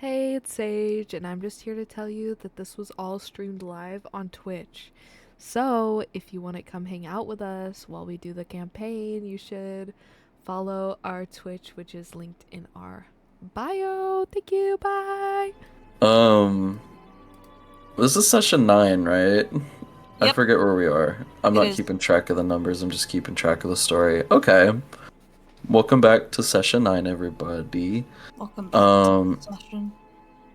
Hey, it's Sage, and I'm just here to tell you that this was all streamed live on Twitch. So, if you want to come hang out with us while we do the campaign, you should follow our Twitch, which is linked in our bio. Thank you, bye! Um, this is session 9, right? I Yep, forget where we are. I'm it not is. keeping track of the numbers, I'm just keeping track of the story. Okay. Welcome back to session 9, everybody. Welcome back to the Um, session.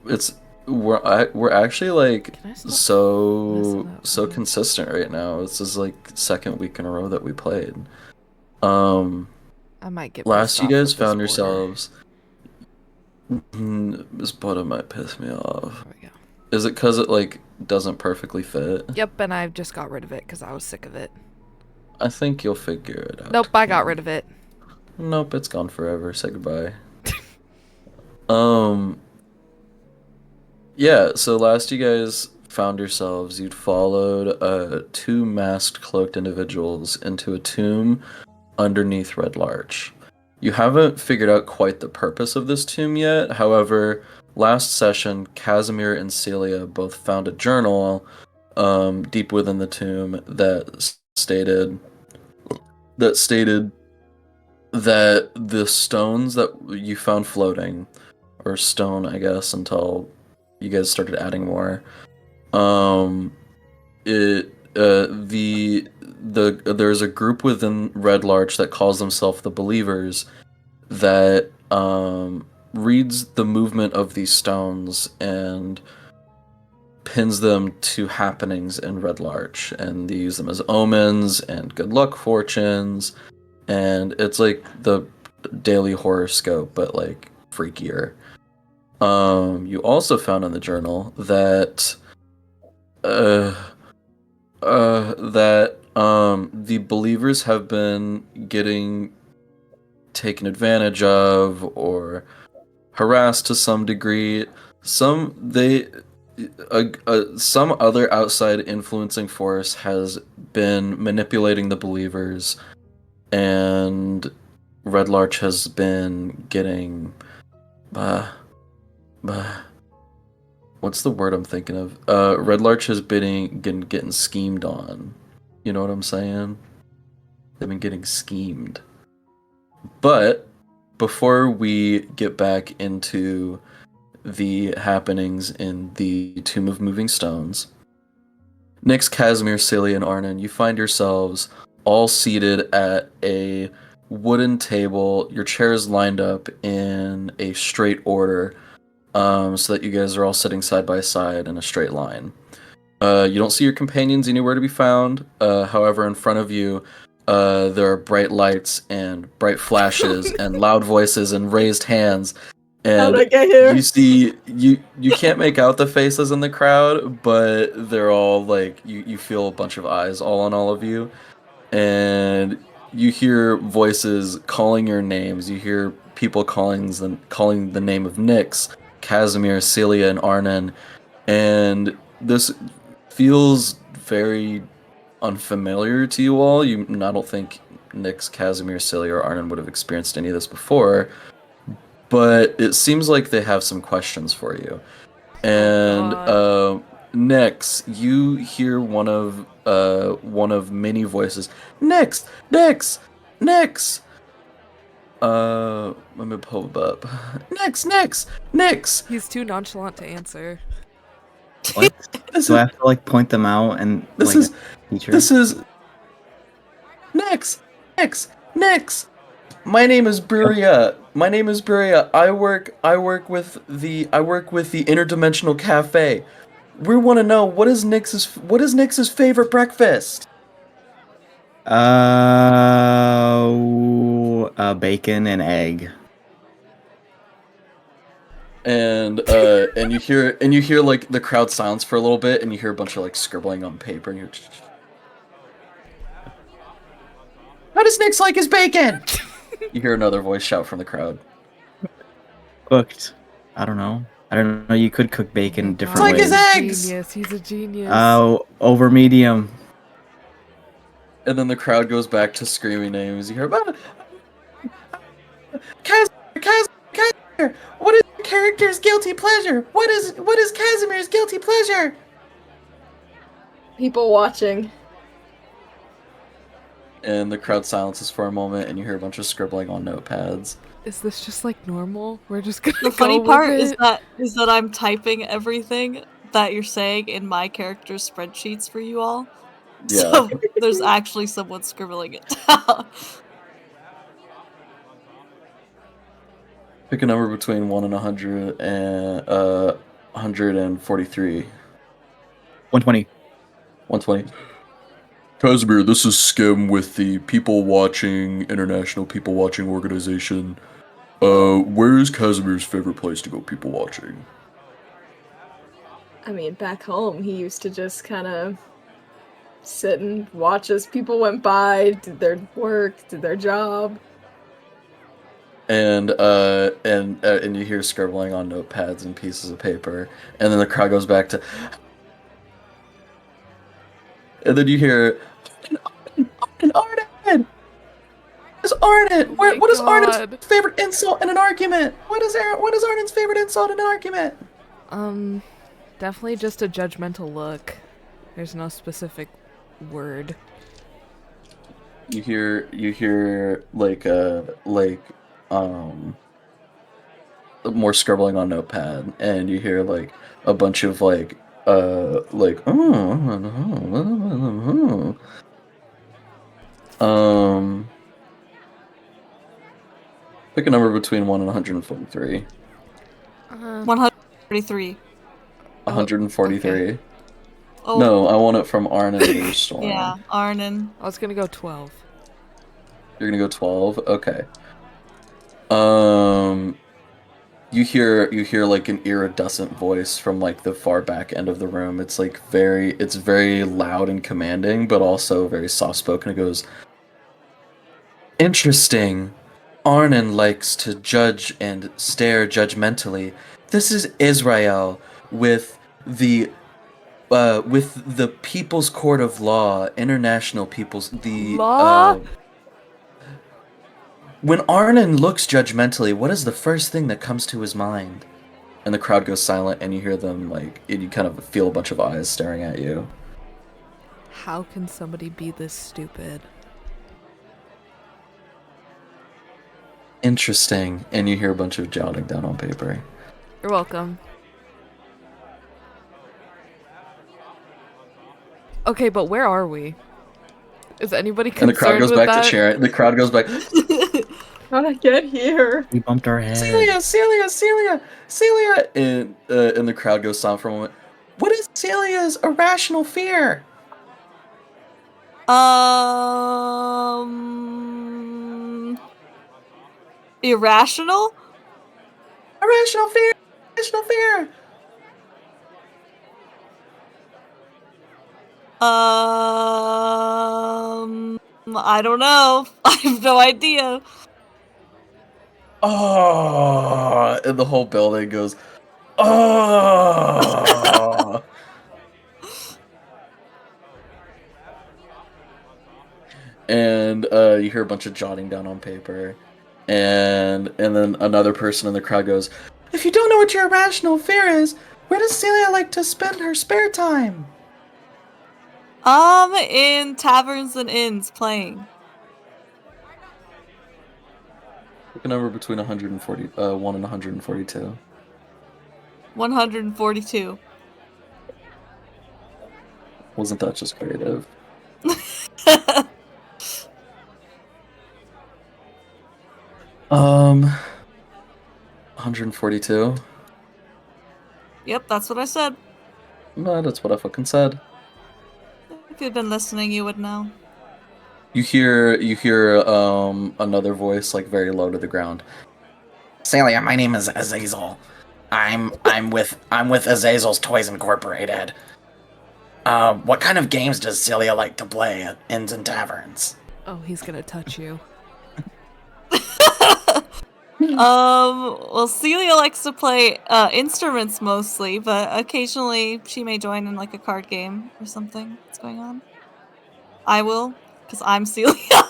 it's we're actually like Can I stop so messing up, so please? consistent right now. This is like second week in a row that we played. Um, I might get pissed last you off guys with this found border. yourselves. This button might piss me off. There we go. Is it because it like doesn't perfectly fit? Yep, and I just got rid of it because I was sick of it. I think you'll figure it Nope, out. I got rid of it. Nope, it's gone forever. Say goodbye. Um, yeah, so last you guys found yourselves, you'd followed two masked cloaked individuals into a tomb underneath Red Larch. You haven't figured out quite the purpose of this tomb yet. However, last session, Casimir and Celia both found a journal deep within the tomb that stated that the stones that you found floating, or stone, I guess, until you guys started adding more. Um, it there's a group within Red Larch that calls themselves the Believers that reads the movement of these stones and pins them to happenings in Red Larch, and they use them as omens and good luck fortunes, and it's like the daily horoscope, but like freakier. You also found in the journal that uh the believers have been getting taken advantage of or harassed to some degree. Some other outside influencing force has been manipulating the believers, and Red Larch has been getting uh, uh, what's the word I'm thinking of? Red Larch has been getting schemed on. You know what I'm saying? They've been getting schemed. But before we get back into the happenings in the Tomb of Moving Stones, Nyx, Casimir, Celia, and Arnon, you find yourselves all seated at a wooden table, your chairs lined up in a straight order, so that you guys are all sitting side by side in a straight line. You don't see your companions anywhere to be found. However, in front of you, there are bright lights and bright flashes and loud voices and raised hands. How'd And I get here? you can't make out the faces in the crowd, but they're all like you feel a bunch of eyes all on all of you, and you hear voices calling your names. You hear people calling the name of Nyx, Casimir, Celia, and Arnon, and this feels very unfamiliar to you all. I don't think Nyx, Casimir, Celia, or Arnon would have experienced any of this before, but it seems like they have some questions for you. Oh And god. Nyx, you hear one of many voices. Nyx, Nyx, Nyx. Let me pull it up. Nyx, Nyx, Nyx. He's too nonchalant to answer. What? This Do I is have to like point them out and this like a is teacher? this is Nyx, Nyx, Nyx. My name is Buria. My name is Buria. I work with the Interdimensional Cafe. We want to know what is Nyx's favorite breakfast? Bacon and egg. And you hear like the crowd silence for a little bit, and you hear a bunch of like scribbling on paper, and you're how does Nyx like his bacon? You hear another voice shout from the crowd. Cooked. I don't know. I don't know. You could cook bacon different like his ways. eggs! Genius. He's a genius. Over medium. And then the crowd goes back to screaming names. You hear, Casimir, Casimir, Casimir, what is character's guilty pleasure? What is Casimir's guilty pleasure? People watching. And the crowd silences for a moment, and you hear a bunch of scribbling on notepads. Is this just like normal? We're just gonna The go funny with part it? is that I'm typing everything that you're saying in my character's spreadsheets for you all. Yeah. So there's actually someone scribbling it down. Pick a number between 1 and 100 and 143. 120. 120. Casimir, this is Skim with the International People Watching Organization. Where is Casimir's favorite place to go people watching? I mean, back home, he used to just kind of sit and watch as people went by, did their work, did their job. And you hear scribbling on notepads and pieces of paper, and then the crowd goes back to. And then you hear, Arden! Where's Arden? What is Arden's favorite insult in an argument? What is Arden's favorite insult in an argument? Definitely just a judgmental look. There's no specific word. You hear more scribbling on notepad, and you hear like a bunch of pick a number between 1 and 143. 143. 143. Okay. Oh, No, I want it from Arnon or Storm. yeah, Arnon. I was gonna go 12. You're gonna go 12? Okay. You hear like an iridescent voice from like the far back end of the room. It's like it's very loud and commanding, but also very soft spoken. It goes, interesting. Arnon likes to judge and stare judgmentally. This is Israel with the People's Court of Law, International People's Law? When Arnon looks judgmentally, what is the first thing that comes to his mind? And the crowd goes silent, and you hear them and you kind of feel a bunch of eyes staring at you. How can somebody be this stupid? Interesting. And you hear a bunch of jotting down on paper. You're welcome. Okay, but where are we? Is anybody And the concerned crowd goes with back that? to cheering. The crowd goes back. How'd I get here? We bumped our head. Celia! And the crowd goes silent for a moment. What is Celia's irrational fear? Irrational? Irrational fear! Irrational fear! I don't know. I have no idea. Oh! And the whole building goes, oh! And you hear a bunch of jotting down on paper. And then another person in the crowd goes, if you don't know what your irrational fear is, where does Celia like to spend her spare time? In taverns and inns playing. Pick a number between 1 and 142. 142. Wasn't that just creative? 142? Yep, that's what I said. No, that's what I fucking said. If you'd been listening, you would know. You hear another voice like very low to the ground. Celia, my name is Azazel. I'm with Azazel's Toys Incorporated. What kind of games does Celia like to play at inns and taverns? Oh, he's gonna touch you. Well, Celia likes to play instruments mostly, but occasionally she may join in like a card game or something that's going on. I will, because I'm Celia.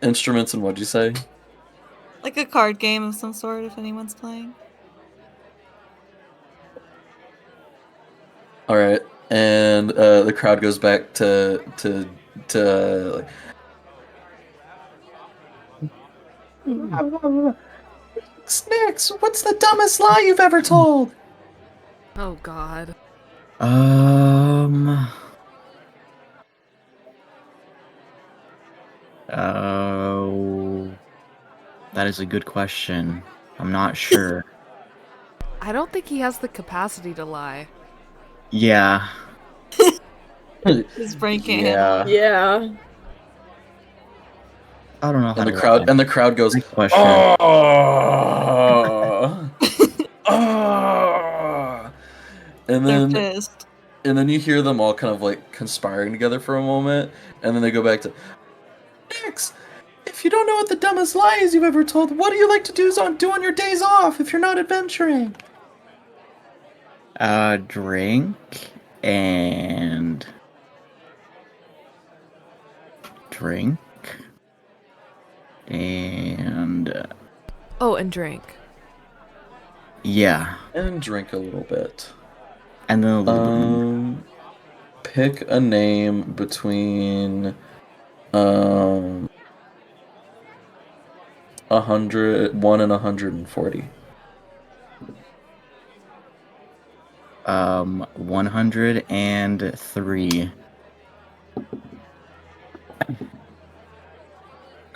Instruments and what'd you say? Like a card game of some sort, if anyone's playing. All right, and the crowd goes back to like, Snacks, what's the dumbest lie you've ever told? Oh God. Oh, that is a good question. I'm not sure. I don't think he has the capacity to lie. Yeah. His brain can't handle it. Yeah. I don't know how And the to crowd lie. and the crowd goes, Great question. oh, oh, and They're then pissed. you hear them all kind of like conspiring together for a moment, and then they go back to Snacks. If you don't know what the dumbest lie is you've ever told, what do you like to do on your days off if you're not adventuring? Drink and drink and Oh, and drink. yeah, And drink a little bit. and then a little bit more. Pick a name between 101 and 140. 103.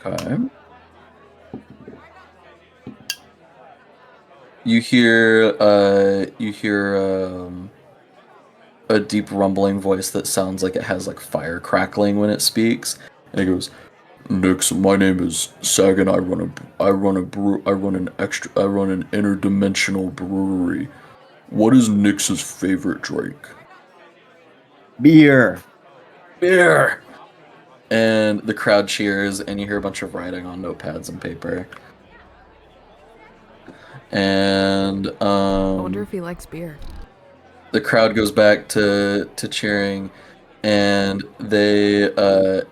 Okay. You hear a deep rumbling voice that sounds like it has like fire crackling when it speaks, and it goes, "Nix, my name is Sagan. I run an interdimensional brewery. What is Nix's favorite drink?" Beer. Beer. And the crowd cheers, and you hear a bunch of writing on notepads and paper. And I wonder if he likes beer. the crowd goes back to cheering, and they go,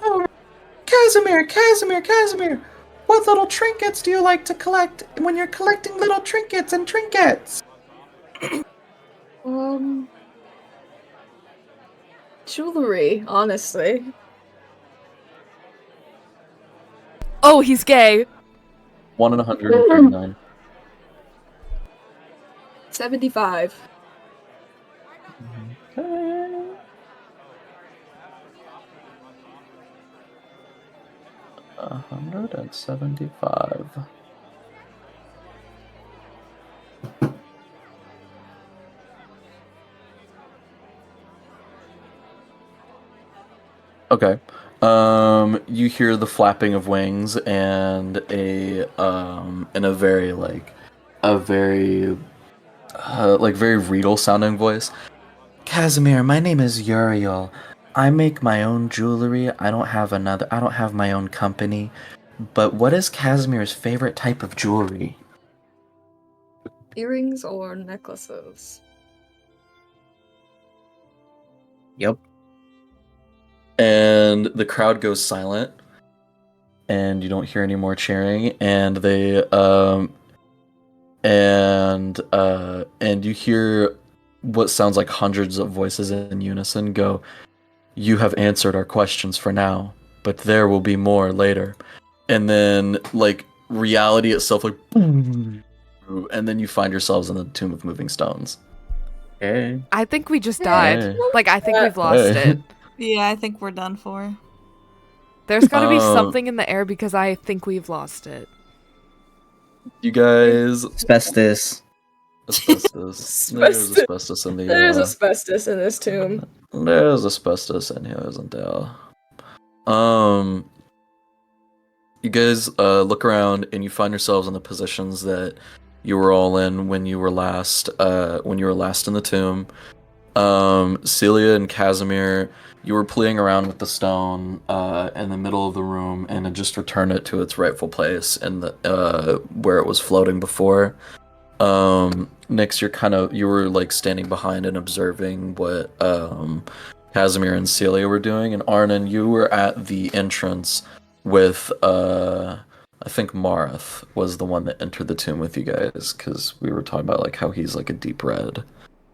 "Oh, Casimir, what little trinkets do you like to collect when you're collecting little trinkets and trinkets?" Jewelry, honestly. Oh, he's gay. 1 in 139. 75. Okay. 175. Okay. You hear the flapping of wings and a very very regal sounding voice. Casimir, my name is Uriel. I make my own jewelry. I don't have my own company. But what is Casimir's favorite type of jewelry? Earrings or necklaces? Yep. And the crowd goes silent, and you don't hear any more cheering, and you hear what sounds like hundreds of voices in unison go, "You have answered our questions for now, but there will be more later." And then like reality itself like and then you find yourselves in the Tomb of Moving Stones. Okay. I think we just died. Hey. Like, I think we've lost Hey. it. Yeah, I think we're done for. There's gotta be Um, something in the air because I think we've lost it. You guys Asbestos. asbestos. There's asbestos in the There's asbestos in this tomb. There's asbestos in here, isn't there? You guys look around and you find yourselves in the positions that you were all in when you were last in the tomb. Celia and Casimir, you were playing around with the stone in the middle of the room and had just returned it to its rightful place in the where it was floating before. Nyx, you were like standing behind and observing what Casimir and Celia were doing, and Arnon, you were at the entrance with I think Marath was the one that entered the tomb with you guys because we were talking about like how he's like a deep red.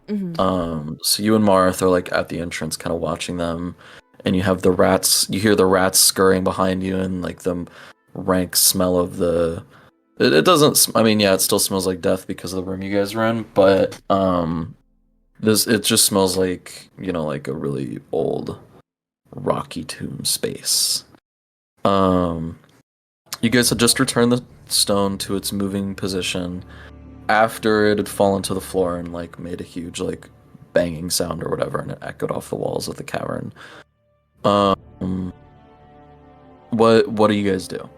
So you and Marath are like at the entrance, kind of watching them, and you have the rats. You hear the rats scurrying behind you, and like the rank smell of the. It doesn't. I mean, yeah, it still smells like death because of the room you guys are in, but it just smells like like a really old, rocky tomb space. You guys had just returned the stone to its moving position after it had fallen to the floor and like made a huge like banging sound or whatever, and it echoed off the walls of the cavern. What do you guys do?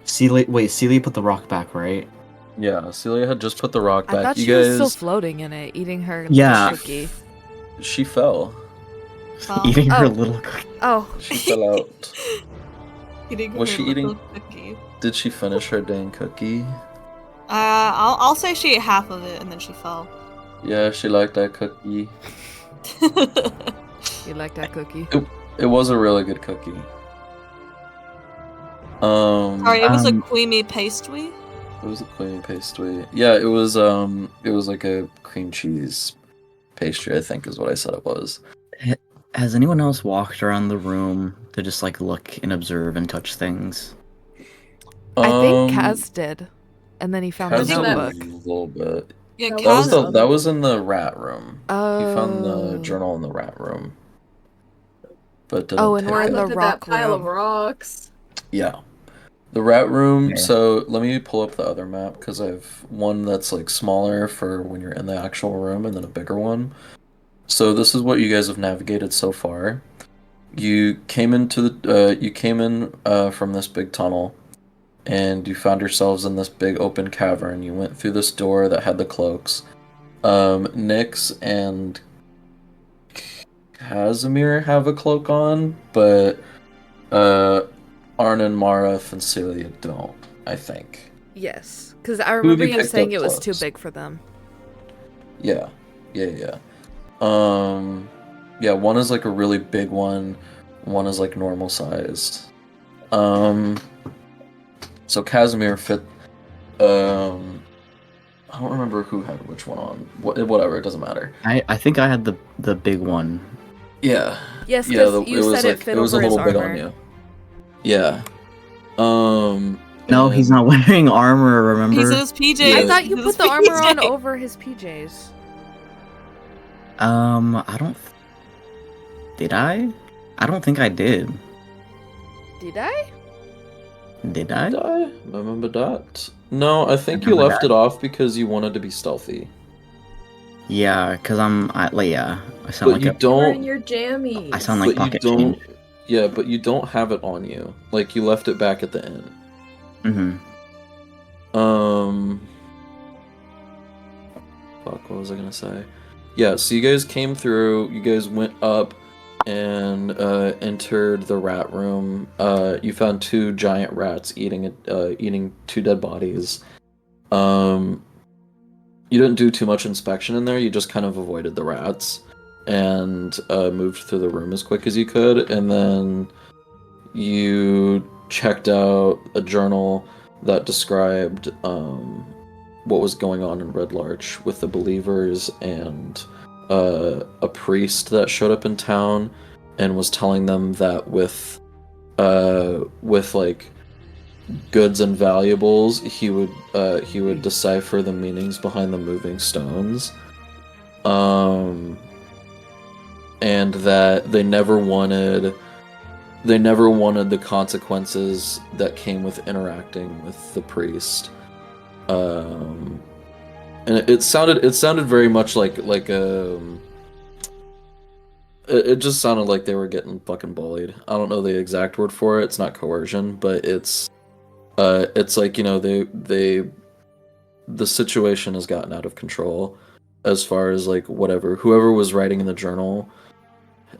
Celia put the rock back, right? Yeah, Celia had just put the rock I back. thought You she was guys, still floating in it, eating her Yeah. little cookie. she fell. Well, Eating her Oh. little cookie. Oh, She fell out. eating Was her she little eating- cookie. Did she finish her dang cookie? I'll say she ate half of it and then she fell. Yeah, she liked that cookie. you like that cookie? It was a really good cookie. Sorry, it was a Um, creamy pastry. It was a creamy pastry. Yeah, it was like a cream cheese pastry, I think is what I said it was. Has anyone else walked around the room to just like look and observe and touch things? I think Kaz did, and then he found Kaz the did did that- notebook. a little bit. Yeah, That That was Kaz. that was in the rat room. Oh. He found the journal in the rat room. But didn't Oh, and take we're I in the looked at rock that pile of room. rocks. Yeah. The rat room, Yeah. so let me pull up the other map because I have one that's like smaller for when you're in the actual room and then a bigger one. So this is what you guys have navigated so far. You came into from this big tunnel and you found yourselves in this big open cavern. You went through this door that had the cloaks. Nyx and Casimir have a cloak on, but Arnon, Marath, and Celia don't, I think. Yes, because I would remember you you picked saying up it was too close? big for them. Yeah. Yeah, one is like a really big one is like normal sized. So Casimir fit I don't remember who had which one on. Whatever, it doesn't matter. I think I had the big one. Yeah. Yes, Yeah, because you said it fit it was over a little his big armor. on you. Yeah. No, he's not wearing armor, remember? He's in his PJs. Yeah. I thought you He's in put the his armor on PJs. over his PJs. I don't. Did I? I don't think I did. Did I? Did I? Did I remember that? No, I think you Remember left that. it off because you wanted to be stealthy. Yeah, cause I sound But like you a. You're in don't. your jammies. I sound like But you pocket don't. change. Yeah, but you don't have it on you. Like you left it back at the end. Mm-hmm. Fuck, what was I gonna say? Yeah, so you guys came through, you guys went up and entered the rat room. You found two giant rats eating two dead bodies. You didn't do too much inspection in there, you just kind of avoided the rats and moved through the room as quick as you could, and then you checked out a journal that described what was going on in Red Larch with the believers and a priest that showed up in town and was telling them that with like goods and valuables he would decipher the meanings behind the moving stones, and that they never wanted the consequences that came with interacting with the priest. And it sounded very much like it just sounded like they were getting fucking bullied. I don't know the exact word for it. It's not coercion, but it's like, the situation has gotten out of control as far as like whoever was writing in the journal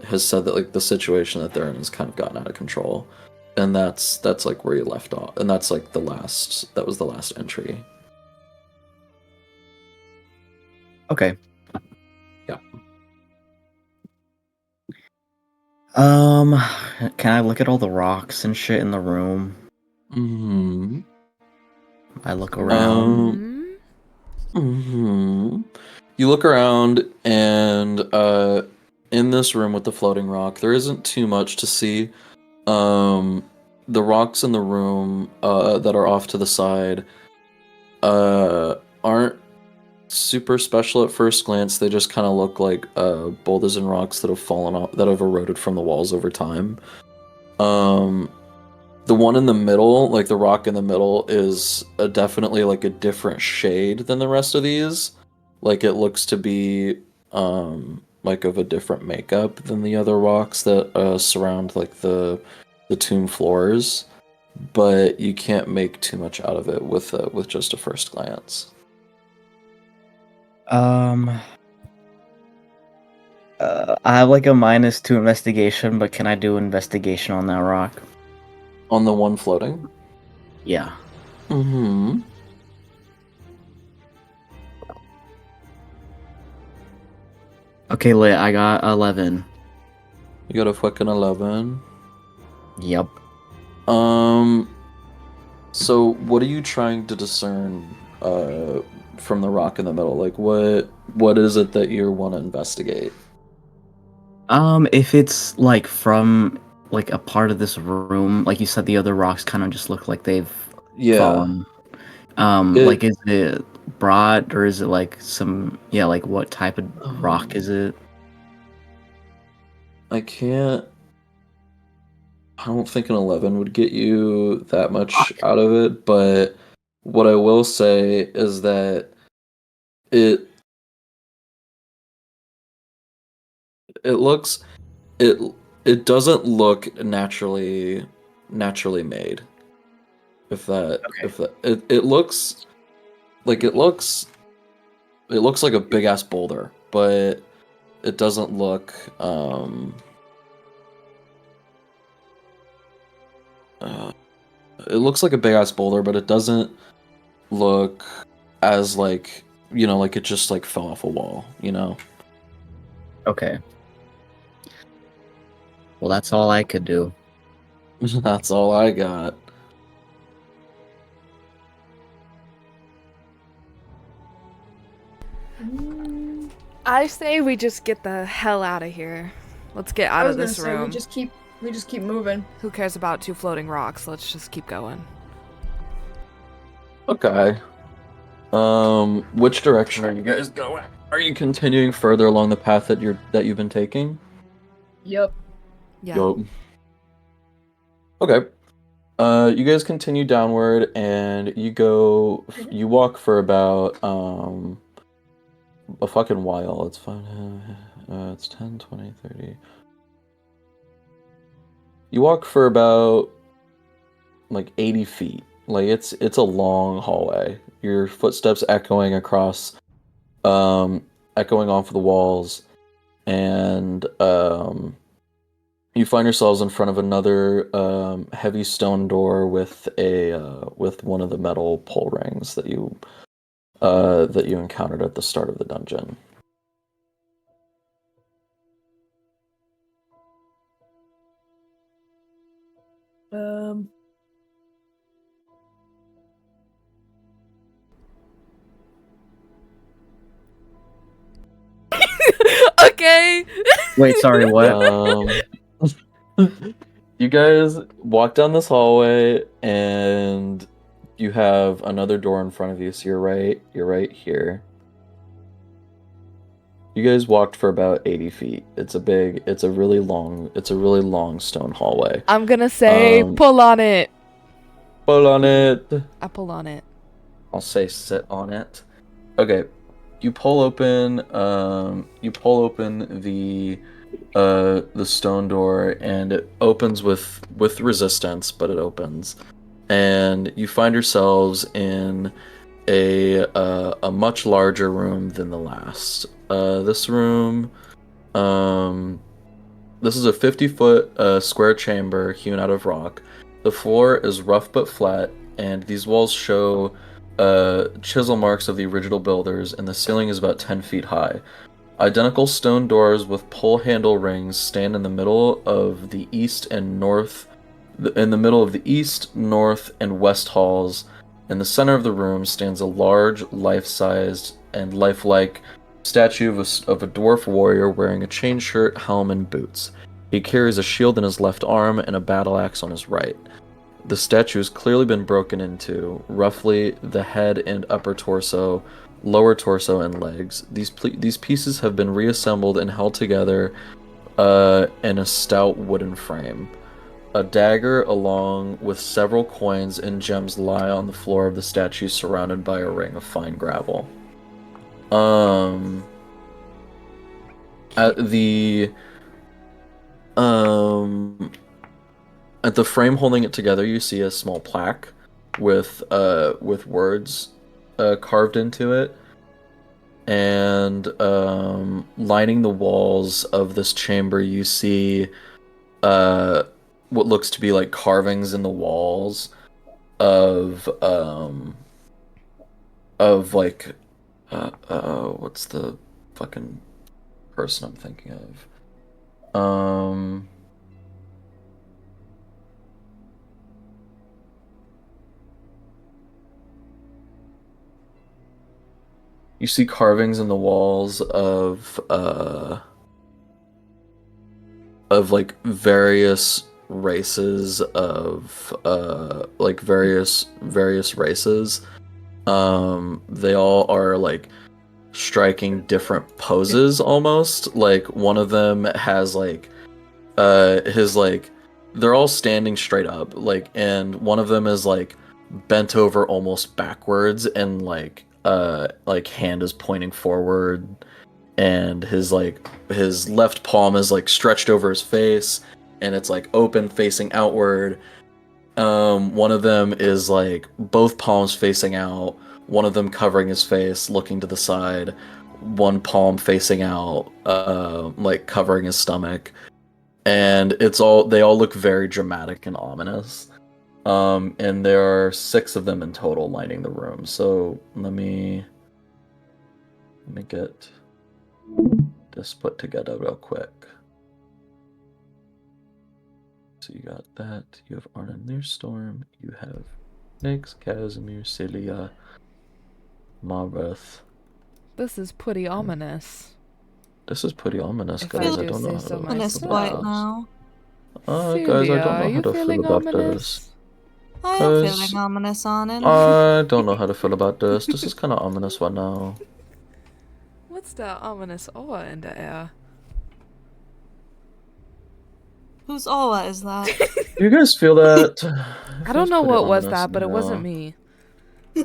has said that like the situation that they're in has kind of gotten out of control, and that's like where you left off, and that's like that was the last entry. Okay. Yeah. Can I look at all the rocks and shit in the room? Hmm. I look around. You look around, and in this room with the floating rock, there isn't too much to see. The rocks in the room that are off to the side aren't super special at first glance. They just kind of look like boulders and rocks that have fallen off, that have eroded from the walls over time. The one in the middle, like the rock in the middle, is definitely like a different shade than the rest of these. Like it looks to be like of a different makeup than the other rocks that surround like the tomb floors, but you can't make too much out of it with just a first glance. I have like a -2 investigation, but can I do investigation on that rock? On the one floating? Yeah. Mm-hmm. Okay, lit. I got 11. You got a fucking 11. Yep. So what are you trying to discern from the rock in the middle? Like what is it that you want to investigate? If it's like from like a part of this room, like you said, the other rocks kind of just look like they've Yeah. fallen. Like is it broad or is it like some like what type of rock is it? I don't think an 11 would get you that much out of it, but what I will say is that it looks it it doesn't look naturally made. If that it looks like it looks like a big ass boulder, but it doesn't look it looks like a big ass boulder, but it doesn't look as like, like it just like fell off a wall, Okay. Well, that's all I could do. That's all I got. I say we just get the hell out of here. Let's get out of this room. We just keep moving. Who cares about 2 floating rocks? Let's just keep going. Okay. Which direction are you guys going? Are you continuing further along the path that you've been taking? Yep. Yeah. Yup. Okay. You guys continue downward, and you walk for about a fucking while. It's fine. It's 10, 20, 30. You walk for about like 80 feet. Like it's a long hallway. Your footsteps echoing across, echoing off the walls, and you find yourselves in front of another heavy stone door with with one of the metal pull rings that you encountered at the start of the dungeon. Okay. Wait, sorry, what? You guys walk down this hallway, and you have another door in front of you. So you're right here. You guys walked for about 80 feet. It's a really long stone hallway. I'm gonna say pull on it. Pull on it. I pull on it. I'll say sit on it. Okay. You pull open the stone door, and it opens with resistance, but it opens. And you find yourselves in a much larger room than the last. This room, this is a 50-foot square chamber hewn out of rock. The floor is rough but flat, and these walls show chisel marks of the original builders, and the ceiling is about 10 feet high. Identical stone doors with pull handle rings stand in the middle of the east and north, in the middle of the east, north, and west halls. In the center of the room stands a large, life-sized and lifelike statue of a dwarf warrior wearing a chain shirt, helm, and boots. He carries a shield in his left arm and a battle axe on his right. The statue has clearly been broken into, roughly the head and upper torso, lower torso, and legs. These pieces have been reassembled and held together in a stout wooden frame. A dagger, along with several coins and gems, lie on the floor of the statue, surrounded by a ring of fine gravel. At the frame holding it together, you see a small plaque with words carved into it, and lining the walls of this chamber, you see what looks to be like carvings in the walls of like what's the fucking person I'm thinking of? You see carvings in the walls of like various races of like various races. They all are like striking different poses almost. Like one of them has like his like they're all standing straight up, like, and one of them is like bent over almost backwards, and like hand is pointing forward, and his left palm is like stretched over his face, and it's like open facing outward. One of them is like both palms facing out, one of them covering his face, looking to the side, one palm facing out, like covering his stomach. And they all look very dramatic and ominous. And there are 6 of them in total lining the room. So let me get this put together real quick. So you got that. You have Arnon Learstorm. You have Nyx, Casimir, Celia, Marbreth. This is pretty ominous. This is pretty ominous, If guys. I I do don't know say how so to myself. Honest feel white about now. this. Guys, I don't know are how you to feel feeling about ominous? this. I am Guys, feeling ominous on it. I don't know how to feel about this. This is kind of ominous right now. What's that ominous aura in the air? Whose aura is that? You guys feel that? I don't know what was ominous that, but it wasn't now. me. I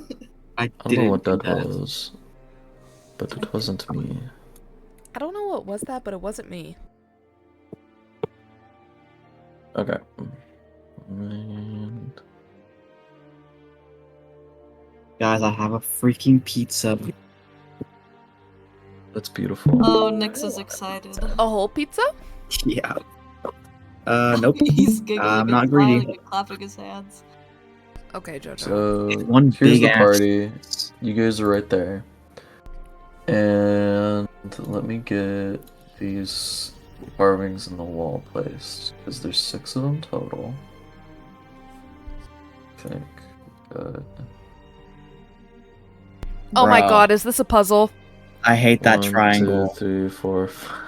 I don't know didn't what do that was, but it wasn't me. I don't know what was that, but it wasn't me. Okay. And Guys, I have a freaking pizza. that's beautiful. Oh, Nyx is excited. A whole pizza? Yeah. Nope. He's giggling I'm and not smiling greedy. and clapping his hands. Okay, Jojo. So One here's big the ass- party. You guys are right there. And let me get these carvings in the wall placed, because there's 6 of them total. I think. Good. Oh my Bruh. god, is this a puzzle? I hate that 1, triangle. 2, 3, 4, 5.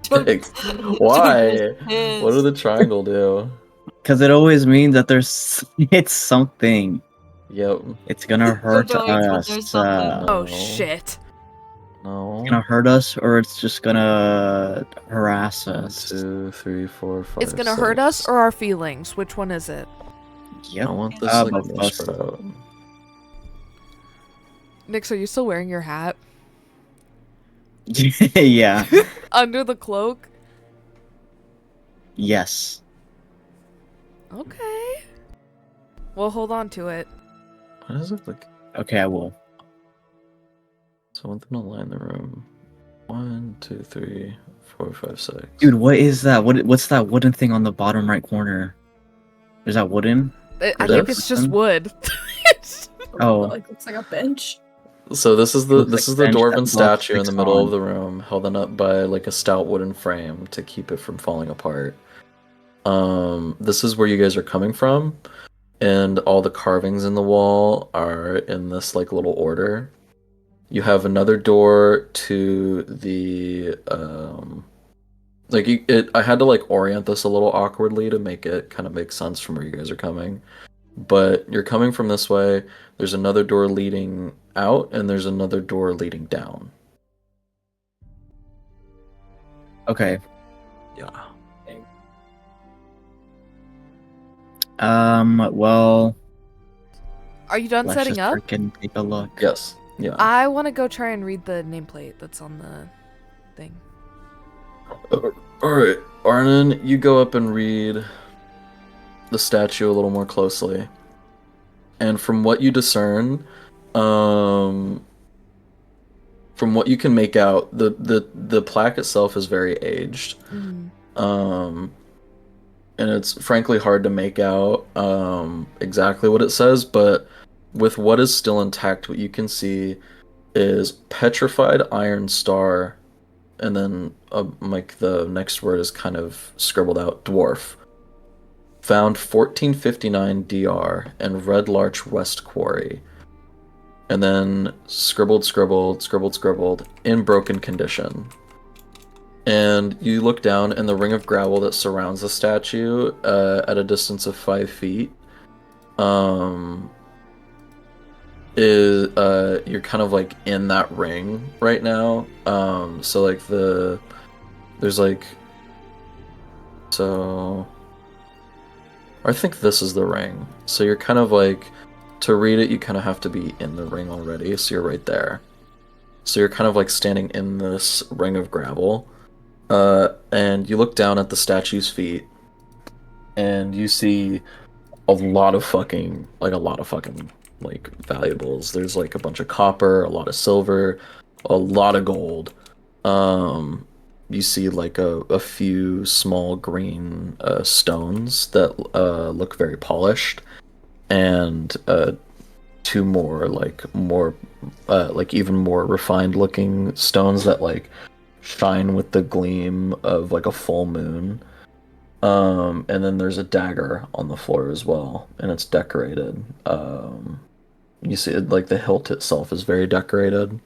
Don't- Why? Pissed. What did the triangle do? Because it always means that there's it's something. Yep. It's gonna hurt Jojo hates when us. there's something. Oh No. shit. No. It's gonna hurt us, or it's just gonna harass 1, us. 2, 3, 4, 5. It's gonna hurt us or our feelings? Which one is it? Yep. I want this Both like of more us. spread out. Nyx, are you still wearing your hat? Yeah. Under the cloak? Yes. Okay. Well, hold on to it. Why does it look? Okay, I will. So I want them to line the room. 1, 2, 3, 4, 5, 6. Dude, what is that? What's that wooden thing on the bottom right corner? Is that wooden? I Or think this? it's just wood. Oh. Like looks like a bench. So this is the Looks this like is the bench that dwarven Buck statue in sticks the middle on. of the room, held up by like a stout wooden frame to keep it from falling apart. This is where you guys are coming from, and all the carvings in the wall are in this like little order. You have another door to the I had to like orient this a little awkwardly to make it kind of make sense from where you guys are coming. But you're coming from this way. There's another door leading out, and there's another door leading down. Okay. Yeah. Well, Are you done let's setting just up? freaking take a look. Yes. Yeah. I want to go try and read the nameplate that's on the thing. All right, Arnon, you go up and read the statue a little more closely. And from what you discern, from what you can make out, the plaque itself is very aged. And it's frankly hard to make out exactly what it says, but with what is still intact, what you can see is petrified iron star, and then like the next word is kind of scribbled out, dwarf. Found 1459 DR and Red Larch West Quarry. And then scribbled, in broken condition. And you look down, and the ring of gravel that surrounds the statue at a distance of 5 feet is you're kind of like in that ring right now. So like there's like, so I think this is the ring. So you're kind of like, to read it, you kind of have to be in the ring already, so you're right there. So you're kind of like standing in this ring of gravel. And you look down at the statue's feet, and you see a lot of fucking like valuables. There's like a bunch of copper, a lot of silver, a lot of gold. You see like a few small green stones that look very polished, and two more like even more refined looking stones that like shine with the gleam of like a full moon. And then there's a dagger on the floor as well, and it's decorated. You see it, like the hilt itself is very decorated,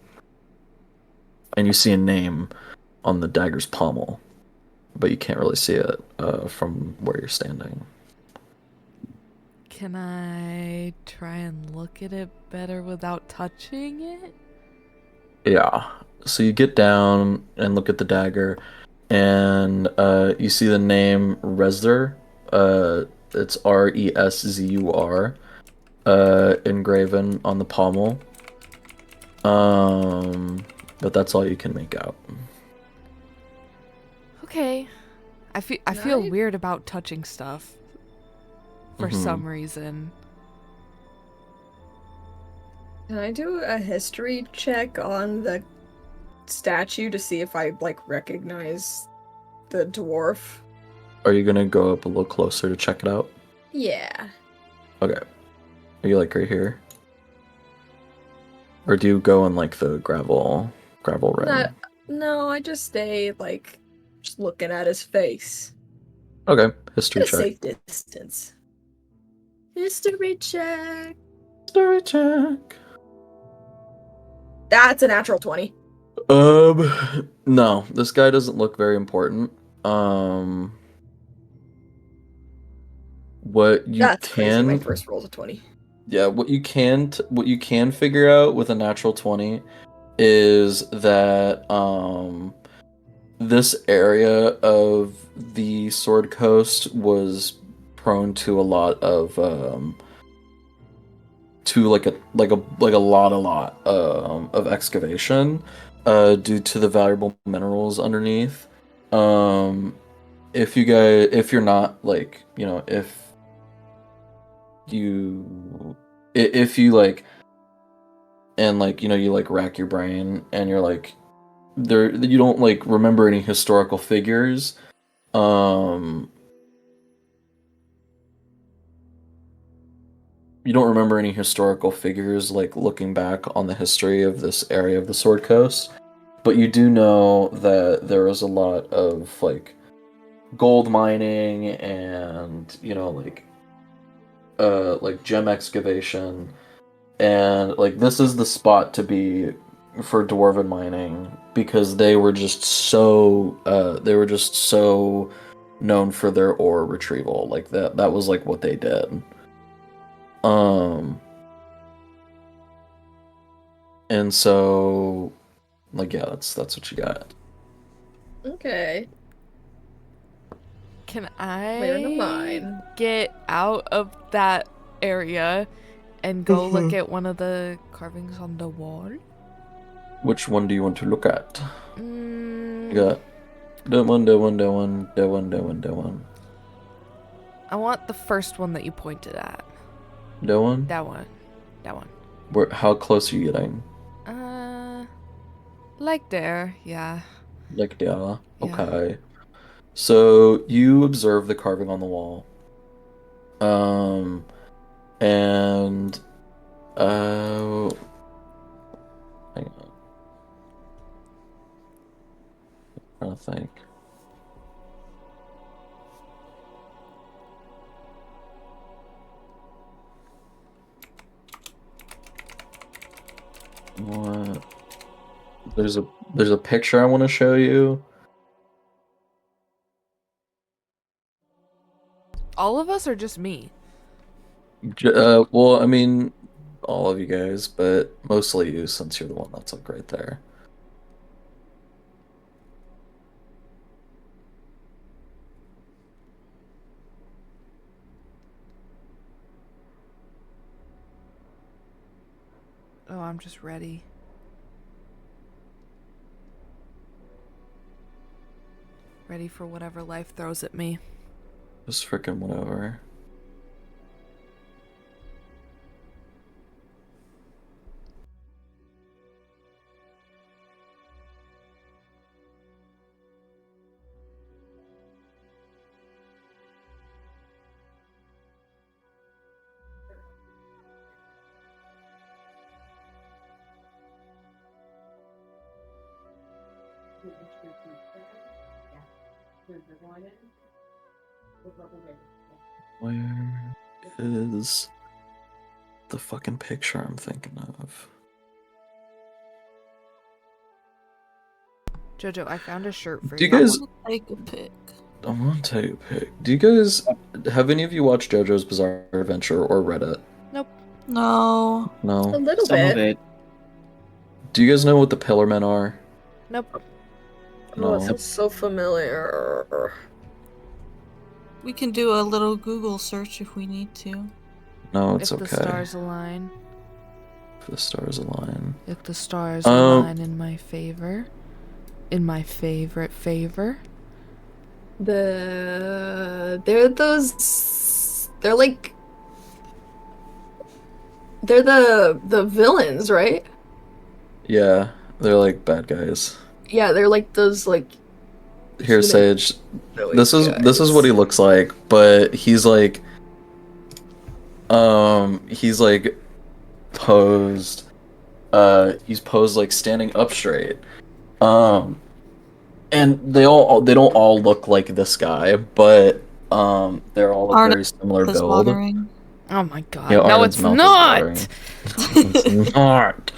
and you see a name on the dagger's pommel, but you can't really see it from where you're standing. Can I try and look at it better without touching it? Yeah. So you get down and look at the dagger, and you see the name Rezzur. It's Resszur, engraven on the pommel. But that's all you can make out. Okay. I feel Right. weird about touching stuff for Mhm. some reason. Can I do a history check on the statue to see if I like recognize the dwarf? Are you gonna go up a little closer to check it out? Yeah. Okay. Are you like right here? Or do you go in like the gravel ring? No, I just stay like just looking at his face. Okay. History At a check. safe distance. History check. History check. That's a natural 20. No, this guy doesn't look very important. What you That's crazy. My can, first roll's a 20. yeah, what you can figure out with a natural 20 is that this area of the Sword Coast was prone to a lot of a lot of excavation due to the valuable minerals underneath. If you're not like, you know, if you like, and like, you know, you like rack your brain and you're like, there, you don't like remember any historical figures, you don't remember any historical figures like looking back on the history of this area of the Sword Coast, but you do know that there was a lot of like gold mining and like gem excavation, and like this is the spot to be for dwarven mining because they were just so known for their ore retrieval. Like that was like what they did. And so like yeah, that's what you got. Okay. Can Clear to I mine. get out of that area and go look at one of the carvings on the wall? Which one do you want to look at? Mm, You got that one, that one, that one, that one, that one, that one. I want the first one that you pointed at. That one? That one. That one. Where how close are you getting? Like there, yeah. Like yeah. Yeah. Okay. So you observe the carving on the wall. And hang on. I'm trying to think. What? There's a picture I want to show you. All of us or just me? Well, I mean, all of you guys, but mostly you since you're the one that's like right there. Oh, I'm just ready. Ready for whatever life throws at me. Just freaking whatever. Where is the fucking picture I'm thinking of? Jojo, I found a shirt for Do you you. guys? Take a pic. I want to take a pic. Do you guys have any of you watched JoJo's Bizarre Adventure or read it? Nope. No. A No. little Some of bit. it. Do you guys know what the Pillarmen are? Nope. Oh, it No. sounds so familiar. We can do a little Google search if we need to. No, it's If okay. the stars align. If the stars align. If the stars Um, align in my favor. In my favorite favor. They're like they're the villains, right? Yeah, they're like bad guys. Yeah, they're like those like Here, Human- Sage. really This is what he guys. looks like, but he's like posed. He's posed like standing up straight. And they don't all look like this guy, but they're all a Arnold very similar Is build. watering. Oh my god. Yeah, no, Arnold's it's mouth is not! watering. It's not.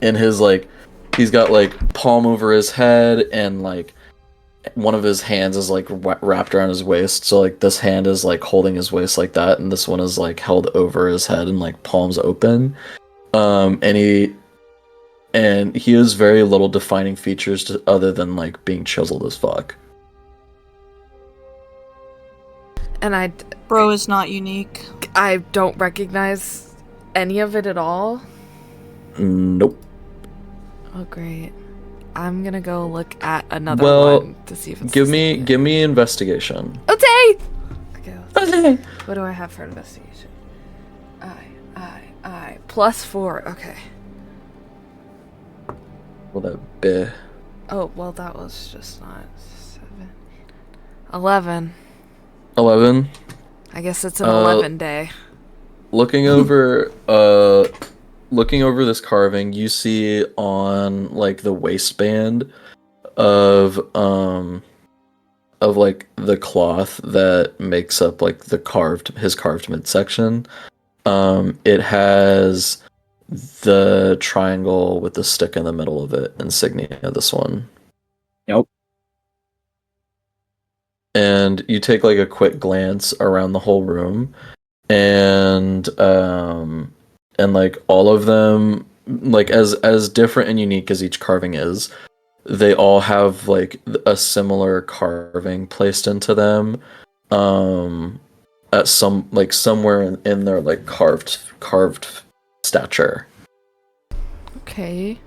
And his like, he's got like palm over his head, and like one of his hands is like wrapped around his waist. So like this hand is like holding his waist like that, and this one is like held over his head and like palms open. And he has very little defining features other than like being chiseled as fuck. And Bro is not unique. I don't recognize any of it at all. Nope. Oh great. I'm gonna go look at another Well, one to see if it's Give the me same. give me investigation. Okay! Okay, what do I have for investigation? I. +4, okay. Will that be? Oh, well that was just not 7. 11. 11. I guess it's an Uh, 11 day. looking over this carving, you see on like the waistband of like the cloth that makes up like his carved midsection. It has the triangle with the stick in the middle of it insignia, this one. Yep. And you take like a quick glance around the whole room, and like all of them, like as different and unique as each carving is, they all have like a similar carving placed into them at some like somewhere in their like carved stature. Okay.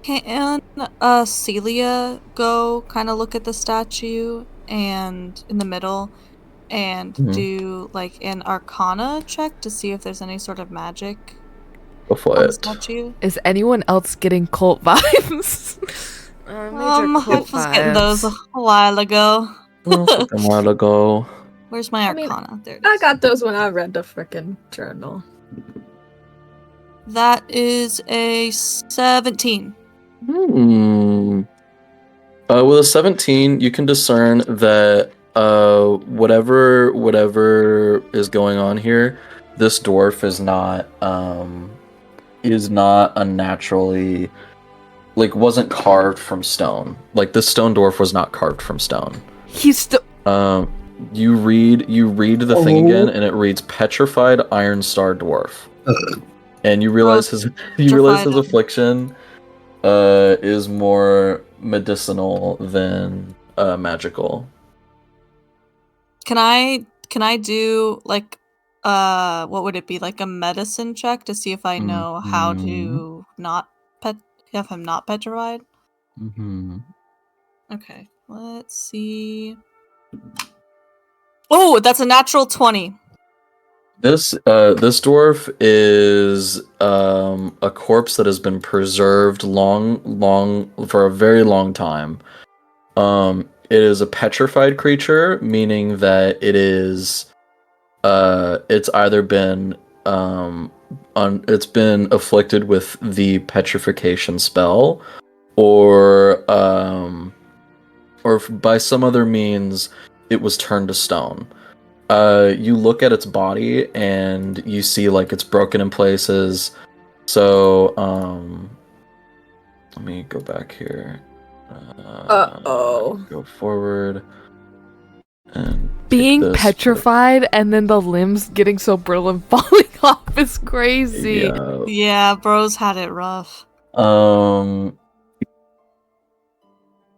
Can Celia go kind of look at the statue and in the middle and do like an Arcana check to see if there's any sort of magic Go for on the it. statue? Is anyone else getting cult vibes? I was getting those a while ago. A while ago. Where's my I mean, Arcana? There it I is. got those when I read the frickin' journal. That is a 17. With a 17, you can discern that whatever is going on here, this dwarf is not unnaturally, like, wasn't carved from stone. Like, this stone dwarf was not carved from stone. He's still. You read the thing again, and it reads petrified iron star dwarf. And you realize his affliction is more medicinal than magical. Can I do like what would it be, like a medicine check to see if I know how to not have him not petrified? Mm-hmm. Okay, let's see. Oh, that's a natural 20. This dwarf is a corpse that has been preserved long for a very long time. It is a petrified creature, meaning that it is it's either been it's been afflicted with the petrification spell, or by some other means it was turned to stone. You look at its body and you see like it's broken in places. So let me go back here. Go forward. And being this. petrified and then the limbs getting so brittle and falling off is crazy. Yeah, bros had it rough.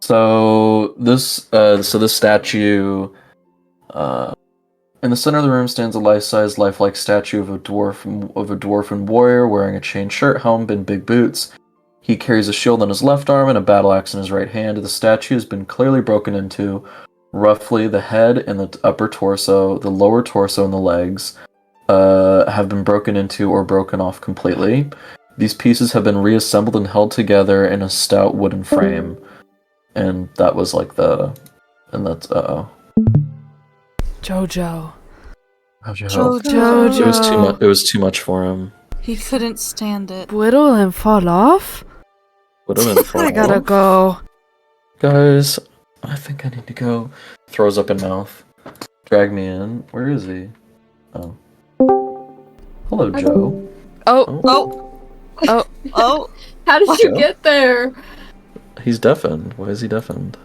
So this statue, in the center of the room stands a life-size, lifelike statue of a dwarfen warrior wearing a chain shirt, helm, and big boots. He carries a shield in his left arm and a battle axe in his right hand. The statue has been clearly broken into. Roughly, the head and the upper torso, the lower torso, and the legs have been broken into or broken off completely. These pieces have been reassembled and held together in a stout wooden frame. And that was like that's Jojo. It was too much for him. He couldn't stand it. Whittle and fall off? I gotta go. Guys, I think I need to go. Throws up in mouth. Drag me in. Where is he? Oh. Hello, Joe. Oh. How did you Joe? get there? He's deafened. Why is he deafened?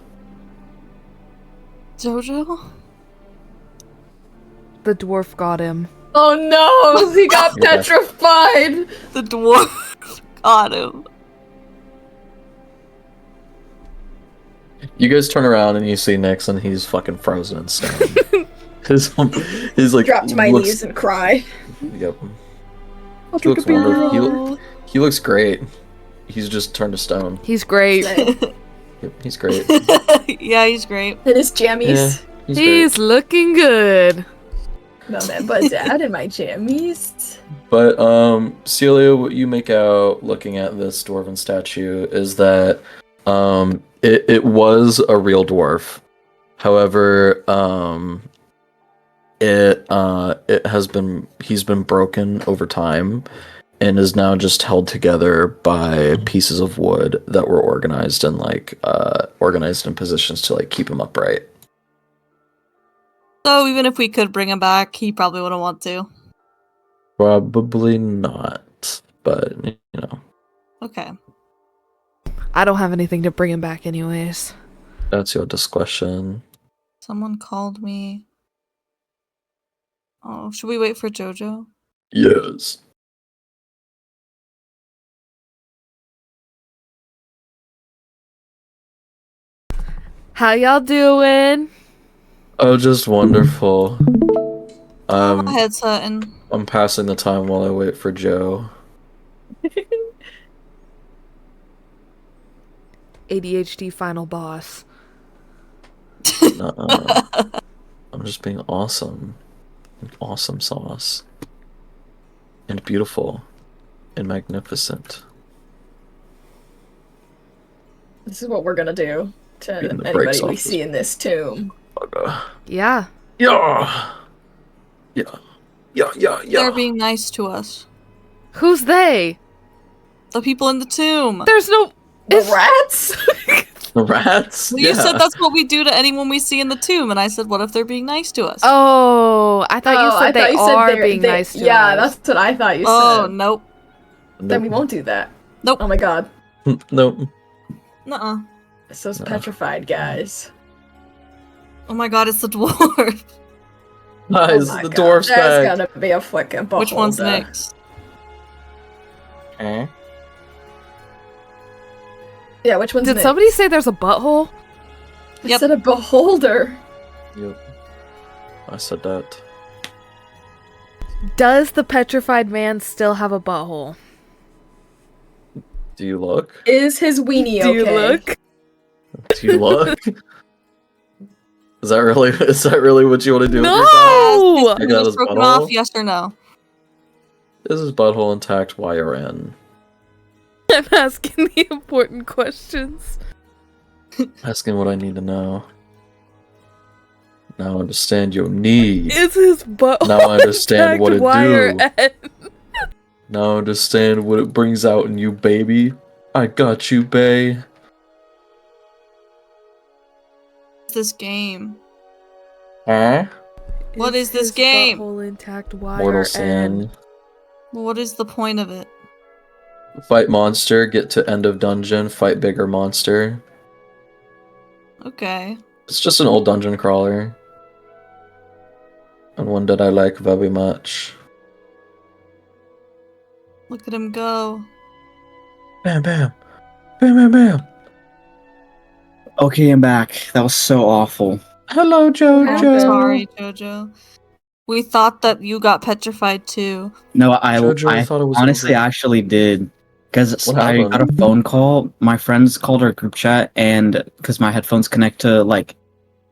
Jojo? The dwarf got him. Oh no, he got You're back. petrified. The dwarf got him. You guys turn around and you see Nix, and he's fucking frozen in stone. his like Drop to my looks- knees and cry. Yep. I'll He looks take a wonderful. beer. He looks great. He's just turned to stone. He's great. Yep, he's great. Yeah, he's great. And his jammies. He's He's great. looking good. No man, but dad and my jammies. But Celia, what you make out looking at this dwarven statue is that it was a real dwarf. However, he's been broken over time and is now just held together by pieces of wood that were organized in positions to like keep him upright. So even if we could bring him back, he probably wouldn't want to. Probably not, but you know, Okay. I don't have anything to bring him back anyways. that's your discretion. Someone called me. Oh, should we wait for Jojo? Yes. How y'all doing? Oh, just wonderful. Go ahead, Sutton. I'm passing the time while I wait for Joe. ADHD final boss. Nuh-uh. I'm just being awesome. Awesome sauce. And beautiful. And magnificent. This is what we're gonna do to Getting the brakes anybody we off see in this tomb. Yeah. Yeah. Yeah. They're being nice to us. Who's they? The people in the tomb. There's no. The rats? The rats? Well, you said that's what we do to anyone we see in the tomb, and I said, what if they're being nice to us? Oh, I thought you said they are being nice to us. Yeah, that's what I thought you said. Oh, nope. Then we won't do that. Nope. Oh my god. Nope. Nuh-uh. It's those No. petrified guys. Oh my god, it's the dwarf. Nice, Oh my the god, dwarf's there's back. gonna be a fucking beholder. Which one's next? Eh? Yeah, which one's Did next? somebody say there's a butthole? I Yep. said a beholder. Yep. I said that. Does the petrified man still have a butthole? Do you look? Is his weenie okay? Do you look? Do you look? Is that really what you want to do with your time? No! I got Just his broken butthole? off, yes or no? Is his butthole intact while you're in? I'm asking the important questions. Asking what I need to know. Now I understand your need. Is his butthole Now I understand what it intact while you're do. in? Now I understand what it brings out in you, baby. I got you, bae. This game. Huh? What is this his game? Butthole intact while Mortal you're Sin. in? What is the point of it? Fight monster, get to end of dungeon, fight bigger monster. Okay. It's just an old dungeon crawler. And one that I like very much. Look at him go. Bam, bam. Bam, bam, bam. Okay, I'm back. That was so awful. Hello, Jojo. Hello. Sorry, Jojo. We thought that you got petrified too. No, Jojo, I I thought it was honestly over. actually did. Because What I got a happened? phone call. My friends called our group chat, and because my headphones connect to, like,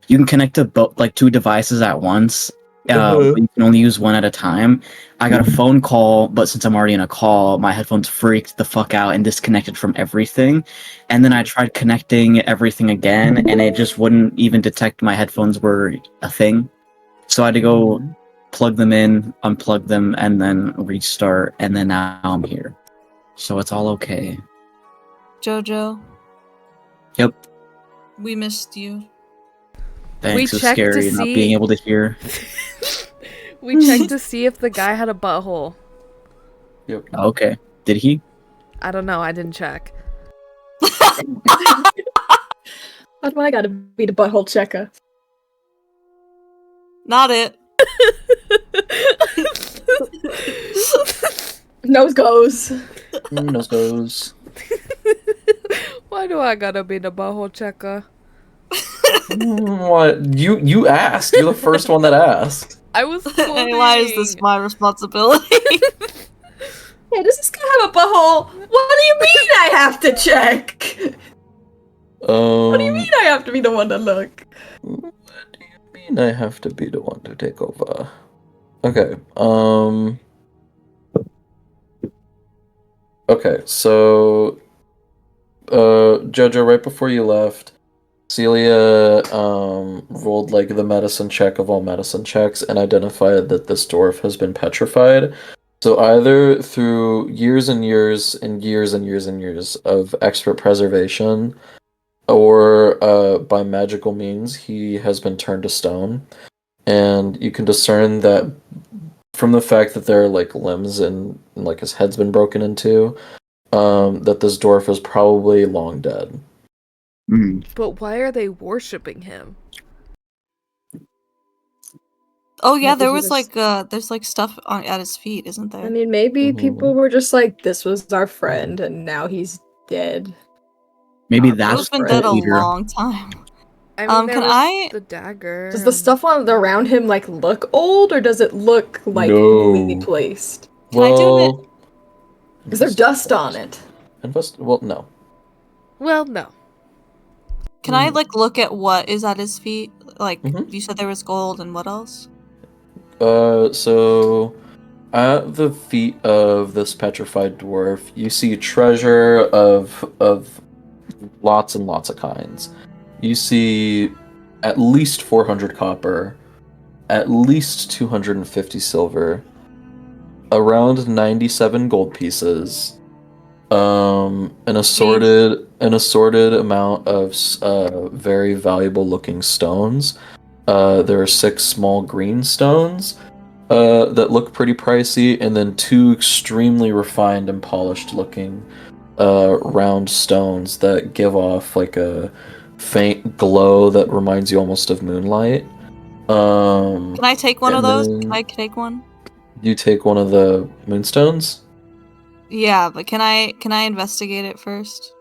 you can connect to both, like, two devices at once. But you can only use one at a time. I got a phone call, but since I'm already in a call, my headphones freaked the fuck out and disconnected from everything. And then I tried connecting everything again, and it just wouldn't even detect my headphones were a thing. So I had to go plug them in, unplug them, and then restart, and then now I'm here. So it's all okay. Jojo, Yep. we missed you. Thanks. It's checked to scary not see- being able to hear. We checked to see if the guy had a butthole. Yep. Okay. Did he? I don't know. I didn't check. Why do I gotta be the butthole checker? Not it. Nose goes. Nose goes. Why do I gotta be the butthole checker? What? You asked. You're the first one that asked. I was Hey, why is this quoting. my responsibility? Hey, does this guy have a butthole? What do you mean I have to check? What do you mean I have to be the one to look? What do you mean I have to be the one to take over? Okay, Okay, so Jojo, right before you left, Celia rolled like the medicine check of all medicine checks and identified that this dwarf has been petrified. So either through years and years and years and years and years of expert preservation, or by magical means, he has been turned to stone. And you can discern that from the fact that there are like limbs and like his head's been broken into, that this dwarf is probably long dead. Mm. But why are they worshipping him? Oh yeah, Maybe there he was was- like there's like stuff at his feet, isn't there? I mean, maybe Mhm. people were just like, "This was our friend, and now he's dead." Maybe He's that's He's been the dead a leader. long time. I mean, there can was I- the dagger. Does the stuff on around him like look old, or does it look like No. newly placed? Can I do it? Is there dust on it? Well, no. Well, no. Can I like look at what is at his feet? Like Mhm. you said, there was gold and what else? So at the feet of this petrified dwarf, you see treasure of lots and lots of kinds. You see at least 400 copper, at least 250 silver, around 97 gold pieces, an assorted amount of very valuable looking stones. There are 6 small green stones that look pretty pricey, and then 2 extremely refined and polished looking round stones that give off like a faint glow that reminds you almost of moonlight. Can I take one of And those? then- Can I take one? You take one of the moonstones? Yeah, but can I investigate it first?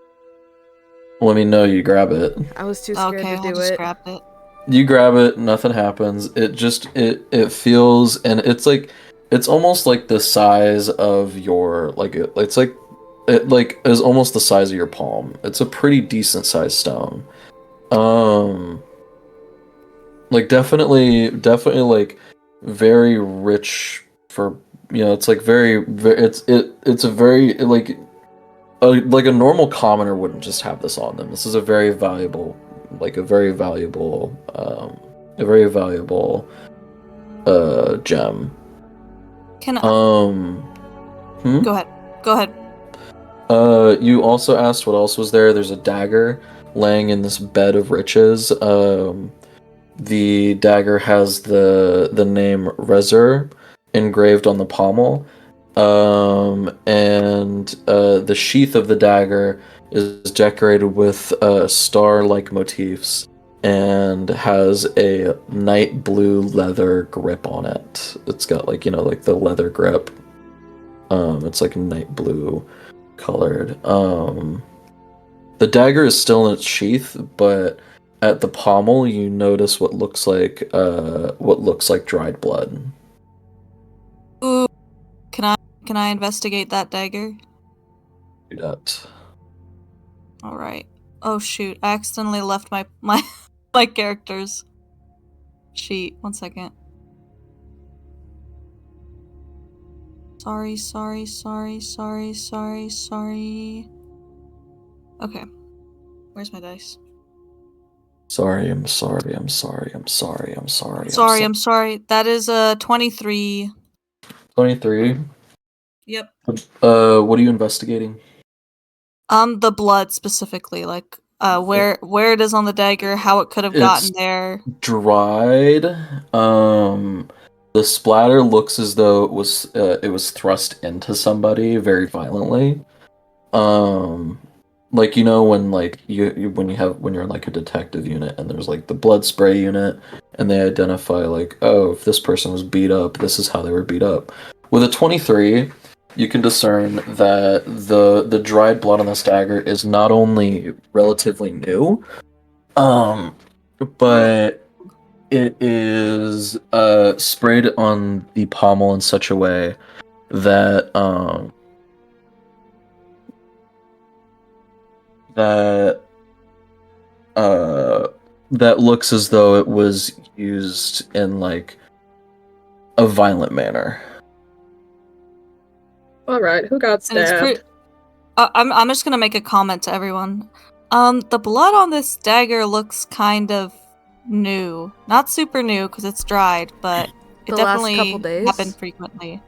Let me know you grab it. I was too scared Okay, to I'll do just it. grab it. You grab it, nothing happens. It feels, and it's like it's almost like the size of your it's like it like is almost the size of your palm. It's a pretty decent sized stone. Like definitely like very rich for, you know, it's like very it's a very like a normal commoner wouldn't just have this on them. This is a very valuable gem. Can I? Hmm? Go ahead. Go ahead. You also asked what else was there. There's a dagger laying in this bed of riches. The dagger has the name Rezur engraved on the pommel. And the sheath of the dagger is decorated with star-like motifs and has a night blue leather grip on it. It's got like, you know, like the leather grip. It's like night blue colored. The dagger is still in its sheath, but at the pommel you notice what looks like dried blood. Ooh, can I investigate that dagger? Do that. All right. Oh shoot! I accidentally left my character's sheet. 1 second. Sorry. Okay. Where's my dice? I'm Sorry. That is a 23. 23. Yep. What are you investigating? The blood specifically, like where it is on the dagger, how it could have gotten It's there. dried. The splatter looks as though it was thrust into somebody very violently. Like, you know, when like when you're in like a detective unit and there's like the blood spray unit and they identify like, oh, if this person was beat up, this is how they were beat up. With a 23, you can discern that the dried blood on this dagger is not only relatively new, but it is sprayed on the pommel in such a way that that looks as though it was used in like a violent manner. All right, who got And it's stabbed? pretty. I'm just gonna make a comment to everyone. The blood on this dagger looks kind of new. Not super new because it's dried, but it The last definitely couple days? happened frequently.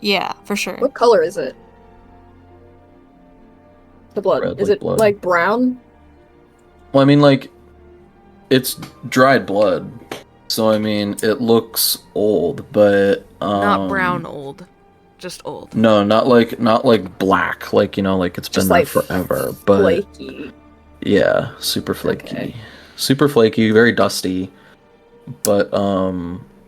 Yeah, for sure. What color is it? The blood. Red, Is like it blood. like brown? Well, I mean, like, it's dried blood, so I mean, it looks old, but Not brown old, just old. No, not like black, like like it's been Just there like forever, but Flaky. yeah, super flaky, Okay. super flaky, very dusty, but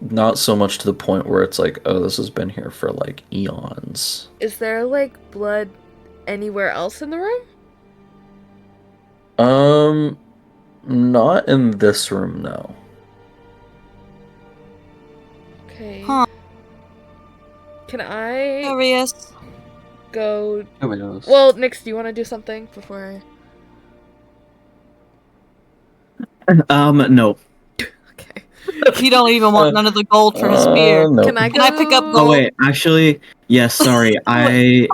not so much to the point where it's like, oh, this has been here for like eons. Is there like blood anywhere else in the room? Not in this room, no. Okay. Huh. Can I Curious. go? Nobody knows. Well, Nix, do you want to do something before No. Okay. You don't even want none of the gold for his spear. No. Can I go? Can I pick up Oh gold? wait, actually, yes. Sorry, I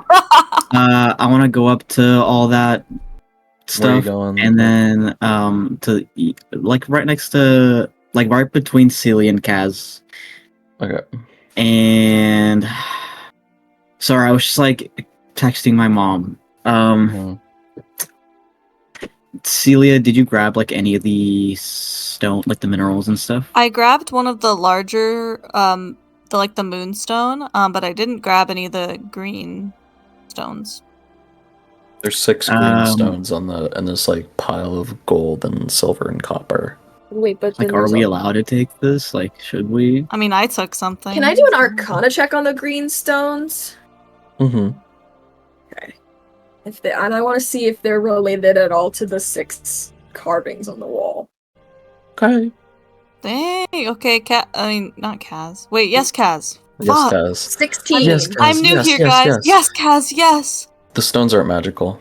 want to go up to all that Where are you stuff, going? and then like right next to, like right between Celia and Kaz. Okay. And sorry, I was just like texting my mom. Mhm. Celia, did you grab like any of the stone, like the minerals and stuff? I grabbed one of the larger, the moonstone, but I didn't grab any of the green stones. There's 6 green Um, stones in this like pile of gold and silver and copper. Wait, but Like, then are there's we a- allowed to take this? Like, should we? I mean, I took something. Can I do an Arcana check on the green stones? Mm-hmm. And I want to see if they're related at all to the 6 carvings on the wall. Okay. Dang. Okay, not Kaz. Wait, yes, Kaz. Yes, Fuck. Kaz. 16. Yes, Kaz. I'm new yes, here, yes, guys. yes. Yes, Kaz. Yes. The stones aren't magical,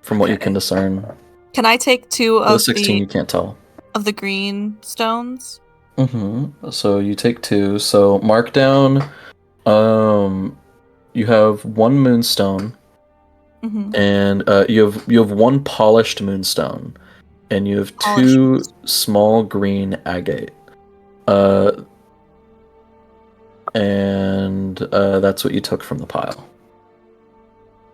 from what you Okay. can discern. Can I take 2 For the of 16, you can't tell. the green stones? Mm-hmm. So you take 2. So mark down. You have 1 moonstone, Mm-hmm. and you have 1 polished moonstone, and you have 2 small green agate. And that's what you took from the pile.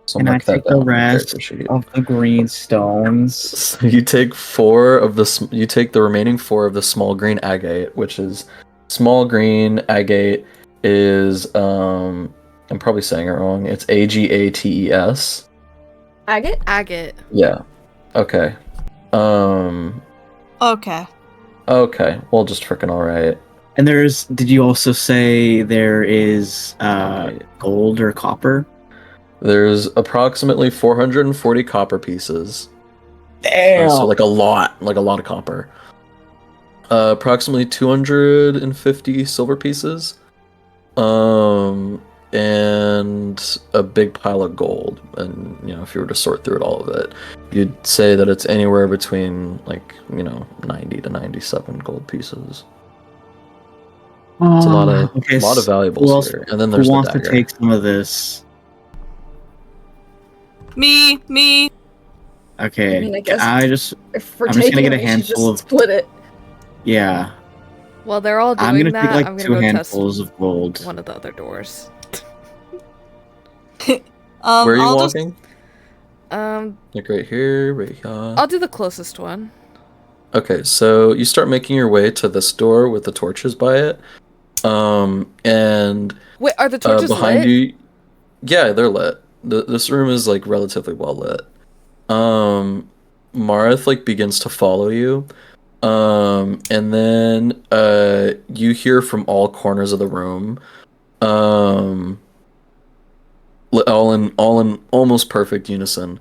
So Can I mark that take the down on your rest character sheet. of the green stones? So you take 4 of the you take the remaining 4 of the small green agate, which is small green agate is I'm probably saying it wrong. It's AGATES. Agate? Agate. Yeah. Okay. Okay. Okay. Well, just freaking all right. And did you also say there is Okay. gold or copper? There's approximately 440 copper pieces. Damn. So like a lot of copper. Approximately 250 silver pieces. And a big pile of gold. And if you were to sort through all of it, you'd say that it's anywhere between 90 to 97 gold pieces. It's a lot of Okay, valuables who else- here. And then Who there's the wants to dagger. take some of this? Me. Okay, I mean, I guess- If we're I'm just gonna taking get a it, we should handful just split it. yeah. While they're all doing I'm gonna that, take like I'm gonna 2 go handfuls test of gold. one of the other doors. Where are you I'll walking? Um, Like right here, right here. I'll do the closest one. Okay, so you start making your way to this door with the torches by it. And Wait, are the torches behind lit? you, yeah, they're lit. This room is like relatively well lit. Marth like begins to follow you. And then you hear from all corners of the room, all in almost perfect unison.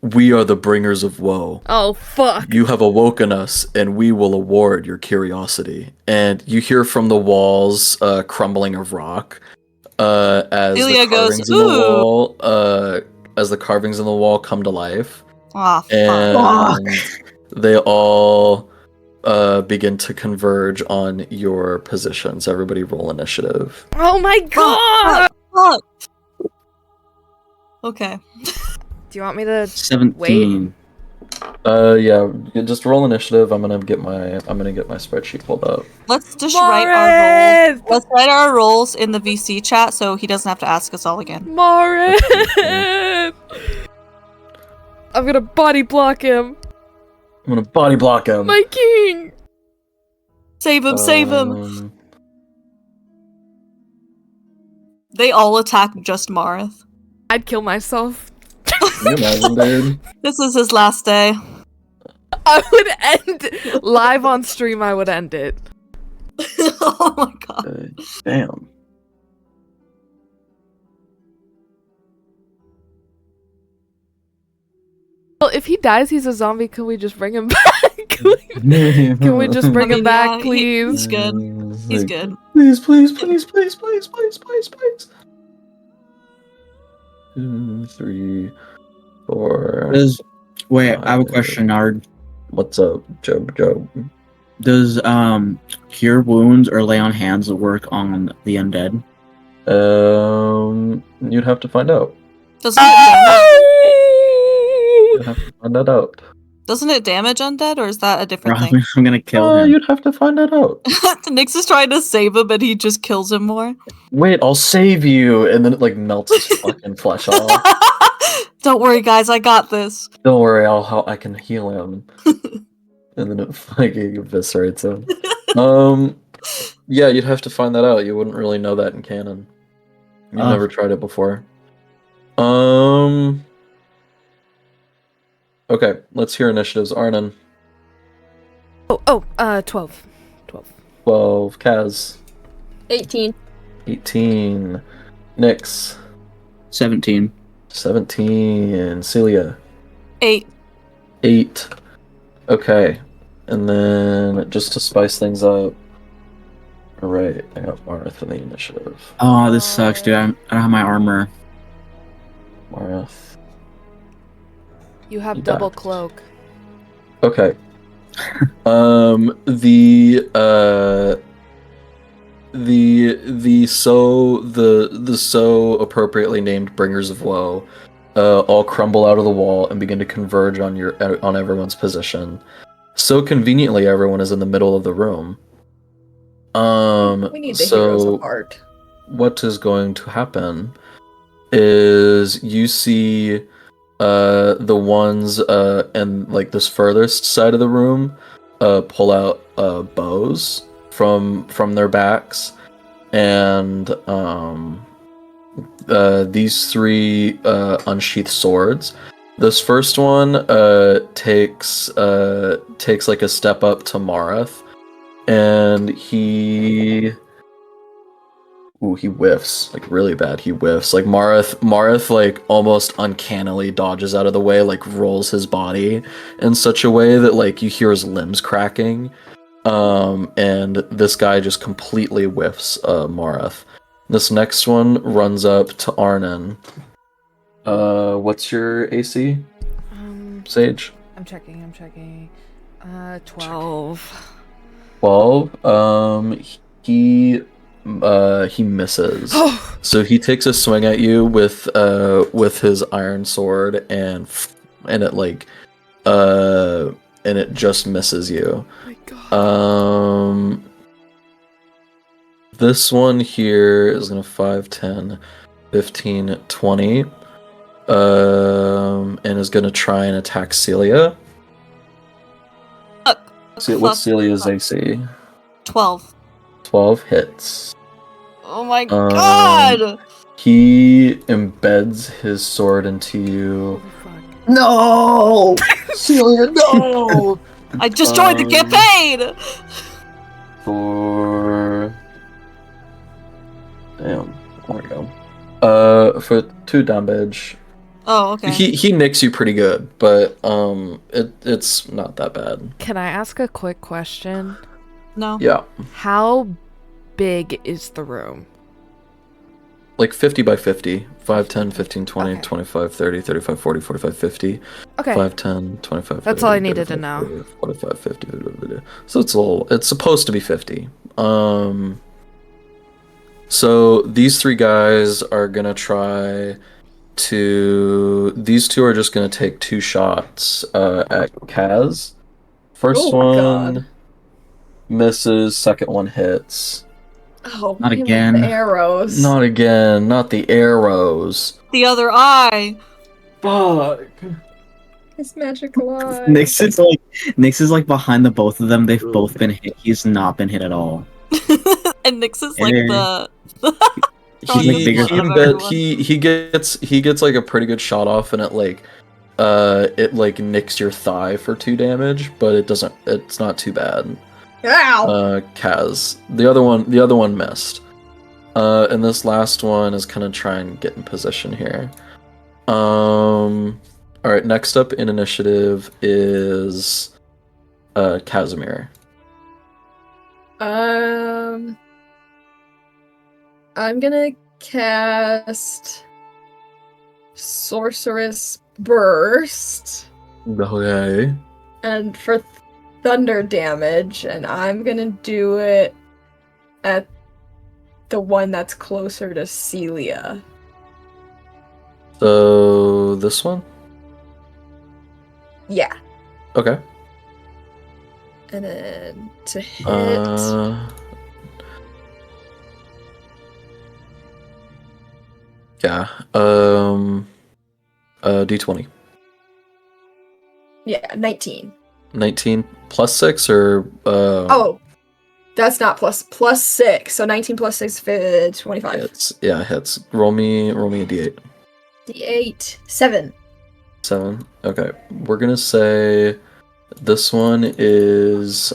We are the bringers of woe. Oh fuck! You have awoken us, and we will award your curiosity. And you hear from the walls crumbling of rock as Celia the carvings goes, in the "Ooh." wall as the carvings in the wall come to life, Aw, fuck. and they all begin to converge on your positions. Everybody roll initiative. Oh my god! Fuck. Okay. Do you want me to 17. Yeah, you just roll initiative. I'm gonna get my spreadsheet pulled up. Let's just write our roles. Let's write our roles in the VC chat so he doesn't have to ask us all again. Marin! I'm gonna body block him. I'm gonna body block him. My king! Save him, save him. They all attack just Marith. I'd kill myself. Can you imagine, dude? This is his last day. I would end live on stream. I would end it. Oh my god. Damn. Well, if he dies, he's a zombie. Can we just bring him back? Can we just bring him back, please? He's good. He's good. Please, please, please, please, please, please, please, please. 2, 3, 4. Wait, I have a question, Nard. What's up, Job? Does cure wounds or lay on hands work on the undead? You'd have to find out. Doesn't it You'd have to find that out. Doesn't it damage undead, or is that a different thing? I'm gonna kill him. You'd have to find that out. Nyx is trying to save him, but he just kills him more. Wait, I'll save you, and then it like melts his fucking flesh off. Don't worry, guys, I got this. Don't worry, I can heal him. And then it fucking eviscerates him. Yeah, you'd have to find that out. You wouldn't really know that in canon. You've never tried it before. Okay, let's hear initiatives. Arnon. 12. 12. Kaz. 18. 18. Nyx. 17. 17. Celia. 8. 8. Okay. And then, just to spice things up. Alright, I got Marth in the initiative. Oh, this sucks, dude. I don't have my armor. Marth. You have You double died. cloak. Okay. The so appropriately named Bringers of Woe all crumble out of the wall and begin to converge on everyone's position. So conveniently, everyone is in the middle of the room. We need the heroes apart. What is going to happen is you see the ones and like this furthest side of the room pull out bows from their backs, and these 3 unsheath swords. This first one takes like a step up to Marith, and he whiffs, like really bad. He whiffs. Like Marith like almost uncannily dodges out of the way, like rolls his body in such a way that like you hear his limbs cracking. And this guy just completely whiffs Marith. This next one runs up to Arnon. What's your AC? Sage? I'm checking. 12. 12. He misses. So he takes a swing at you with his iron sword, and it like and it just misses you. Oh my god. This one here is gonna 5, 10, 15, 20. And is gonna try and attack Celia. What's Celia's AC? 12. 12 hits. Oh my god! He embeds his sword into you. Holy fuck. No! Celia, no! I just joined the campaign! For... Damn, there we go. For 2 damage. Oh, okay. He nicks you pretty good, but it's not that bad. Can I ask a quick question? No. Yeah. How big is the room? Like 50 by 50. 5, 10, 15, 20, Okay. 25, 30, 35, 40, 45, 50. Okay. 5, 10, 25, That's 30, all I needed to 35, know. 40, 45, 50. So it's supposed to be 50. So these 3 guys are gonna try these two are just gonna take 2 shots at Kaz. First Oh, one God. misses, second one hits. Oh, Not him with again. the arrows. Not again, not the arrows. The other eye. Fuck. His magical eye. Nyx is like behind the both of them. They've both been hit. He's not been hit at all. And Nyx is like Hey. the He's like bigger Strongest one of than- everyone. He gets like a pretty good shot off, and it like nicks your thigh for 2 damage, but it's not too bad. Ow! Kaz. The other one missed. And this last one is kind of trying to get in position here. Alright, next up in initiative is Casimir. I'm gonna cast Sorceress Burst Okay. and for thunder damage, and I'm gonna do it at the one that's closer to Celia. So this one? Yeah. Okay. And then to hit. Yeah. D20. Yeah, 19. 19 plus 6 or Oh, that's not plus 6. So 19 plus 6, 25. hits. Yeah, hits. Roll me a d8. D8, 7. 7. Okay. We're gonna say this one is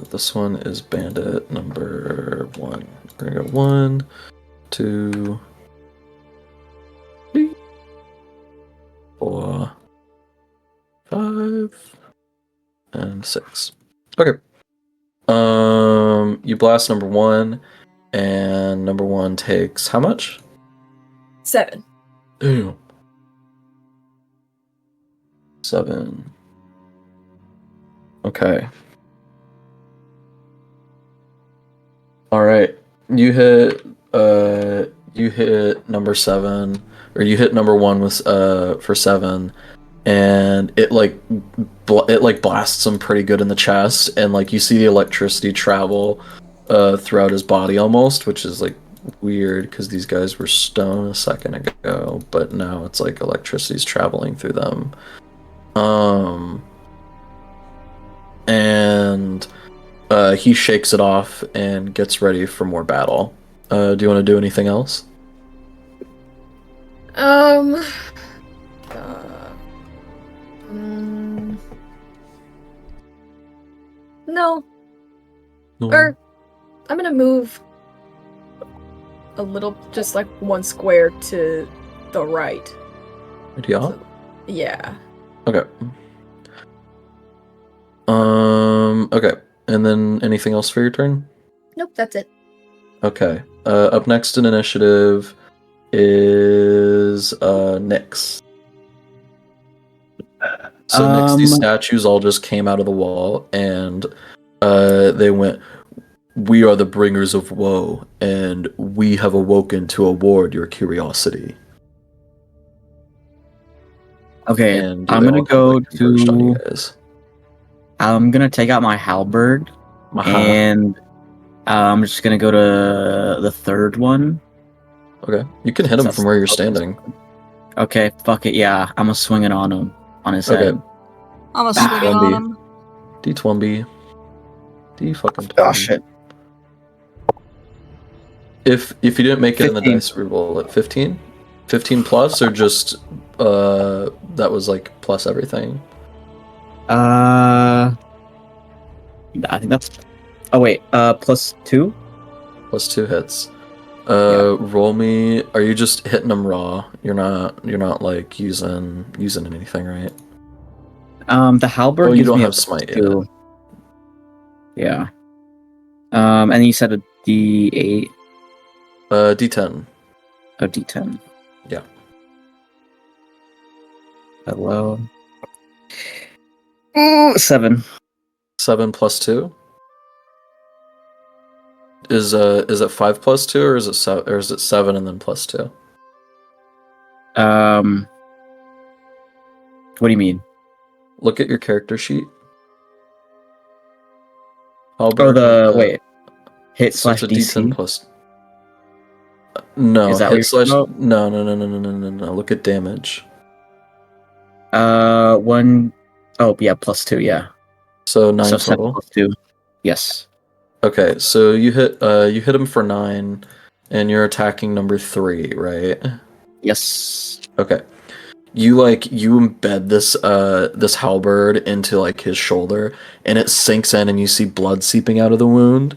this one is bandit number 1. We're gonna go 1, 2, 3, 4, 5, and 6. Okay. You blast number 1, and number 1 takes how much? 7. Damn. 7. Okay. All right. You hit number 7, or you hit number 1 with for 7, and it blasts him pretty good in the chest, and like you see the electricity travel throughout his body almost, which is like weird because these guys were stone a second ago, but now it's like electricity's traveling through them. And he shakes it off and gets ready for more battle. Do you want to do anything else? No. No. Or I'm gonna move a little, just like 1 square to the right. Yeah. Yeah. Okay. Okay. And then anything else for your turn? Nope, that's it. Okay. Up next in initiative is Nyx. So Nyx, these statues all just came out of the wall, and they went, "We are the bringers of woe, and we have awoken to award your curiosity." Okay, And I'm they gonna all come, go like, converged on you to. guys. I'm gonna take out my halberd, and I'm just gonna go to the third one. Okay, you can hit him from where you're standing. Okay, fuck it, yeah. I'm gonna swing it on him, on his Okay. head. I'm gonna swing it on him. D20. D fucking 20. Oh shit. If you didn't make it in the 15. dice reroll at 15? 15 plus, or just that was like plus everything? I think that's. Oh wait, +2. Plus 2 hits. Roll me. Are you just hitting them raw? You're not like using anything, right? The halberd. Oh, you gives don't me have a smite yet. +2. Yeah. And you said a D8. D10. A D10. Yeah. Hello. 7. 7 plus 2 is it 5 plus 2 or is it 7 and then plus 2? What do you mean? Look at your character sheet. Hit So slash it's a D10 DC. plus. No, Is that what hit you're slash. talking No. Look at damage. One. Oh yeah, plus 2. Yeah. So 9 So 7 total. plus 2. Yes. Okay, so you hit him for 9, and you're attacking number 3, right? Yes. Okay. You embed this halberd into like his shoulder, and it sinks in, and you see blood seeping out of the wound.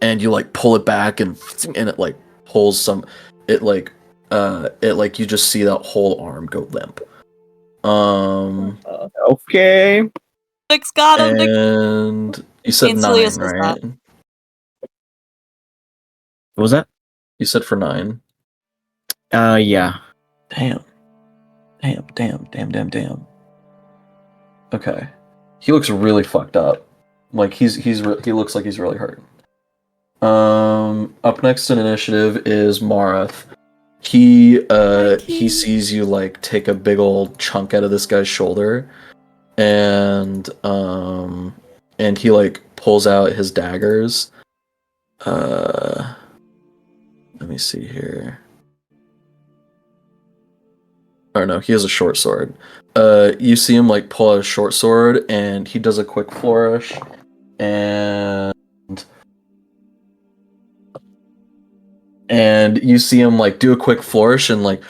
And you like pull it back, and it like pulls some. It like you just see that whole arm go limp. Okay. Nick's got him. Nick. And you said And Celia 9, says right? that. What was that? You said for 9. Yeah. Damn. Okay. He looks really fucked up. Like he looks like he's really hurt. Up next in initiative is Marath. He sees you like take a big old chunk out of this guy's shoulder, and he like pulls out his daggers. Let me see here. Or no, he has a short sword. You see him like pull out a short sword, and he does a quick flourish, and you see him like do a quick flourish and like,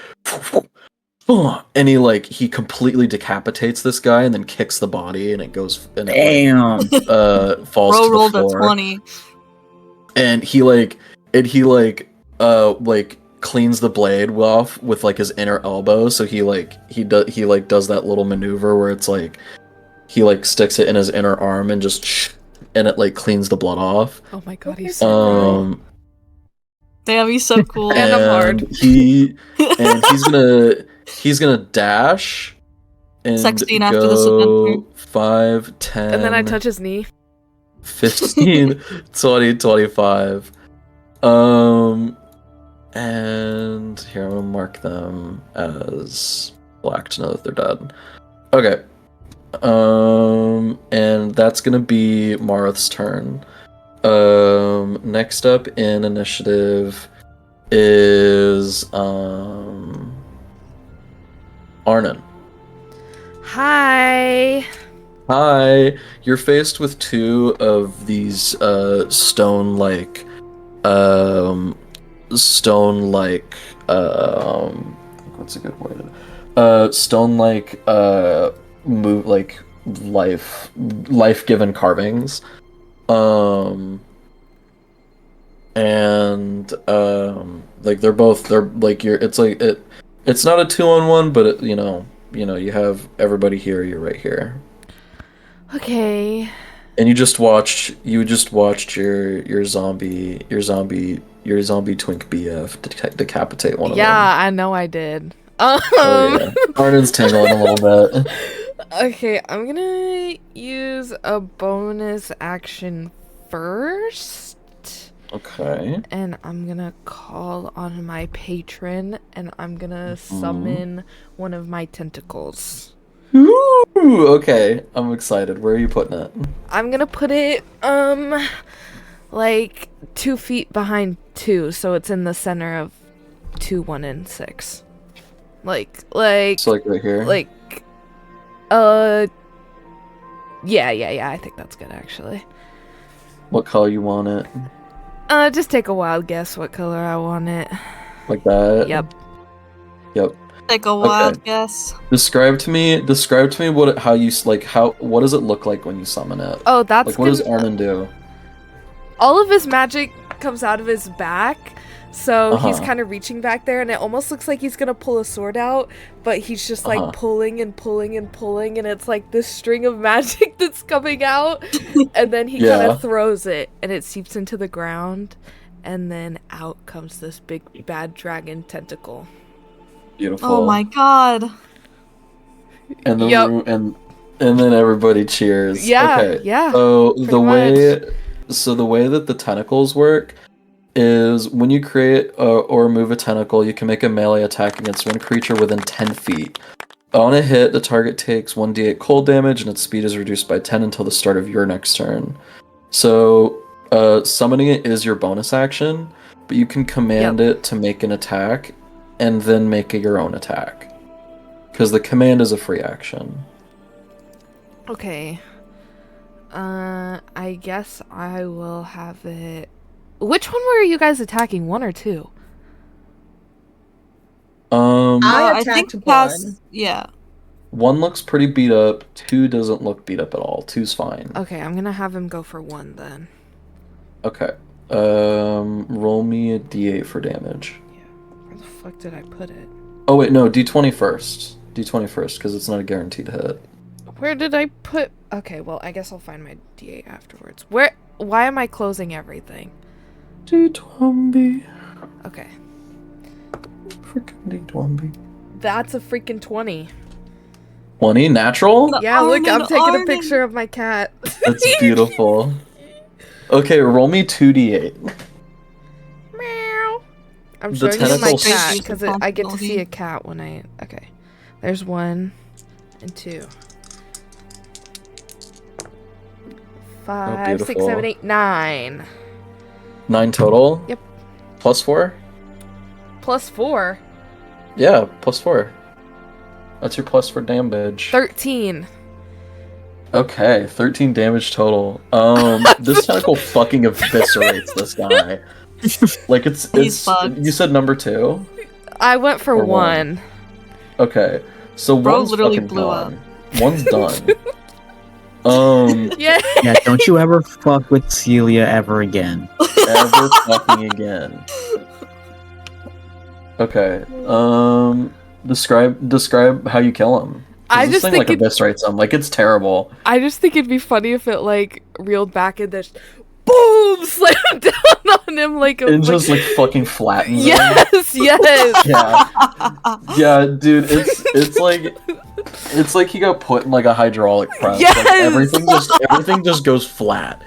and he completely decapitates this guy, and then kicks the body, and it goes and Damn. falls Bro to the rolled a floor. 20. And he cleans the blade off with like his inner elbow, so he does that little maneuver where it's like he like sticks it in his inner arm and just and it like cleans the blood off. Oh my god, he's so good. Damn, he's so cool. And I'm hard. He's gonna dash and 16 go after this adventure. 5, 10, And then I touch his knee. 15, 20, 25. And here I'm gonna mark them as black to know that they're dead. Okay. And that's gonna be Marath's turn. Next up in initiative is Arnon. Hi. Hi. You're faced with 2 of these stone-like what's a good word? Stone-like move like life-given carvings. Like they're like it's not a 2-on-1, but it, you know you have everybody here, you're right here. Okay. And you just watched your zombie twink BF decapitate one of them. Yeah, I know I did. Oh yeah. Arnon's tingling a little bit. Okay, I'm gonna use a bonus action first. Okay. And I'm gonna call on my patron, and I'm gonna summon one of my tentacles. Ooh, okay. I'm excited. Where are you putting it? I'm gonna put it, like 2 feet behind 2, so it's in the center of 2, 1, and 6. Like. So like right here. Yeah. I think that's good actually. What color you want it? Just take a wild guess what color I want it. Like that. Yep. Take a wild guess. Describe to me what does it look like when you summon it? Oh, that's like what does Arnon do? All of his magic comes out of his back, so he's kind of reaching back there, and it almost looks like he's gonna pull a sword out, but he's just like pulling and pulling and pulling, and it's like this string of magic that's coming out, and then he kind of throws it, and it seeps into the ground, and then out comes this big bad dragon tentacle. Beautiful. Oh my god. And the and then everybody cheers. Yeah, okay. yeah. So the way so the way that the tentacles work is when you create or remove a tentacle, you can make a melee attack against one creature within 10 feet. On a hit, the target takes 1d8 cold damage, and its speed is reduced by 10 until the start of your next turn. So, summoning it is your bonus action, but you can command it to make an attack, and then make your own attack. Because the command is a free action. Okay. I guess I will have it. Which one were you guys attacking? 1 or 2? I I think attacked past. one. Yeah. 1 looks pretty beat up, 2 doesn't look beat up at all. 2's fine. Okay, I'm gonna have him go for 1 then. Okay. Roll me a d8 for damage. Where the fuck did I put it? Oh wait, no, d20 first. D20 first, because it's not a guaranteed hit. Where did I put... Okay, well, I guess I'll find my D8 afterwards. Where... Why am I closing everything? D20. Okay. Freaking D20. That's a freaking 20. 20? Natural? Yeah, look, I'm taking a Arnon. picture of my cat. That's beautiful. Okay, roll me 2d8. Meow. I'm The showing you my tentacles- cat, because I get to Responsibility. see a cat when I... Okay. There's 1 and 2. 5, 6, beautiful. 7, 8, 9. 9 total? Yep. Plus 4? Plus 4. Yeah, plus 4. That's your plus for damage. 13. Okay, 13 damage total. This tentacle fucking eviscerates this guy. Like He's fucked. you said number 2? I went for Or 1. Okay. So Bro one's literally fucking blew gone. One's done. Yeah. Yeah, don't you ever fuck with Celia ever again. Ever fucking again. Okay. Describe how you kill him. 'Cause I this just thing think like eviscerates him. Like it's terrible. I just think it'd be funny if it like reeled back and just boom slammed down on him like a And just like fucking flattens him. yes, yes. Yeah. Yeah, dude, it's like he got put in like a hydraulic press. Yes! Like everything just goes flat.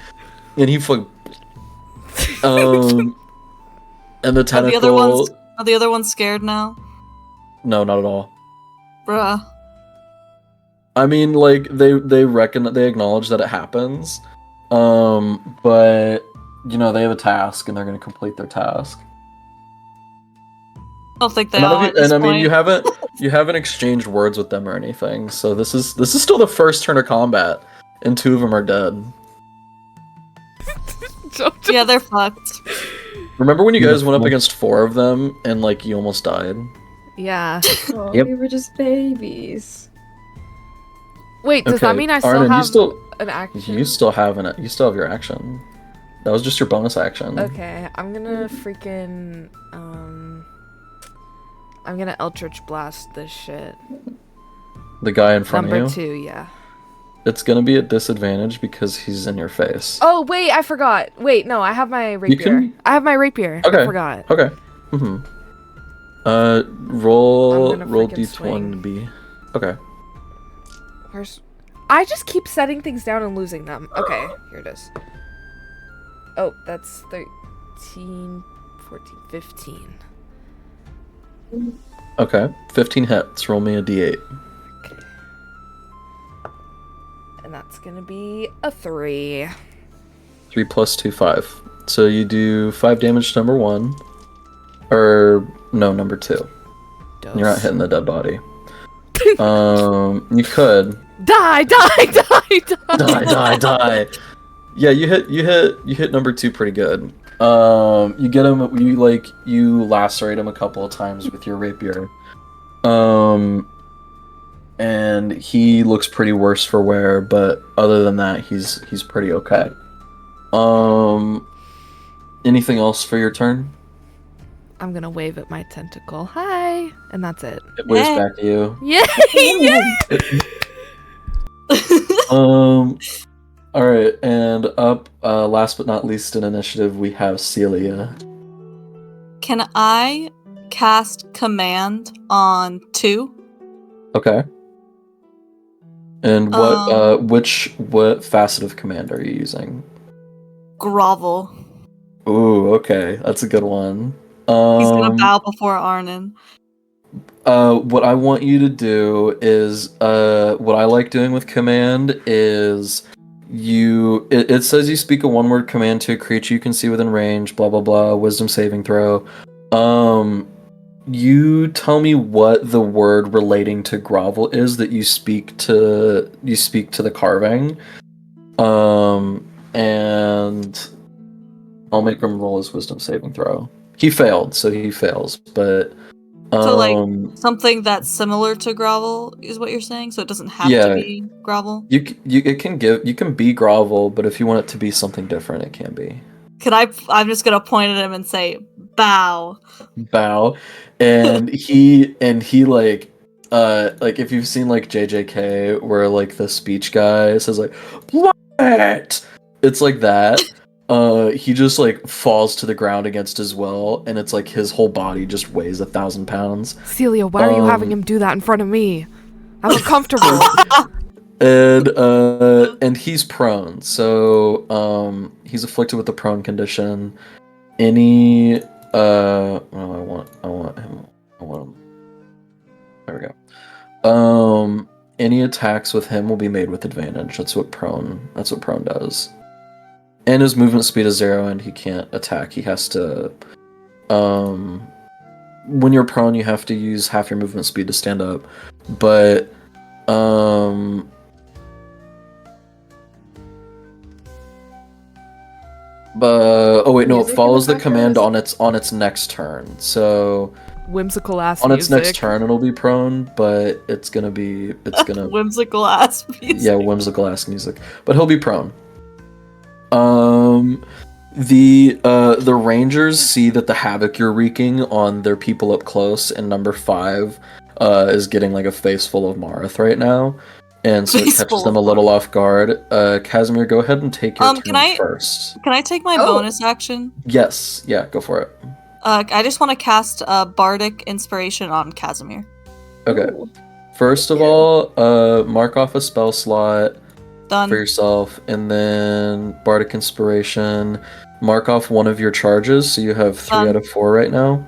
And he fuck and the tentacle Are the other ones scared now? No, not at all. Bruh. I mean, like they acknowledge that it happens, but you know they have a task and they're gonna complete their task. I don't think they And, none of are. you- At this and I mean, point. you haven't exchanged words with them or anything. So this is still the first turn of combat, and 2 of them are dead. Yeah, they're fucked. Remember when you guys went up Beautiful. against 4 of them and like you almost died? Yeah. Oh, Yep. we were just babies. Wait, does that Okay, mean I still Arnon, have you still an action? you still have your action. That was just your bonus action. Okay, I'm gonna freaking I'm gonna Eldritch Blast this shit. The guy in front Number of you. 2, yeah. It's gonna be at disadvantage because he's in your face. Oh wait, I forgot. Wait, no, I have my rapier. can- I have my rapier. Okay. I forgot. Okay. Roll I'm gonna roll freaking d20 swing. B. Okay. Where's I just keep setting things down and losing them. Okay, here it is. Oh, that's 13, 14, 15. Okay. 15 hits. Roll me a d8. Okay. And that's gonna be a 3. 3 plus 2, 5. So you do 5 damage to number 1. Or no, number 2. You're not hitting the dead body. You could. Die, die, die, die. Die. Yeah, you hit number 2 pretty good. You get him. You lacerate him a couple of times with your rapier. And he looks pretty worse for wear, but other than that, he's pretty okay. Anything else for your turn? I'm gonna wave at my tentacle. Hi, and that's it. It waves Hey. back to you. Yay! Yay! All right, and up. Last but not least in initiative, we have Celia. Can I cast command on 2? Okay. And what facet of command are you using? grovel. Ooh, okay, that's a good one. He's gonna bow before Arnon. What I want you to do is, what I like doing with command is it says you speak a one-word command to a creature you can see within range, blah blah blah, wisdom saving throw. You tell me what the word relating to grovel is that you speak to the carving. And I'll make him roll his wisdom saving throw. He failed, so he fails, but So, like, something that's similar to grovel is what you're saying? So it doesn't have Yeah. to be grovel? you can be grovel, but if you want it to be something different, it can be I'm just gonna point at him and say, bow. bow. And he like if you've seen like JJK where like the speech guy says like what, it's like that. He just like falls to the ground against his will, and it's like his whole body just weighs 1,000 pounds. Celia, why are you having him do that in front of me? I'm uncomfortable. And he's prone, so he's afflicted with the prone condition. Any I want him. There we go. Any attacks with him will be made with advantage. That's what prone does. And his movement speed is 0, and he can't attack. He has to when you're prone, you have to use half your movement speed to stand up. But oh wait, no, it Music in follows the the command background? on its next turn. So Whimsical ass on its music. next turn it'll be prone, but it's gonna Whimsical ass music. yeah, whimsical ass music. But he'll be prone. The Rangers see that the havoc you're wreaking on their people up close, and number 5 is getting like a face full of Marth right now. And so it Face catches full them a of little off guard. Casimir, go ahead and take your turn first. Can I take my Oh. bonus action? Yes, yeah, go for it. I just want to cast Bardic Inspiration on Casimir. Okay. Ooh. First of Yeah. all, mark off a spell slot Done. for yourself, and then Bardic Inspiration. Mark off one of your charges, so you have 3 out of 4 right now.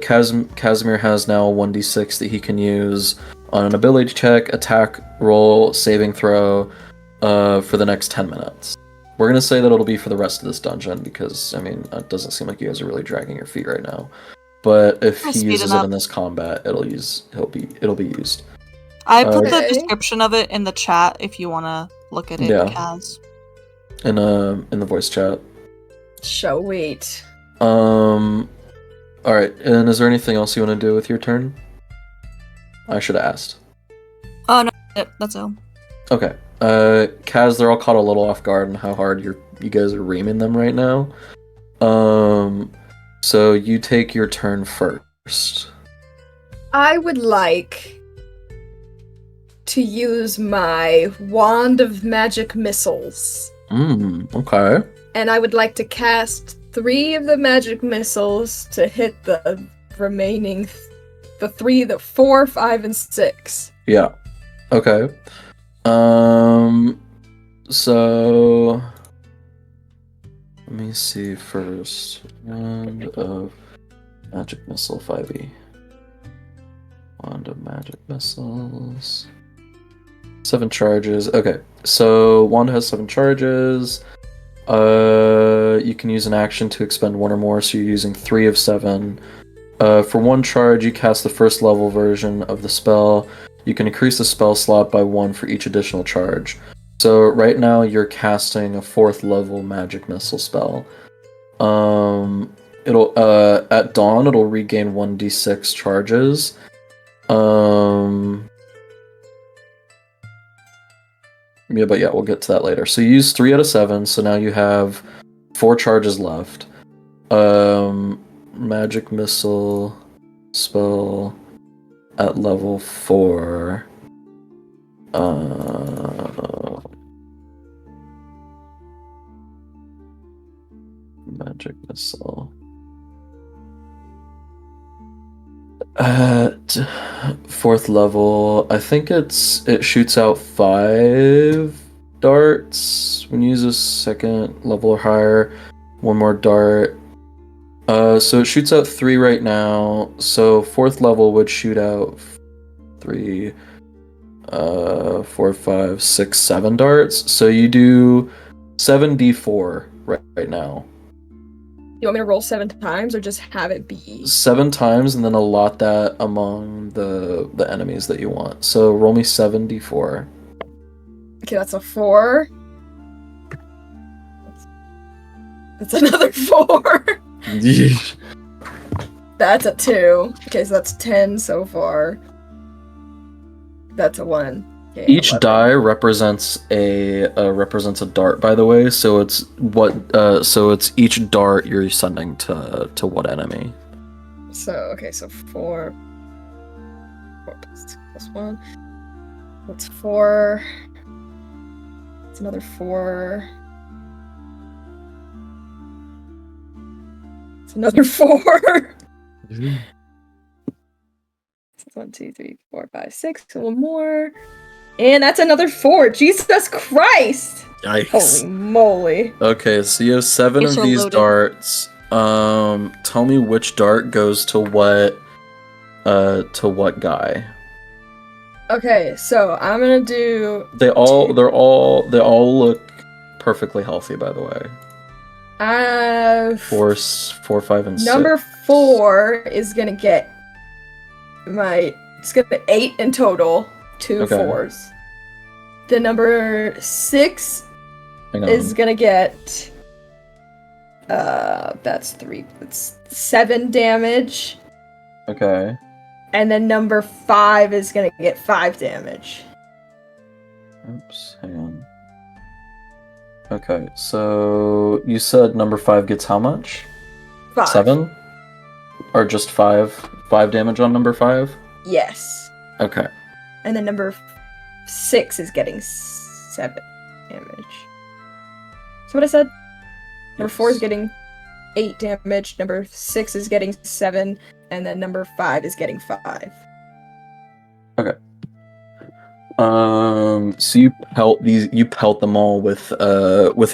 Casimir has now a 1d6 that he can use on an ability check, attack, roll, saving throw, for the next 10 minutes. We're gonna say that it'll be for the rest of this dungeon, because, I mean, it doesn't seem like you guys are really dragging your feet right now. But if I'll he speed uses it it up. in this combat, it'll be used. I put the Okay. description of it in the chat if you want to look at it, Yeah. Kaz. In the voice chat. Shall wait. Alright, and is there anything else you want to do with your turn? I should have asked. Oh, no, that's all. Okay. Kaz, they're all caught a little off guard on how hard you guys are reaming them right now. So you take your turn first. I would like to use my Wand of Magic Missiles. Okay. And I would like to cast 3 of the magic missiles to hit the remaining the 4, 5, and 6. Yeah. Okay. So let me see first. Wand of Magic Missile 5e. Wand of Magic Missiles. 7 charges. Okay, so Wand has 7 charges. You can use an action to expend 1 or more, so you're using 3 of 7. For 1 charge, you cast the first level version of the spell. You can increase the spell slot by 1 for each additional charge. So right now you're casting a 4th level magic missile spell. It'll at dawn it'll regain 1d6 charges. Yeah, but yeah, we'll get to that later. So you use 3 out of 7, so now you have 4 charges left. Magic missile spell at level 4. Magic missile. At 4th level, I think it shoots out 5 darts. When you use a second level or higher, one more dart. So it shoots out 3 right now. So 4th level would shoot out 3, 4, 5, 6, 7 darts. So you do 7d4 right now. You want me to roll 7 times or just have it be? 7 times, and then allot that among the enemies that you want. So roll me 7d4. Okay, that's a 4. That's another 4. That's a 2. Okay, so that's 10 so far. That's a 1. Okay, Each 11. die represents a dart, by the way. So it's each dart you're sending to what enemy. So, okay, so 4. 4 plus 1. That's 4. It's another 4. It's another 4. 1, 2, 3, 4, 5, 6. So one more. And that's another 4. Jesus Christ! Yikes. Holy moly. Okay, so you have 7 It's of so these loaded. darts. Tell me which dart goes to what guy. Okay, so I'm gonna do. They all look perfectly healthy, by the way. 4, 5, and 6. Number 4 is gonna get it's gonna be 8 in total. 2 Okay. 4s. The number 6 Hang on. is gonna get that's 3. That's 7 damage. Okay. And then number 5 is gonna get 5 damage. Oops, hang on. Okay, so you said number 5 gets how much? 5. 7? Or just 5? 5 damage on number 5? Yes. Okay. And then number 6 is getting 7 damage. So what I said? Number 4 is getting 8 damage, number 6 is getting 7, and then number 5 is getting 5. So you pelt them all with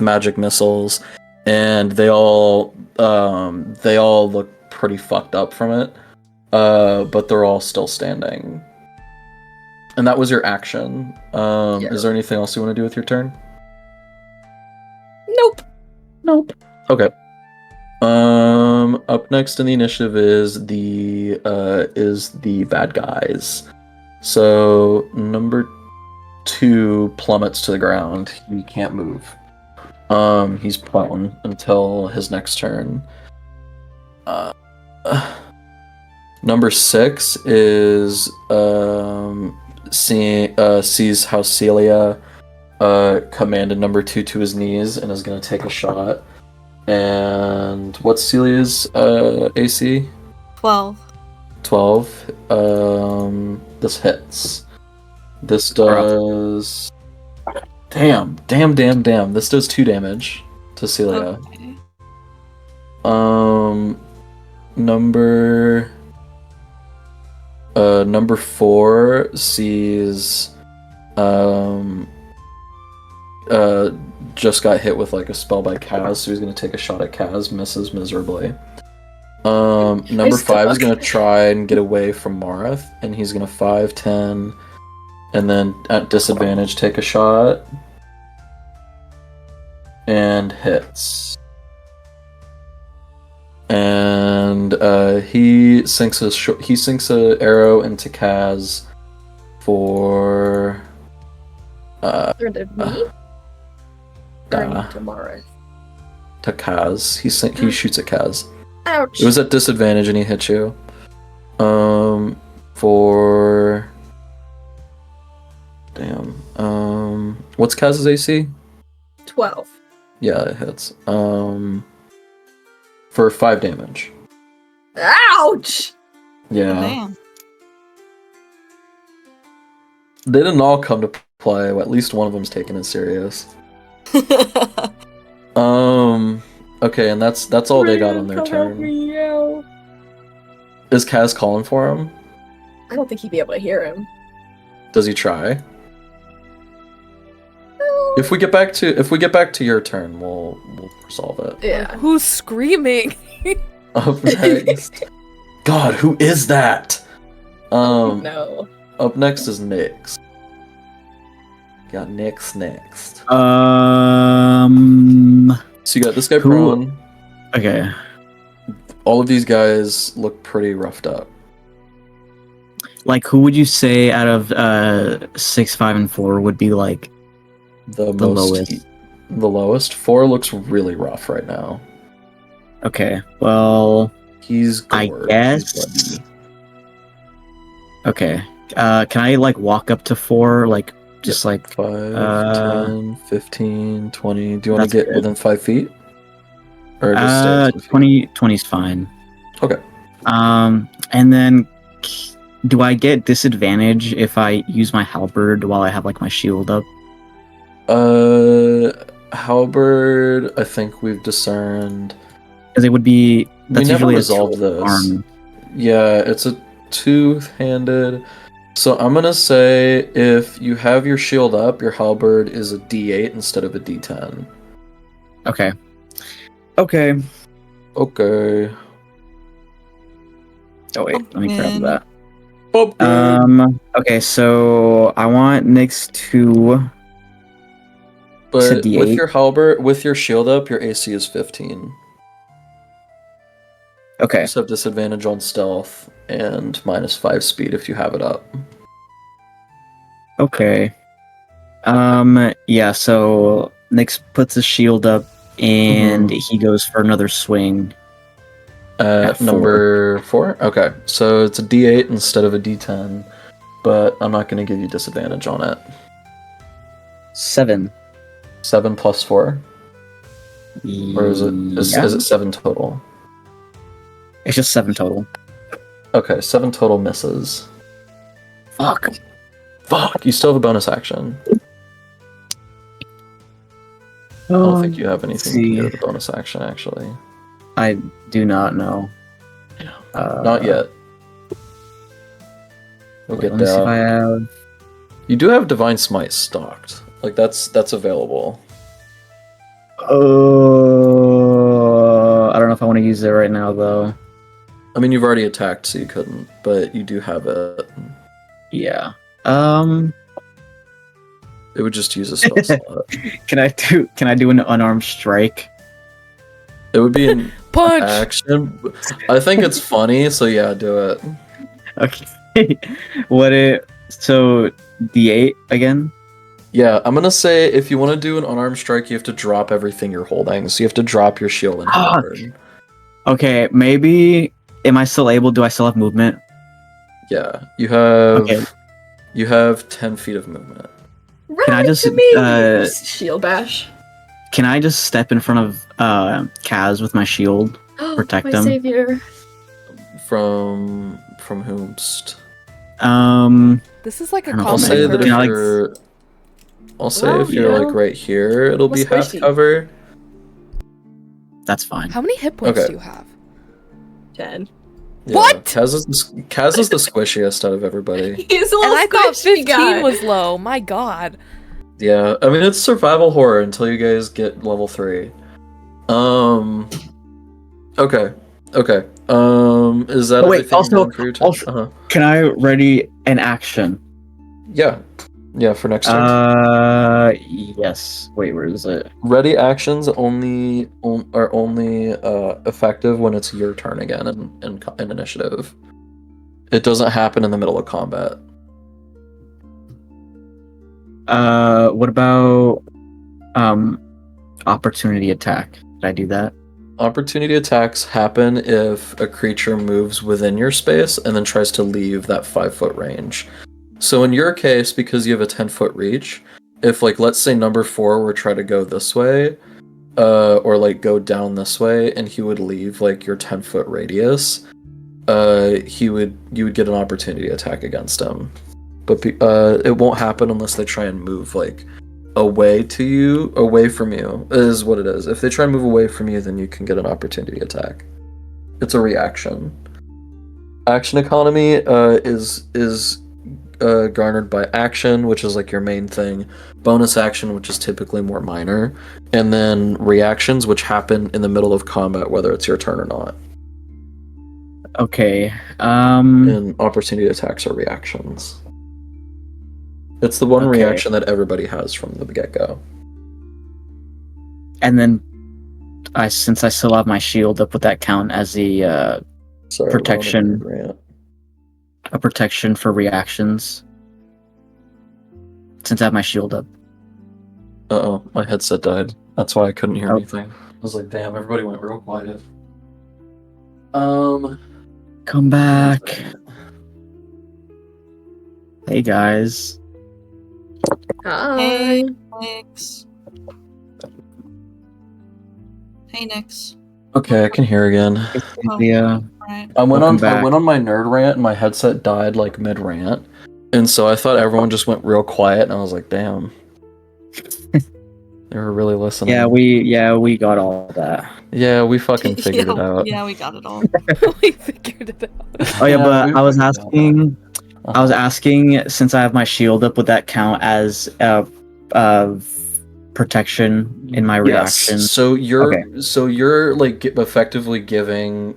magic missiles, and they all look pretty fucked up from it. But they're all still standing. And that was your action. Yeah. Is there anything else you want to do with your turn? Nope. Okay. Up next in the initiative is the bad guys. So number 2 plummets to the ground. He can't move. He's prone until his next turn. Number 6 is sees how Celia commanded number 2 to his knees and is gonna take a shot. And what's Celia's AC? 12. 12. This hits. This does. Damn. This does 2 damage to Celia. Okay. Number 4 sees just got hit with like a spell by Kaz, so he's gonna take a shot at Kaz, misses miserably. Number 5 is gonna try and get away from Marith, and he's gonna 5, 10, and then at disadvantage take a shot. And hits. And he sinks a arrow into Kaz for Or to me? Or into Mara? to Kaz. He shoots at Kaz. Ouch. It was at disadvantage and he hit you. For damn. What's Kaz's AC? 12. Yeah, it hits. For 5 damage. Ouch! Yeah. Damn. They didn't all come to play. At least one of them's taking it serious. Okay, and that's all they got on their Come help turn. me out. Is Kaz calling for him? I don't think he'd be able to hear him. Does he try? If we get back to your turn, we'll resolve it. Yeah. Who's screaming? Up next. God, who is that? No. Up next is Nyx. Got Nyx next. So you got this guy Who- prone. Okay. All of these guys look pretty roughed up. Like, who would you say out of 6, 5, and 4 would be like The the most lowest? The lowest. 4 looks really rough right now. Okay. Well, He's I gored. guess. He's bloody. Okay. Can I like walk up to 4? Like, just like 5, Uh, 10, 15, 20. Do you want that's to get good. within 5 feet? Or just stay at 2 feet? 20 is fine. Okay. And then do I get disadvantage if I use my halberd while I have like my shield up? Halberd, I think we've discerned. Because it would be that's we never usually a resolved tool this. arm. Yeah, it's a two-handed. So I'm gonna say if you have your shield up, your halberd is a D8 instead of a D10. Okay. Okay. Okay. Oh wait, let me grab that. Okay. Okay, so I want Nyx to But said D8. with your halberd, with your shield up, your AC is 15. You okay. just have disadvantage on stealth and -5 speed if you have it up. Okay. Yeah, so Nyx puts his shield up and he goes for another swing. At Number 4? Okay, so it's a D8 instead of a D10, but I'm not going to give you disadvantage on it. 7. 7 plus 4? Or is Yeah. it 7 total? It's just 7 total. Okay, 7 total misses. Fuck. Fuck, you still have a bonus action. I don't think you have anything to do with a bonus action, actually. I do not know. Not yet. We'll Wait, get let me see if I there. have. You do have Divine Smite stocked. Like, that's available. I don't know if I want to use it right now though. I mean, you've already attacked, so you couldn't, but you do have it. Yeah. It would just use a spell slot. Can I do an unarmed strike? It would be an Punch! action. I think it's funny, so yeah, do it. Okay. So D8 again? Yeah, I'm gonna say if you want to do an unarmed strike, you have to drop everything you're holding. So you have to drop your shield and Fuck. halberd. Okay, maybe am I still able? Do I still have movement? Yeah, you have. Okay. You have 10 feet of movement. Can I Right just, to me! uh, Shield bash. Can I just step in front of Kaz with my shield? Protect my them. savior. From whomst? This is like a I don't know. I'll common say that if Can I, like- you're. I'll say Well, if you're you know, like right here, it'll be less half squishy. cover. That's fine. How many hit points Okay. do you have? 10. Yeah, What? Kaz is the squishiest out of everybody. He's a And little I thought squishy 15 guy. was low. My god. Yeah, I mean it's survival horror until you guys get level 3. Okay. Is that Oh, wait, everything also- you're doing for your turn? also- Can I ready an action? Yeah, for next turn. Yes. Wait, where is it? Ready actions are only effective when it's your turn again in initiative. It doesn't happen in the middle of combat. What about opportunity attack? Did I do that? Opportunity attacks happen if a creature moves within your space and then tries to leave that 5-foot range. So in your case, because you have a 10-foot reach, if like let's say number 4 were try to go this way, or like go down this way, and he would leave like your 10-foot radius, you would get an opportunity attack against him. But it won't happen unless they try and move like away from you is what it is. If they try and move away from you, then you can get an opportunity attack. It's a reaction. Action economy is garnered by action, which is like your main thing, bonus action, which is typically more minor, and then reactions, which happen in the middle of combat, whether it's your turn or not. Okay. And opportunity attacks are reactions. It's the one Okay. reaction that everybody has from the get-go. And then, since I still have my shield up, would that count as the Sorry, Protection. we're on a rant. a protection for reactions? Since I have my shield up. Uh-oh, my headset died. That's why I couldn't hear Oh. anything. I was like, damn, everybody went real quiet. Come back. Hey guys. Hi. Nix. Hey, Nix. Okay, I can hear again. Yeah. Right. I went Welcome back. on my nerd rant and my headset died like mid rant. And so I thought everyone just went real quiet and I was like, damn. They were really listening. Yeah, we got all that. Yeah, we fucking figured it out. Yeah, we got it all. We figured it out. Oh yeah, but we I was figured it out. asking. I was asking, since I have my shield up, would that count as protection in my reaction? Yes. So you're like effectively giving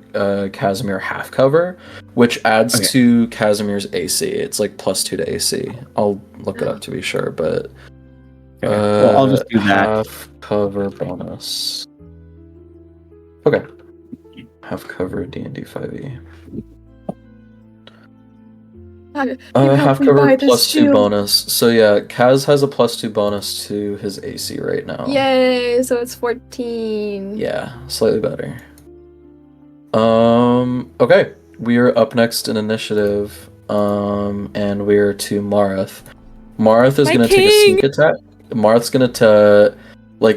Casimir half cover, which adds Okay. to Casimir's AC. It's like +2 to AC. I'll look it up to be sure, but Okay. Well, I'll just do that. Half cover bonus. Okay. Half cover D&D 5e. Half cover +2 bonus. So yeah, Kaz has a +2 bonus to his AC right now. Yay! So it's 14. Yeah, slightly better. Okay. We are up next in initiative. And we're to Marth. Marth is My gonna take a king! sneak attack. Marth's gonna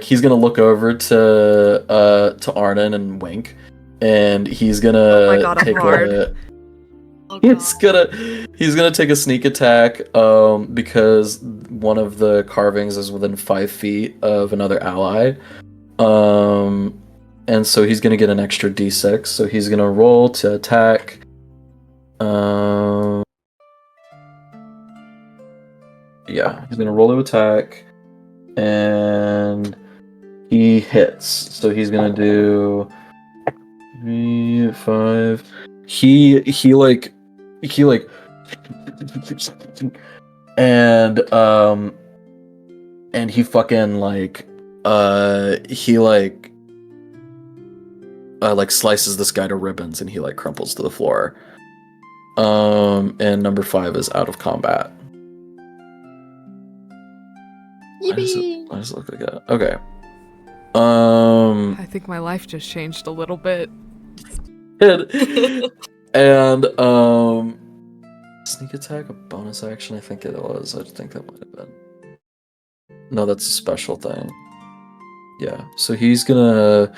he's gonna look over to Arnon and wink. And he's gonna Oh my God, I'm take hard. Oh, He's God. gonna take a sneak attack because one of the carvings is within 5 feet of another ally, and so he's gonna get an extra d6. So he's gonna roll to attack. Yeah, he's gonna roll to attack, and he hits. So he's gonna do 3, 5. He and he fucking he slices this guy to ribbons and he like crumples to the floor. And number 5 is out of combat. Yippee! Why does it look like that? Okay. I think my life just changed a little bit. And sneak attack, a bonus action. I think it was. I think that might have been. No, that's a special thing. Yeah. So he's gonna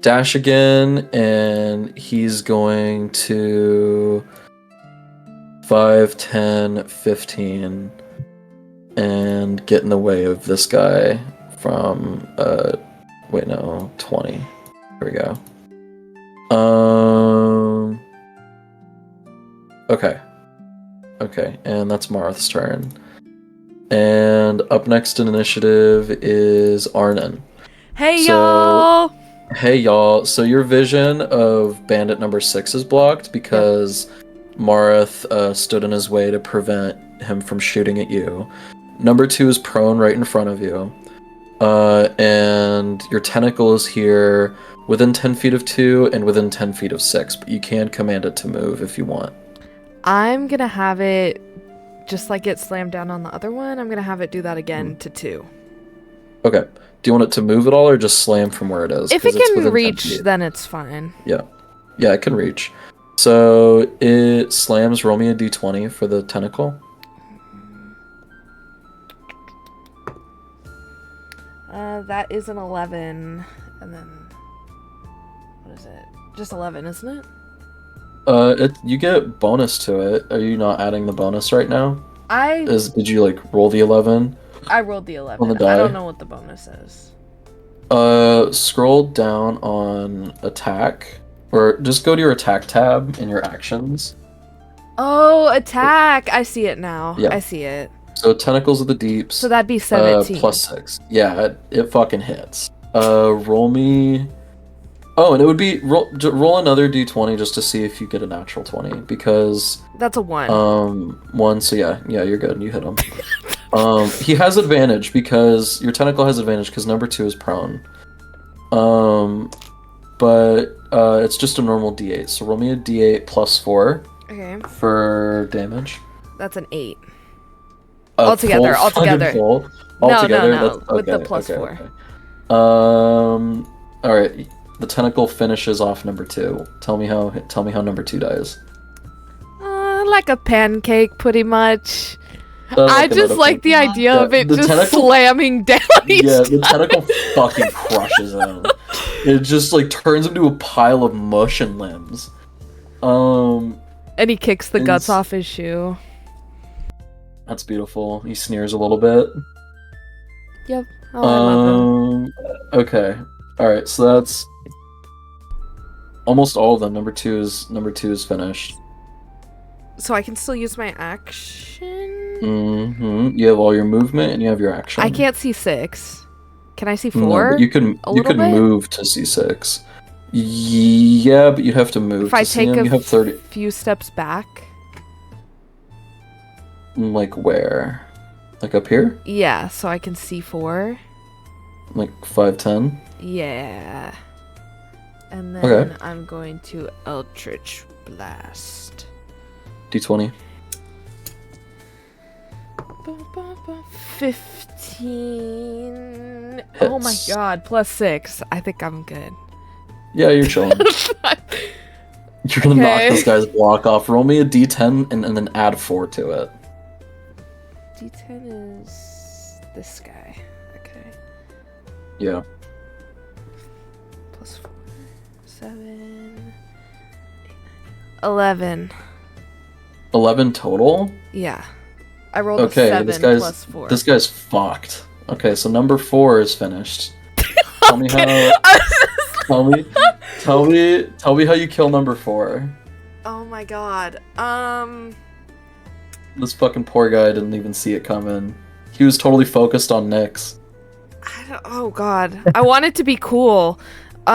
dash again, and he's going to 5, 10, 15, and get in the way of this guy from 20. There we go. Okay, and that's Marth's turn. And up next in initiative is Arnon. Hey So- y'all! Hey y'all, so your vision of bandit number 6 is blocked because Marth stood in his way to prevent him from shooting at you. Number 2 is prone right in front of you. And your tentacle is here within 10 feet of 2 and within 10 feet of 6, but you can command it to move if you want. I'm gonna have it, just like it slammed down on the other one, I'm gonna have it do that again to 2. Okay. Do you want it to move at all or just slam from where it is? If 'Cause it it's can within 10 reach, feet. then it's fine. Yeah, it can reach. So it slams. Roll me a d20 for the tentacle. That is an 11, and then what is it? Just 11, isn't it? You get bonus to it. Are you not adding the bonus right now? Did you like roll the 11? I rolled the 11. On the I die? don't know what the bonus is. Scroll down on attack, or just go to your attack tab in your actions, Oh, attack! I see it now. Yeah. I see it. So Tentacles of the Deeps. So that'd be 17. +6. Yeah, it fucking hits. Roll me. Oh, and it would be roll another d20 just to see if you get a natural 20 because That's a 1. 1. So yeah, you're good. You hit him. He has advantage because your tentacle has advantage because number 2 is prone. But it's just a normal d8. So roll me a d8 +4 Okay. for damage. That's an 8. A Altogether, full fucking altogether. full? No, Altogether, no, that's- with the okay, +4. okay. All right. The tentacle finishes off number 2. Tell me how number 2 dies. Like a pancake, pretty much. I Like just another like the thing. idea Yeah, of it the just tentacle- slamming down each Yeah, the time. tentacle fucking crushes him. It just like turns him to a pile of mush and limbs. And he kicks the guts Ins- off his shoe. That's beautiful. He sneers a little bit. Yep. Oh, I love him. Okay. All right. So that's almost all of them. Number two is finished. So I can still use my action? You have all your movement and you have your action. I can't see 6. Can I see 4? No, but you can A little bit? move to C6. Yeah, but you have to move If I to see take him. a You have 30. few steps back? Like where? Like up here? Yeah, so I can see 4. Like 5'10"? Yeah. And then Okay. I'm going to Eldritch Blast. D20. 15. Oh my Hits. god, +6. I think I'm good. Yeah, you're chilling. You're gonna knock Okay. this guy's block off. Roll me a D10 and then add 4 to it. D10 is this guy. Okay. Yeah. +4. 7. 11. 11 total? Yeah. I rolled Okay, a 7 this guy's +4. this guy's fucked. Okay, so number 4 is finished. Tell me how tell me how you kill number 4. Oh my god. This fucking poor guy didn't even see it coming. He was totally focused on Nyx. Oh god. I want it to be cool. He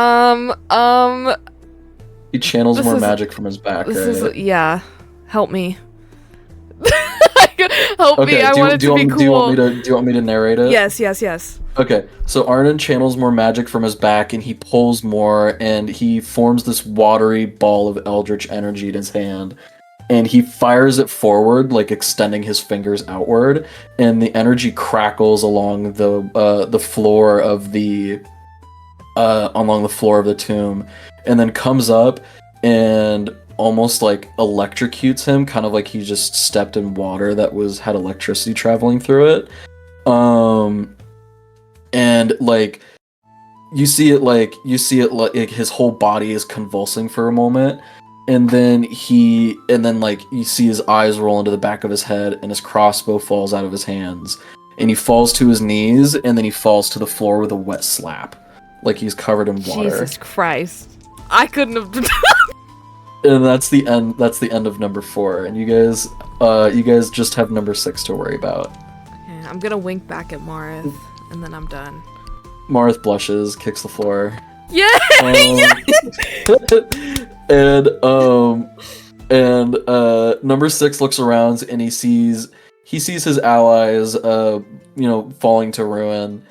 channels This more is- magic from his back, This right? is yeah. Help me. Help me. Okay, I want it to be cool. do you want me to narrate it? Yes. Okay, so Arnon channels more magic from his back and he pulls more and he forms this watery ball of eldritch energy in his hand. And he fires it forward, like extending his fingers outward, and the energy crackles along the floor of the tomb, and then comes up and almost like electrocutes him, kind of like he just stepped in water that had electricity traveling through it. And like you see it like his whole body is convulsing for a moment, and then like you see his eyes roll into the back of his head and his crossbow falls out of his hands and he falls to his knees and then he falls to the floor with a wet slap, like he's covered in water. Jesus Christ. I couldn't have And that's the end of number 4, and you guys just have number 6 to worry about. Okay, I'm gonna wink back at Marith, and then I'm done. Marith blushes, kicks the floor. Yeah! And number 6 looks around and he sees his allies falling to ruin,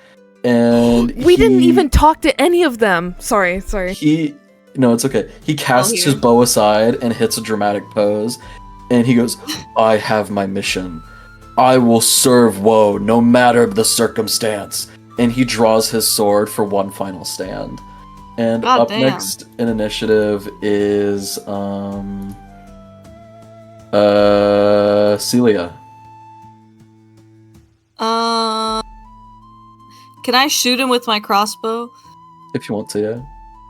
and We didn't even talk to any of them. Sorry. No, it's okay. He casts here. his bow aside and hits a dramatic pose, and he goes, "I have my mission. I will serve Woe no matter the circumstance." And he draws his sword for one final stand. And God up damn. next in initiative is Celia. Can I shoot him with my crossbow? If you want to, yeah.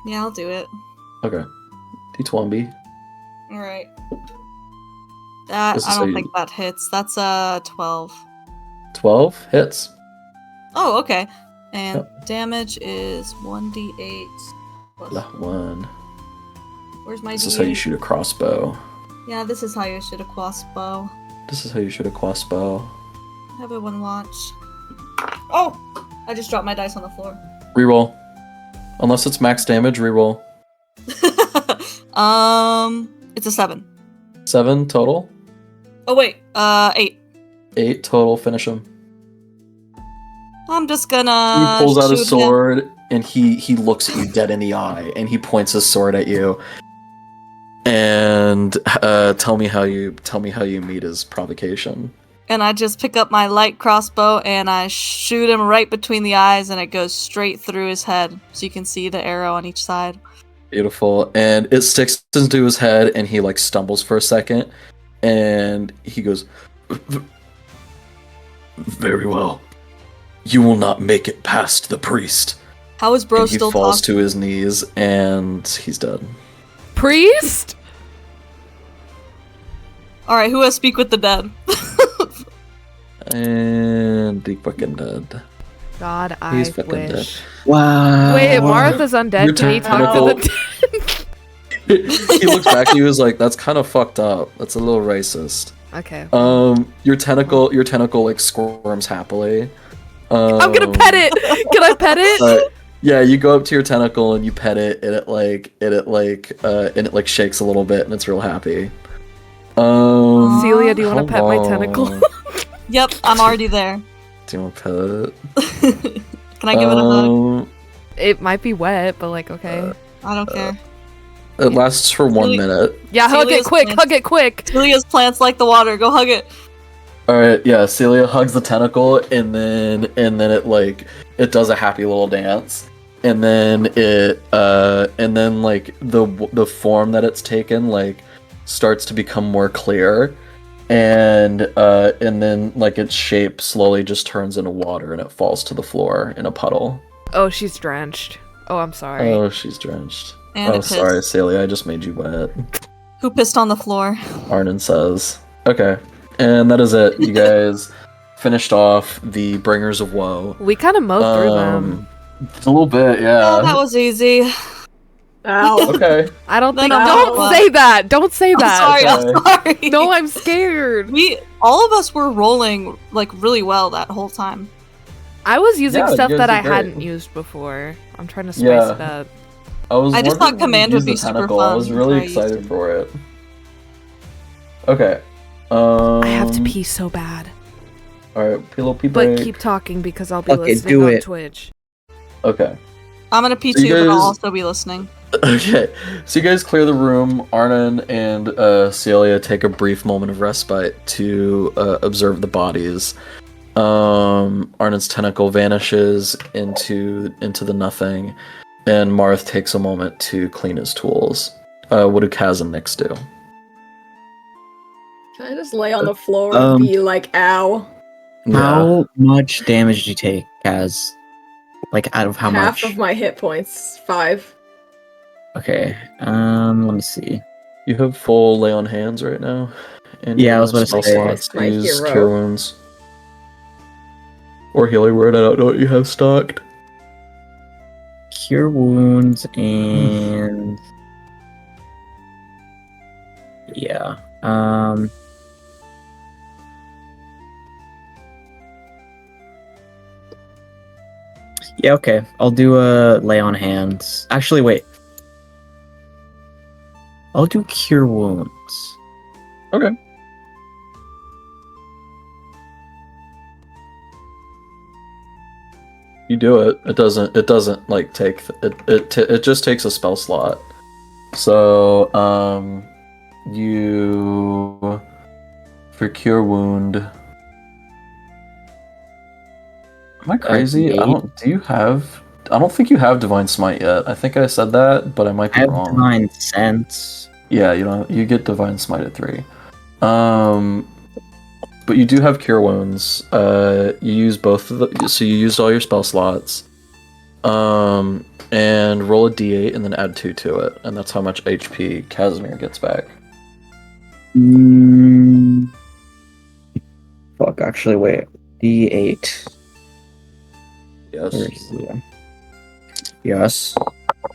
Yeah, I'll do it. Okay. D20. All right. That This is I how don't you- think that hits. That's 12. 12 hits. Oh, okay. And damage is 1d8. Plus, That one. where's my This d8? is how you shoot a crossbow. Yeah, this is how you should across bow. This is how you should acquire spell. Everyone watch. Oh! I just dropped my dice on the floor. Reroll. Unless it's max damage, reroll. It's a 7. 7 total. Oh wait, 8. 8 total. Finish him. I'm just gonna. He pulls out his shoot him. sword and he looks at you dead in the eye and he points his sword at you. And tell me how you meet his provocation. And I just pick up my light crossbow and I shoot him right between the eyes, and it goes straight through his head, so you can see the arrow on each side. Beautiful. And it sticks into his head and he like stumbles for a second and he goes, "Very well. You will not make it past the priest." How is bro And he still falls talking? to his knees and he's dead. Priest? All right, who has speak with the dead? And he fucking dead. God, I He's fucking wish. Wow. Wait, Martha's undead. Your Can he talk to the dead? He looks back at you and is like, "That's kind of fucked up. That's a little racist." Okay. Your tentacle like squirms happily. I'm gonna pet it. Can I pet it? Yeah, you go up to your tentacle and you pet it, and it shakes a little bit, and it's real happy. Celia, do you want to pet my how tentacle? long Yep, I'm already there. Do you want to pet it? Can I give it a hug? It might be wet, but like, okay. I don't care. It lasts for 1 Celia- minute. Yeah, hug it Celia's quick. plants- Hug it quick. Celia's plants like the water. Go hug it. Alright, yeah, Celia hugs the tentacle and then it does a happy little dance. And then the form that it's taken like starts to become more clear. And then like its shape slowly just turns into water and it falls to the floor in a puddle. Oh, she's drenched. Oh, I'm sorry. Oh, she's drenched. And Oh, it pissed. sorry, Celia, I just made you wet. Who pissed on the floor? Arnon says. Okay. And that is it. You guys finished off the Bringers of Woe. We kind of mowed through them. It's a little bit, yeah. Oh, that was easy. Ow. Okay. I don't think. No, Don't no. say that. Don't say I'm that. sorry. Okay. I'm sorry. No, I'm scared. All of us were rolling like really well that whole time. I was using Yeah, you stuff guys that did I great. hadn't used before. I'm trying to spice Yeah. it up. I just thought wondering if Command you'd would be use the super tentacle. I fun, was so really I used excited it. for it. Okay. I have to pee so bad. Alright, Pilo Pee But break. keep talking because I'll be Okay, listening do on it. Twitch. Okay. I'm gonna pee So you too, but I'll guys- also be listening. Okay. So you guys clear the room. Arnon and Celia take a brief moment of respite to observe the bodies. Arnon's tentacle vanishes into the nothing, and Marth takes a moment to clean his tools. What do Kaz and Nyx do? Can I just lay on the floor and be like, ow? How much damage did you take, Kaz? Like, out of how Half much? of my hit points. 5. Okay, let me see. You have full lay on hands right now. And Yeah, I was about to spell say. slots to My use hero. cure wounds. Or healing word, I don't know what you have stocked. Cure wounds and yeah. Yeah, okay. I'll do a lay on hands. Actually, wait. I'll do cure wounds. Okay. You do it. It doesn't like take it just takes a spell slot. So, you for cure wound. Am I crazy? I don't think you have Divine Smite yet. I think I said that, but I might I be have wrong. divine sense. Yeah, you get Divine Smite at 3. But you do have Cure Wounds. You use both of the, so you used all your spell slots. And roll a d8 and then add 2 to it, and that's how much HP Casimir gets back. Fuck, actually, wait. D8. Yes. Yes.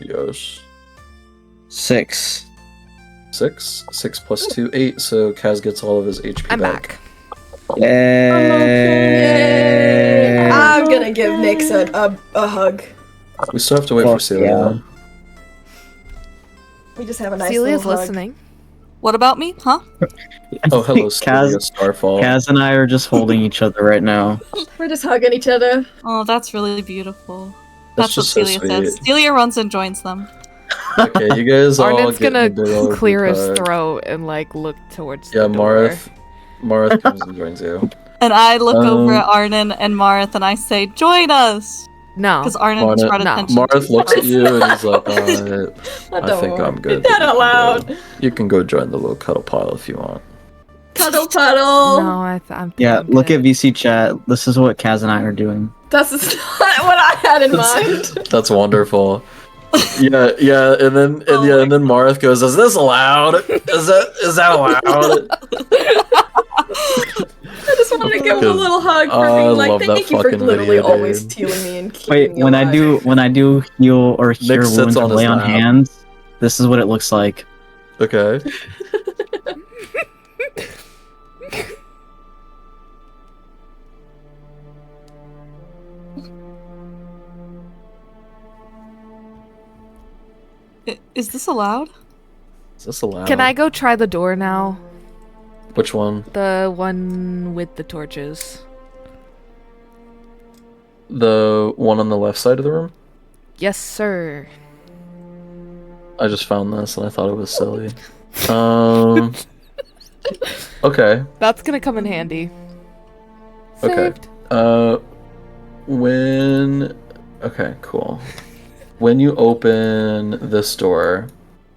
Yes. 6. 6. 6 plus 2, 8. So Kaz gets all of his HP I'm back. Yay! I'm gonna give Nyx a hug. We still have to wait for Fuck Celia. yeah. We just have a nice Celia's little hug. listening. What about me? Huh? Oh, hello, Celia Kaz, Starfall. Kaz and I are just holding each other right now. We're just hugging each other. Oh, that's really beautiful. That's That's what just so Celia sweet. says. Celia runs and joins them. Okay, you guys all Arden's get gonna a big old clear group his hug. throat and like look towards Yeah, the door. Marith comes and joins you. And I look over Um, at Arden and Marth and I say, "Join us!" No. Because Arden has Marth- brought no. attention. Marith looks at you and he's like, I I don't think want I'm good. That out You can loud. go- You can go join the little cuddle pile if you want. Cuddle puddle. No, I'm Yeah, I'm look good. at VC chat. This is what Kaz and I are doing. That's not what I had in mind. That's wonderful. Yeah, and then Marith goes, "Is this allowed? Is that allowed?" I just wanted to give him a little hug for I being like, love that thank you for fucking literally video, always dude. healing me and keeping Wait, me when alive. I do heal or cure sits wounds or on his lay on lap. hands, this is what it looks like. Okay. Is this allowed? Is this allowed? Can I go try the door now? Which one? The one with the torches. The one on the left side of the room? Yes, sir. I just found this and I thought it was silly. Okay. That's gonna come in handy. Okay. Saved. Okay, cool. When you open this door,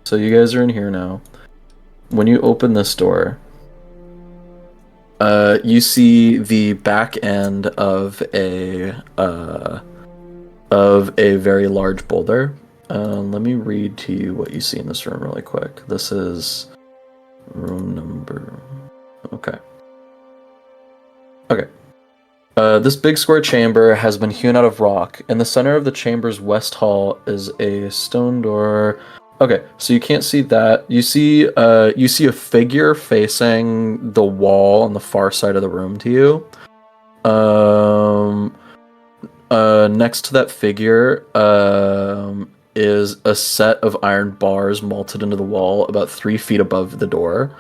so you guys are in here now. When you open this door, you see the back end of a very large boulder. Let me read to you what you see in this room really quick. This is room number. Okay. This big square chamber has been hewn out of rock. In the center of the chamber's west hall is a stone door. Okay, so you can't see that. You see a figure facing the wall on the far side of the room to you. Next to that figure, is a set of iron bars bolted into the wall about 3 feet above the door.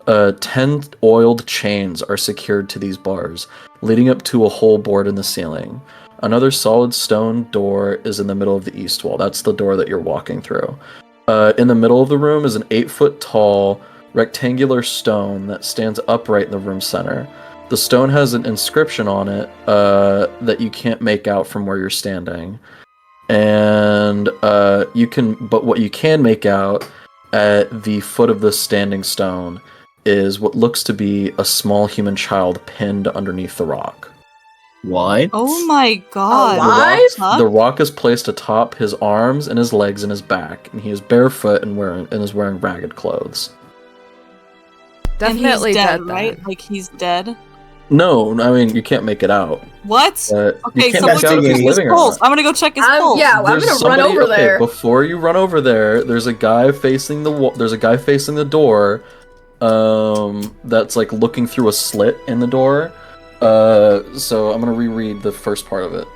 10 oiled chains are secured to these bars, leading up to a hole bored in the ceiling. Another solid stone door is in the middle of the east wall. That's the door that you're walking through. In the middle of the room is an 8-foot tall rectangular stone that stands upright in the room center. The stone has an inscription on it that you can't make out from where you're standing. And but what you can make out at the foot of the standing stone is what looks to be a small human child pinned underneath the rock. What? Oh my god. Alive? Huh? The rock is placed atop his arms and his legs and his back, and he is barefoot and is wearing ragged clothes. Definitely and he's dead, dead, right? then. Like he's dead. No, I mean you can't make it out. What? You Okay, can't someone make go out if check he's his living or pulse. not. I'm gonna go check his pulse. Yeah, I'm There's gonna run over okay, there. Before you run over there, there's a guy facing the wall. There's a guy facing the door. That's like looking through a slit in the door. So I'm gonna reread the first part of it.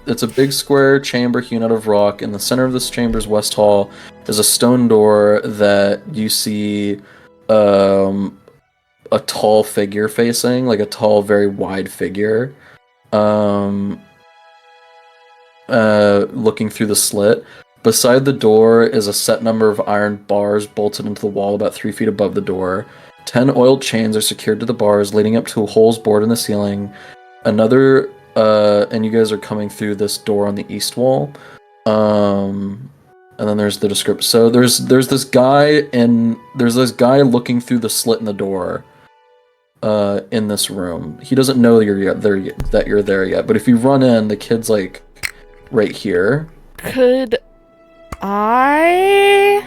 It's a big square chamber hewn out of rock. In the center of this chamber's west hall is a stone door that you see a tall figure facing, like a tall, very wide figure. Looking through the slit. Beside the door is a set number of iron bars bolted into the wall about 3 feet above the door. 10 oiled chains are secured to the bars, leading up to holes bored in the ceiling. And you guys are coming through this door on the east wall. And then there's the description. So there's this guy looking through the slit in the door. In this room, he doesn't know that you're there yet. But if you run in, the kid's like right here. Could I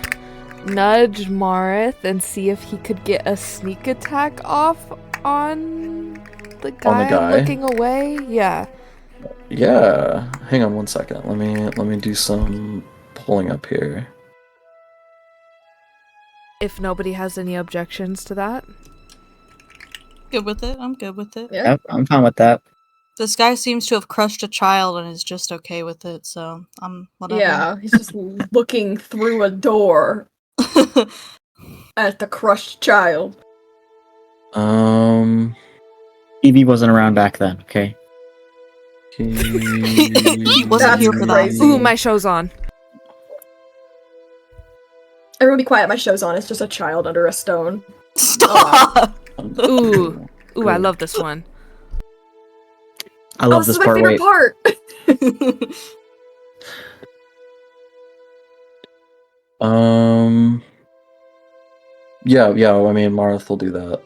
nudge Marith and see if he could get a sneak attack off on the guy, looking away? Yeah. Yeah. Hang on one second. Let me do some pulling up here. If nobody has any objections to that. Good with it. I'm good with it. Yeah. Yep, I'm fine with that. This guy seems to have crushed a child and is just okay with it, so I'm whatever. Yeah, he's just looking through a door at the crushed child. Evie wasn't around back then, okay? He wasn't That's here for that. crazy. Ooh, my show's on. Everyone be quiet, my show's on. It's just a child under a stone. Stop! Ooh, I love this one. I love this this is my part. favorite Wait, part. Yeah, I mean, Marth will do that.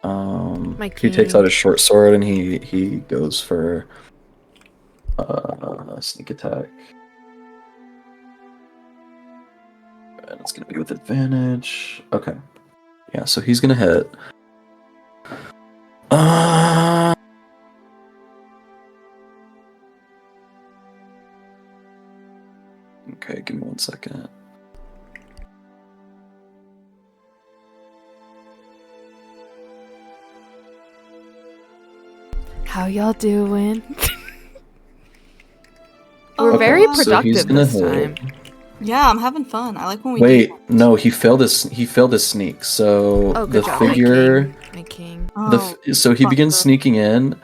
My He takes king. out his short sword and he goes for sneak attack. And it's gonna be with advantage. Okay. Yeah, so he's gonna hit. Okay, give me 1 second. How y'all doing? Oh, We're very God. So he's productive gonna this hit. time. Yeah, I'm having fun. I like when we Wait, do that. no, he failed his sneak. So Oh, the good job, figure my king. Oh, so he begins fucker. sneaking in,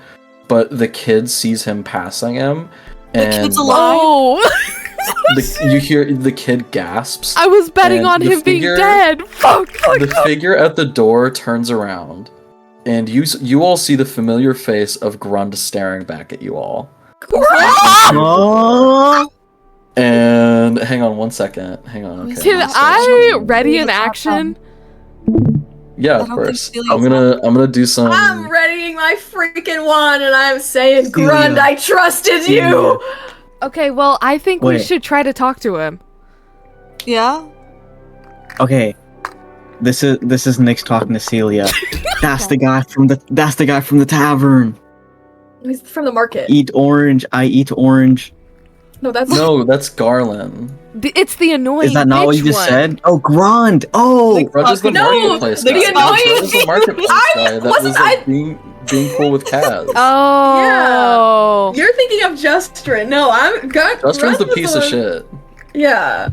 but the kid sees him passing him, and kid's alive? Oh! you hear the kid gasps. I was betting And on the him being figure- dead. Fuck. The figure at the door turns around, and you all see the familiar face of Grund staring back at you all. Oh! And hang on 1 second. Hang on. Okay. Can I'm I sorry. ready in Who's that action? Yeah, I of don't think course. Celia's I'm gonna do some. I'm readying my freaking wand and I'm saying, Grund, Celia. I trusted Celia. you! Okay, well, I think we Wait. should try to talk to him. Yeah? Okay. This is Nick's talking to Celia. That's the guy from the tavern. He's from the market. Eat orange, I eat orange. No, that's No, that's Garland. It's the annoying Is that not what bitch you just one. said? Oh, Grund! Oh! Grund is the No, marketplace the guy. annoying- Grund is the marketplace guy that wasn't was like being cool with Kaz. Oh. You're thinking of Justrin. No, I'm Grund. Justrin's the was piece of shit. Yeah.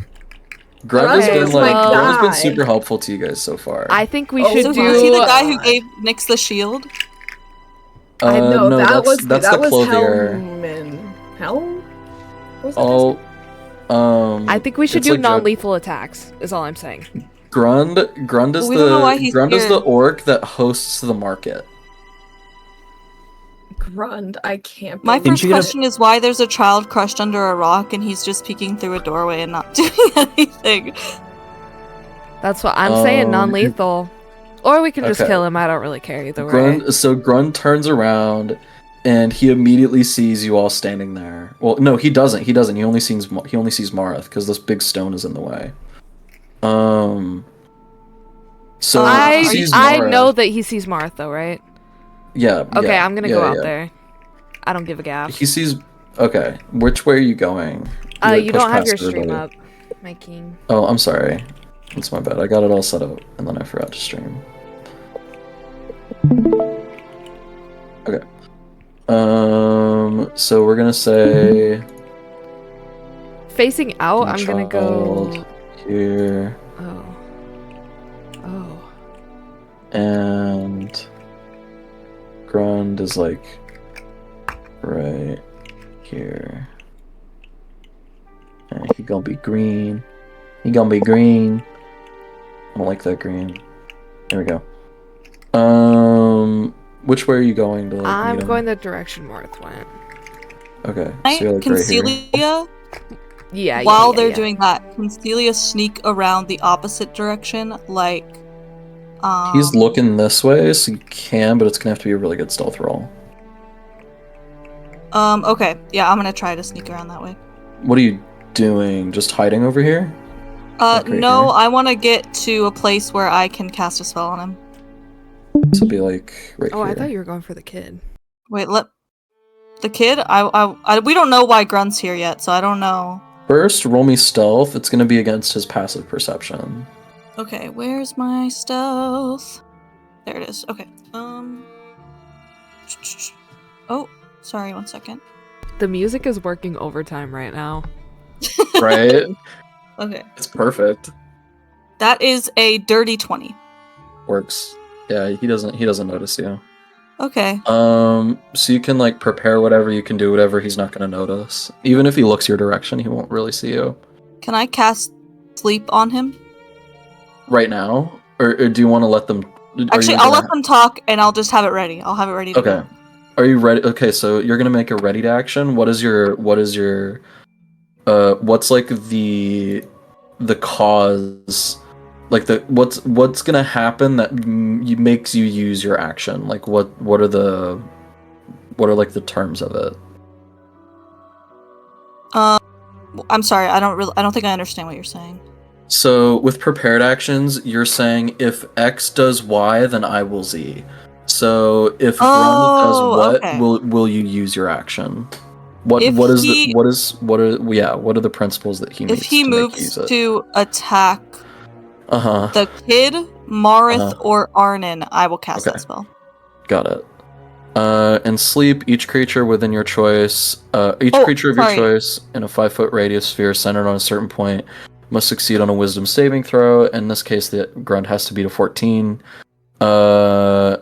Grund has Okay, been well- Grund has been guy. super helpful to you guys so far. I think we Oh, should So do. is he the guy who gave Nyx the shield? I know no, that was that's that the was clothier. Helm. What was that? Oh, I think we should it's do like non-lethal attacks. Is all I'm saying. Grund is But we don't know why he's Grund is here. the orc that hosts the market. Grund, I can't. My believe- Didn't first you get a- question is why there's a child crushed under a rock and he's just peeking through a doorway and not doing anything. That's what I'm saying. Non-lethal, or we can just Okay. kill him. I don't really care either way. Grund turns around and he immediately sees you all standing there. Well, no, he doesn't. He only sees Marth because this big stone is in the way. So he sees I Marth. know that he sees Marth though, right? Yeah. Okay, yeah, I'm gonna yeah, go out yeah. there. I don't give a gaff. He sees. Okay, which way are you going? like, You push don't have past your stream everybody. up, my king. Oh, I'm sorry. That's my bad. I got it all set up and then I forgot to stream. Okay. So we're gonna say Facing out, I'm gonna go. child here Oh. Oh. and Grund is like right here. And he gonna be green. He gonna be green. I don't like that green. There we go. Which way are you going to? Like, I'm meet him? going the direction Marth went. Okay. Right? So you're like Can right here. Celia, Yeah. while yeah, they're yeah. doing that, can Celia sneak around the opposite direction? Like, He's looking this way, so you can, but it's gonna have to be a really good stealth roll. Okay, yeah, I'm gonna try to sneak around that way. What are you doing? Just hiding over here? Like right No, here? I want to get to a place where I can cast a spell on him. This will be like right Oh, here. I thought you were going for the kid. Wait, let the kid. We don't know why Grund's here yet, so I don't know. First, roll me stealth. It's gonna be against his passive perception. Okay, where's my stealth? There it is. Okay. Oh, sorry, 1 second. The music is working overtime right now. Right? Okay. It's perfect. That is a dirty 20. Works. Yeah, he doesn't notice you. Okay. So you can like prepare whatever, you can do whatever, he's not gonna notice. Even if he looks your direction, he won't really see you. Can I cast sleep on him? Right now? Or do you want to let them Actually, I'll let them talk and I'll just have it ready. I'll have it ready to Okay. go. Are you ready? Okay, so you're gonna make a ready to action. What is your what's like the cause, like the what's gonna happen that makes you use your action? Like what are like the terms of it? I'm sorry, I don't think I understand what you're saying. So with prepared actions, you're saying if X does Y, then I will Z. So if Run does what, okay. will you use your action? What If are he- what are the principles that he If needs he to make moves use it? to attack Uh-huh. the kid, Marith, Uh-huh. or Arnon, I will cast Okay. that spell. Got it. And sleep, each creature within your choice, creature of your sorry. choice in a 5-foot radius sphere centered on a certain point must succeed on a wisdom saving throw. In this case, the grunt has to beat a 14. Or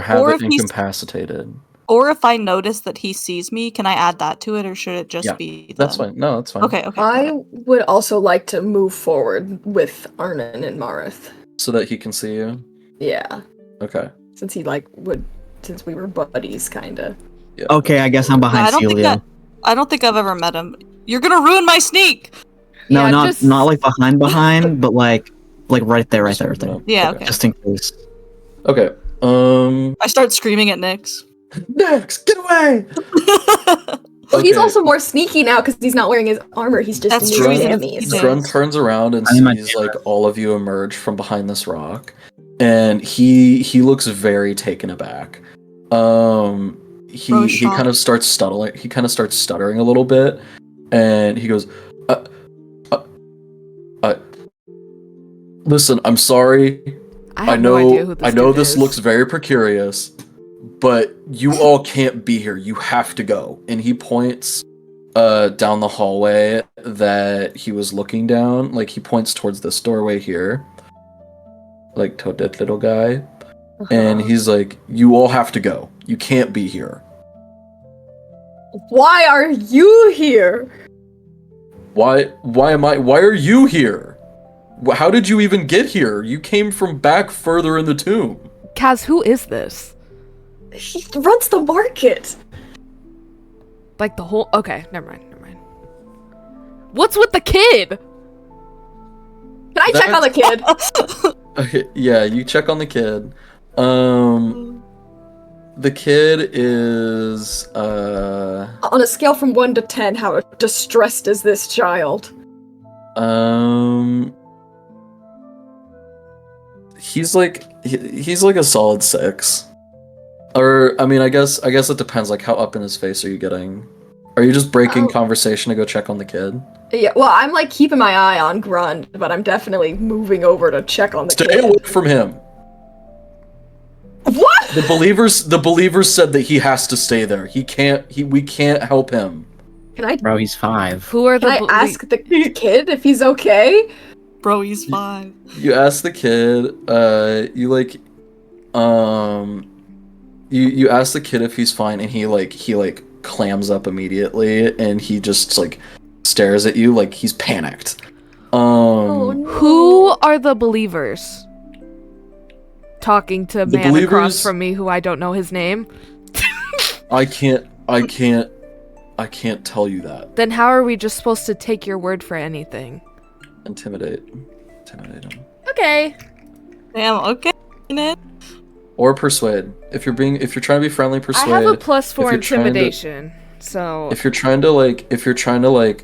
have Or it if he's- incapacitated. Or if I notice that he sees me, can I add that to it, or should it just Yeah, be the... That's fine. No, that's fine. Okay, got I it. would also like to move forward with Arnon and Marith. So that he can see you? Yeah, Okay. since since we were buddies, kinda. Yeah. Okay, I guess I'm behind I don't think Celia. I don't think I've ever met him. You're gonna ruin my sneak! No, Yeah, not just- not like behind, but like right there, right there. Yeah, okay. Just in case. Okay. I start screaming at Nyx. Next, get away! Well, he's Okay. also more sneaky now because he's not wearing his armor. He's just That's in true, his he's- jammies. he's- Grun turns around and I'm in my sees like all of you emerge from behind this rock, and he looks very taken aback. He Bro's he shocked. kind of starts stuttering. He kind of starts stuttering a little bit, and he goes, listen, I'm sorry. I have no idea who this I know dude this is. looks very precarious, but you all can't be here. You have to go." And he points down the hallway that he was looking down. Like he points towards this doorway here. Like to that little guy. And he's like, "You all have to go. You can't be here." Why are you here? Why are you here? How did you even get here? You came from back further in the tomb. Kaz, who is this? He runs the market. Like the whole... Okay, never mind. What's with the kid? Can I check on the kid? Okay, yeah, you check on the kid. The kid is On a scale from 1 to 10, how distressed is this child? he's like a solid 6. Or I mean, I guess it depends. Like, how up in his face are you getting? Are you just breaking conversation to go check on the kid? Yeah, well, I'm like keeping my eye on Grund, but I'm definitely moving over to check on the Stay kid. away from him. What? The believers said that he has to stay there. We can't help him. Can I Bro, he's 5. Who are the... can I ask the kid if he's okay? Bro, he's 5. You ask the kid, you ask the kid if he's fine, and he clams up immediately, and he just like stares at you like he's panicked. Oh no. Who are the believers? Talking to a The man across believers- from me who I don't know his name. I can't tell you that. Then how are we just supposed to take your word for anything? Intimidate him. Okay. Damn, okay, Ned. Or persuade. If you're trying to be friendly, persuade. I have a +4 you're trying to- intimidation, so... If you're trying to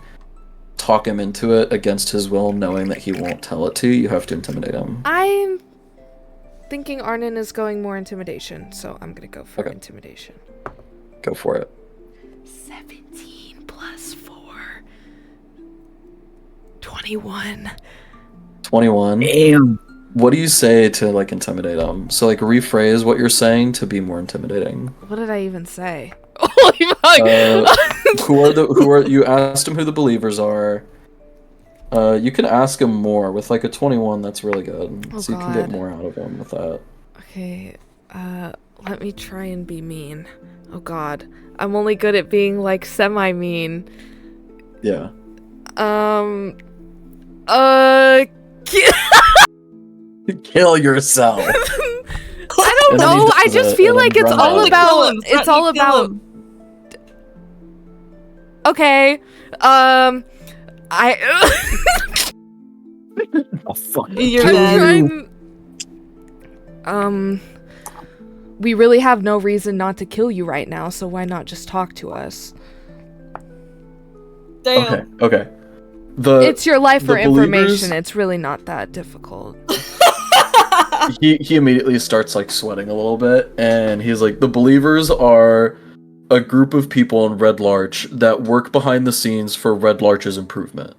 talk him into it against his will, knowing that he won't tell it to you, you have to intimidate him. I'm thinking Arnon is going more intimidation, so I'm gonna go for Okay. intimidation. Go for it. 17 + 4. 21. 21. Damn. What do you say to like intimidate them? So like rephrase what you're saying to be more intimidating. What did I even say? Holy fuck! Who are you asked him who the believers are. You can ask him more with like a 21. That's really good. Oh, so you can get God. more out of him with that. Okay, let me try and be mean. Oh god. I'm only good at being like semi-mean. Yeah. Kill yourself. I don't And then he know. I does just it, feel and like then it's Grund all does it. about it's all about okay. I Oh fuck. You're I'm dead. trying. We really have no reason not to kill you right now, so why not just talk to us? Damn. Okay. It's your life the for information. believers- It's really not that difficult. He immediately starts like sweating a little bit, and he's like, the believers are a group of people in Red Larch that work behind the scenes for Red Larch's improvement.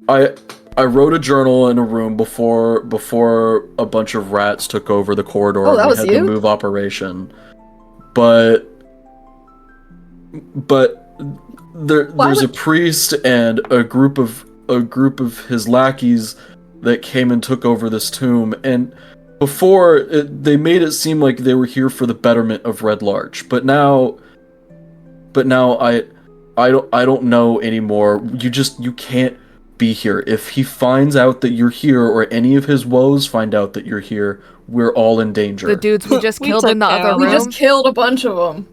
I wrote a journal in a room before a bunch of rats took over the corridor. Oh, that and we was had you? to move operation, but there's a priest and a group of his lackeys that came and took over this tomb, and before they made it seem like they were here for the betterment of Red Larch, but now I don't know anymore. You can't be here. If he finds out that you're here, or any of his woes find out that you're here, we're all in danger. The dudes we just We killed took in the care other of We room. just killed a bunch of them.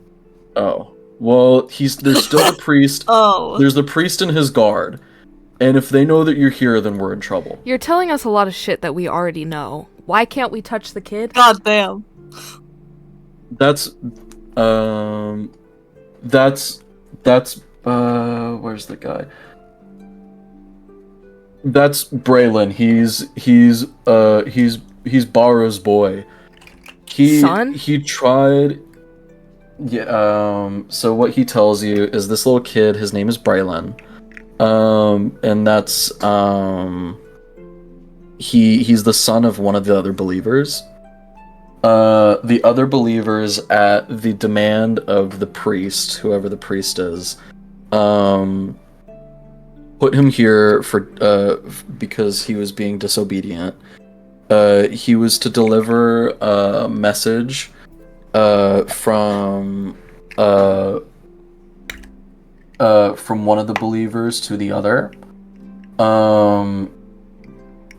Oh. Well, there's still the priest. Oh. There's the priest and his guard. And if they know that you're here, then we're in trouble. You're telling us a lot of shit that we already know. Why can't we touch the kid? God damn. That's where's the guy? That's Braylon. He's Barro's boy. Son? He tried. Yeah. So what he tells you is this little kid. His name is Braylon. And that's he's the son of one of the other believers. The other believers, at the demand of the priest, whoever the priest is, put him here for because he was being disobedient. He was to deliver a message from one of the believers to the other,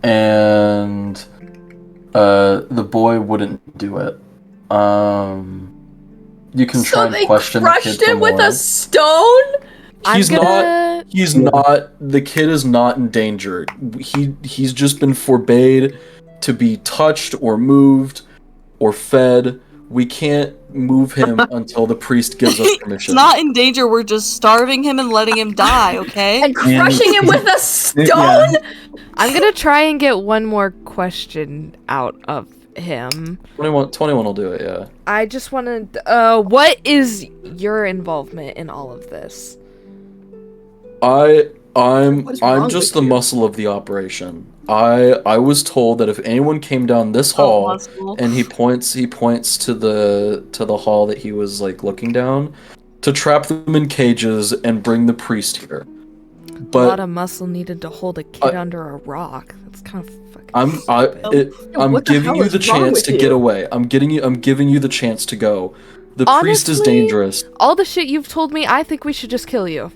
and the boy wouldn't do it. You can try So and they question the kid crushed for him with more. a stone? He's I'm not. gonna... He's not. The kid is not in danger. He's just been forbade to be touched or moved or fed. We can't move him until the priest gives us He's permission. not in danger, we're just starving him and letting him die, okay? And crushing him with a stone? Yeah. I'm gonna try and get one more question out of him. 21 will do it. Yeah. I just want to... what is your involvement in all of this? I'm What is wrong just with the you? muscle of the operation. I was told that if anyone came down this hall, muscle. and he points to the hall that he was like looking down, to trap them in cages and bring the priest here. A lot But of muscle needed to hold a kid under a rock. That's kind of fucking I'm stupid. I'm what the giving hell you is the wrong chance with to you? get away. I'm giving you the chance to go. The priest is Honestly, dangerous. All the shit you've told me, I think we should just kill you.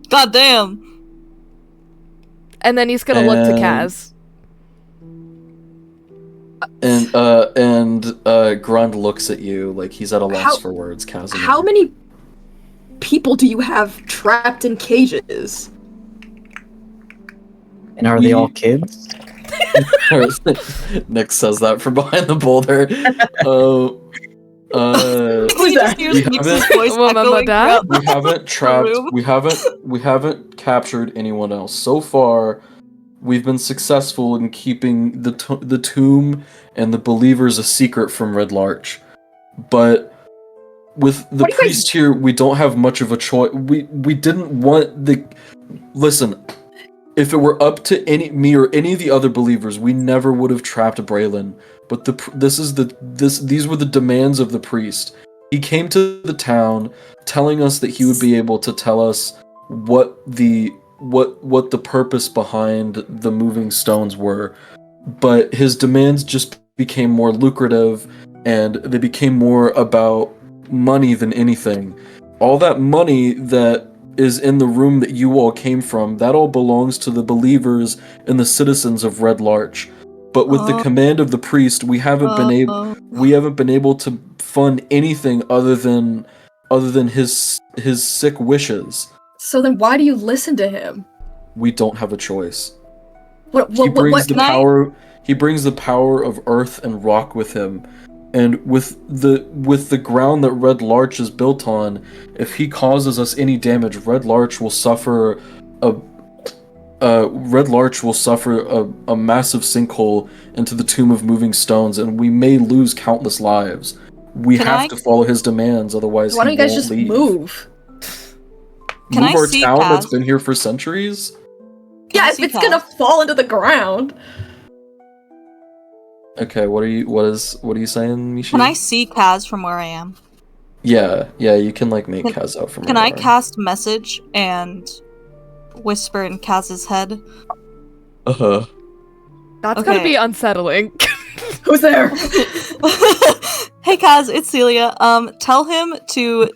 God damn. And then he's gonna look to Kaz. And Grund looks at you like he's at a loss How- for words. Casimir. How many people do you have trapped in cages? And are they all kids? Nick says that from behind the boulder. We just hear we Nix's haven't- voice Well, my echoing dad? throughout we haven't trapped. room. We haven't captured anyone else so far. We've been successful in keeping the tomb and the believers a secret from Red Larch, but with the What do you guys- priest here, we don't have much of a choice. We didn't want the. Listen, if it were up to me or any of the other believers, we never would have trapped Braylon. But these were the demands of the priest. He came to the town telling us that he would be able to tell us what the purpose behind the moving stones were. But his demands just became more lucrative, and they became more about money than anything. All that money that is in the room that you all came from, that all belongs to the believers and the citizens of Red Larch. But with the command of the priest, we haven't been able to fund anything other than his sick wishes. So then why do you listen to him? We don't have a choice. He brings the power of earth and rock with him. And with the ground that Red Larch is built on, if he causes us any damage, Red Larch will suffer a massive sinkhole into the Tomb of Moving Stones, and we may lose countless lives. We have to follow his demands, otherwise why don't you guys just leave. move? Can Move I our see town Kaz? that's been here for centuries? Yeah, I if see it's Kaz? gonna fall into the ground. Okay, what are you saying, Mishi? Can I see Kaz from where I am? Yeah, you can make Kaz out from Can where I you are. cast message and whisper in Kaz's head? Uh-huh. That's Okay. gonna be unsettling. Who's there? Hey Kaz, it's Celia. Tell him to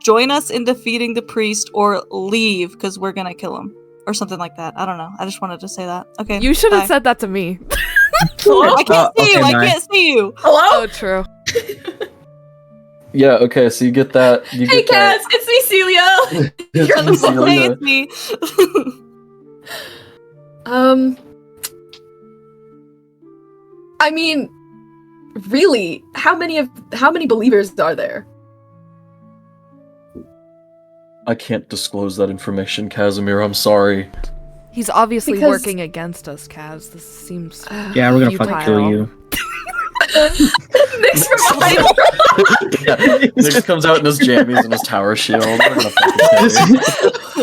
join us in defeating the priest or leave because we're gonna kill him. Or something like that. I don't know. I just wanted to say that. Okay. You should have bye. said that to me. Hello? I can't see you. okay, I bye. can't see you. Hello? Oh, true. Yeah, okay, so you get that. Hey, Kaz, it's me, Celia. You're on the phone. Hey, it's me. I mean, really, how many believers are there? I can't disclose that information, Casimir. I'm sorry. He's obviously Because- working against us, Kaz. This seems Yeah, we're gonna fucking kill futile. you. Nick's from behind. Yeah, Nick comes out in his jammies and his tower shield. We're gonna fucking kill you.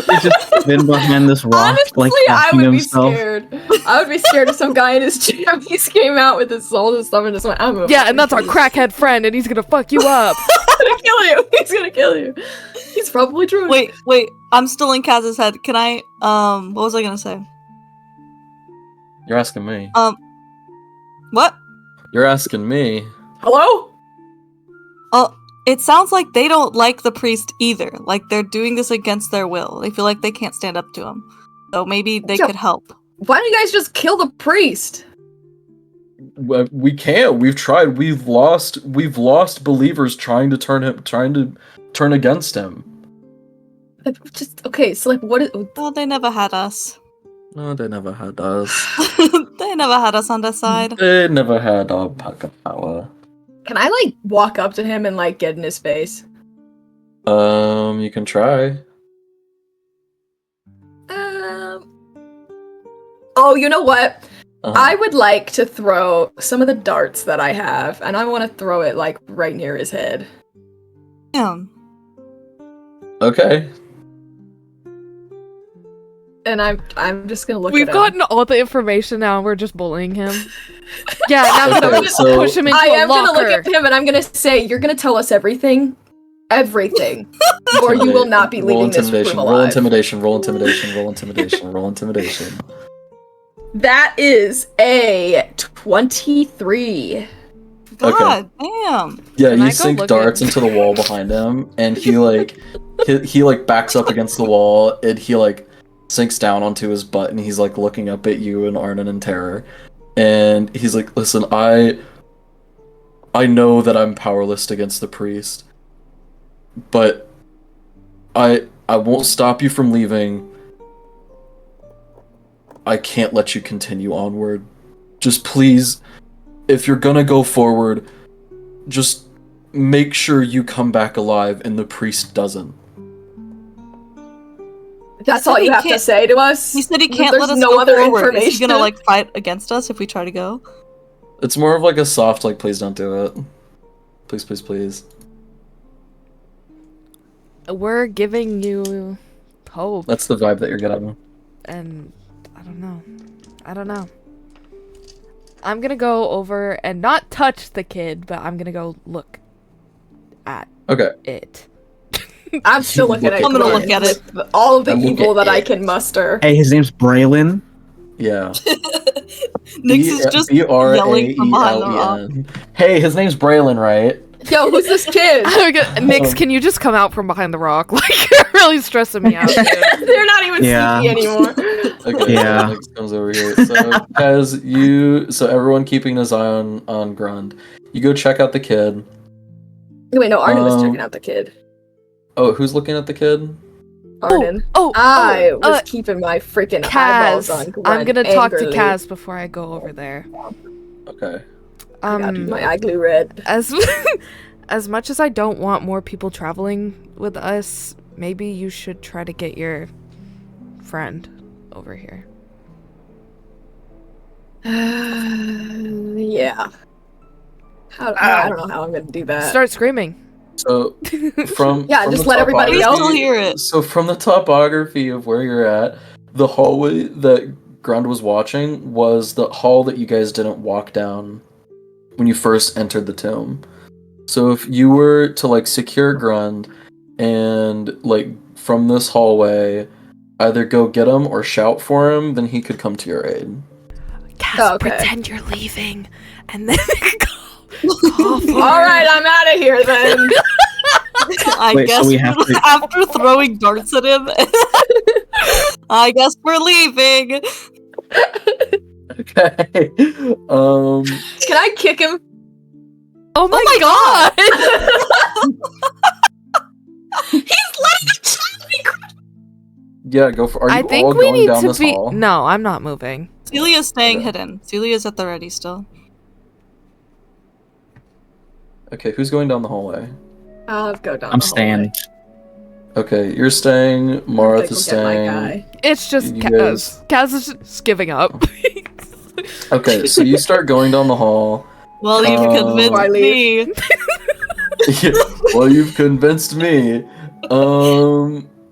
He's just been behind this rock, like Honestly, I backing would be himself. scared. I would be scared if some guy in his jammies came out with his all this stuff and just went, I'm gonna Yeah, fucking and that's our kill you." crackhead friend, and he's gonna fuck you up. He's gonna kill you. He's gonna kill you. He's probably true. Wait. I'm still in Kaz's head. Can I? What was I gonna say? You're asking me. What? You're asking me. Hello? It sounds like they don't like the priest either. Like they're doing this against their will. They feel like they can't stand up to him. So maybe they Yeah. could help. Why don't you guys just kill the priest? We can't. We've tried. We've lost believers trying to turn against him. Just okay. So like, what is? Well, they never had us. No, they never had us. They never had us on their side. They never had our pack of power. Can I like walk up to him and like get in his face? You can try. Oh, you know what? Uh-huh. I would like to throw some of the darts that I have, and I want to throw it like right near his head. Damn. Okay. And I'm just gonna look We've at him. gotten all the information now, and we're just bullying him. Yeah, now I'm Okay, gonna so- push him into I a am locker. gonna look at him and I'm gonna say, "You're gonna tell us everything, or you will not be Roll leaving this intimidation. room Roll alive." intimidation. Roll intimidation. Roll intimidation. Roll intimidation. That is a 23. God damn. Yeah, Can I you go sink look darts at- into the wall behind him, and he like backs up against the wall, and he like sinks down onto his butt, and he's like looking up at you and Arnon in terror, and he's like, "Listen, I know that I'm powerless against the priest, but I won't stop you from leaving. I can't let you continue onward. Just please, if you're gonna go forward, just make sure you come back alive and the priest doesn't." That's said all he you have to can't- say to us. He said he can't There's let us no go other forward. Is information. he gonna like fight against us if we try to go? It's more of like a soft, like, please don't do it. Please, please, please. We're giving you hope, That's the vibe that you're getting. and I don't know. I'm gonna go over and not touch the kid, but I'm gonna go look at Okay. it. I'm still looking at I'm gonna look at it. with all of the I'm looking evil that at I it. can muster. Hey, his name's Braylon. Yeah. Nix is just yelling from behind the rock. B-R-A-E-L-E-N. Hey, his name's Braylon, right? Yo, who's this kid? Nix, can you just come out from behind the rock? Like, you're really stressing me out. Dude. They're not even Yeah. sneaky anymore. Okay, Yeah. so Nix comes over here. So everyone keeping his eye on Grund. You go check out the kid. Wait, no, Arden was checking out the kid. Oh, who's looking at the kid? Arden. I was keeping my freaking eyeballs on Kaz. Gwen I'm gonna talk to angrily. Kaz before I go over there. Okay. I got my eye glue red. As much as I don't want more people traveling with us, maybe you should try to get your friend over here. Yeah. I don't know how I'm gonna do that. Start screaming. So from Yeah, from just the let everybody We know. still hear it. So from the topography of where you're at, the hallway that Grund was watching was the hall that you guys didn't walk down when you first entered the tomb. So if you were to like secure Grund and like from this hallway either go get him or shout for him, then he could come to your aid. Kaz, Okay. pretend you're leaving, and then Alright, I'm out of here then. I Wait, so guess we have to- after throwing darts at him, I guess we're leaving. Okay. Can I kick him? Oh my god! He's letting the child be Yeah, go for. Are you I think all we going need down to this be. hall? No, I'm not moving. Celia's staying Okay. hidden. Celia's at the ready still. Okay, who's going down the hallway? I'll go down. I'm the hallway. staying. Okay, you're staying. I'm Marth gonna is go get my staying. guy. It's just You Kaz. Kaz is just giving up. Okay, so you start going down the hall. Well, you've Oh. I convinced leave. me. Well, you've convinced me.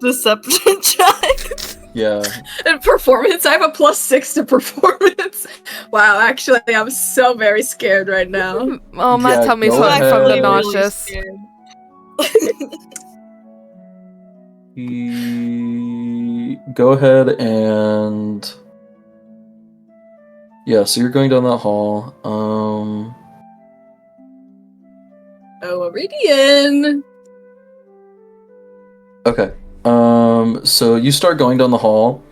Deception check. Yeah. And performance, I have a +6 to performance. Wow, actually, I'm so very scared right now. Oh, Matt, Yeah, tell me go something ahead. from the Really, nauseous. scared. Go ahead and. Yeah, so you're going down that hall. Oh, Iridian. Okay. So you start going down the hall.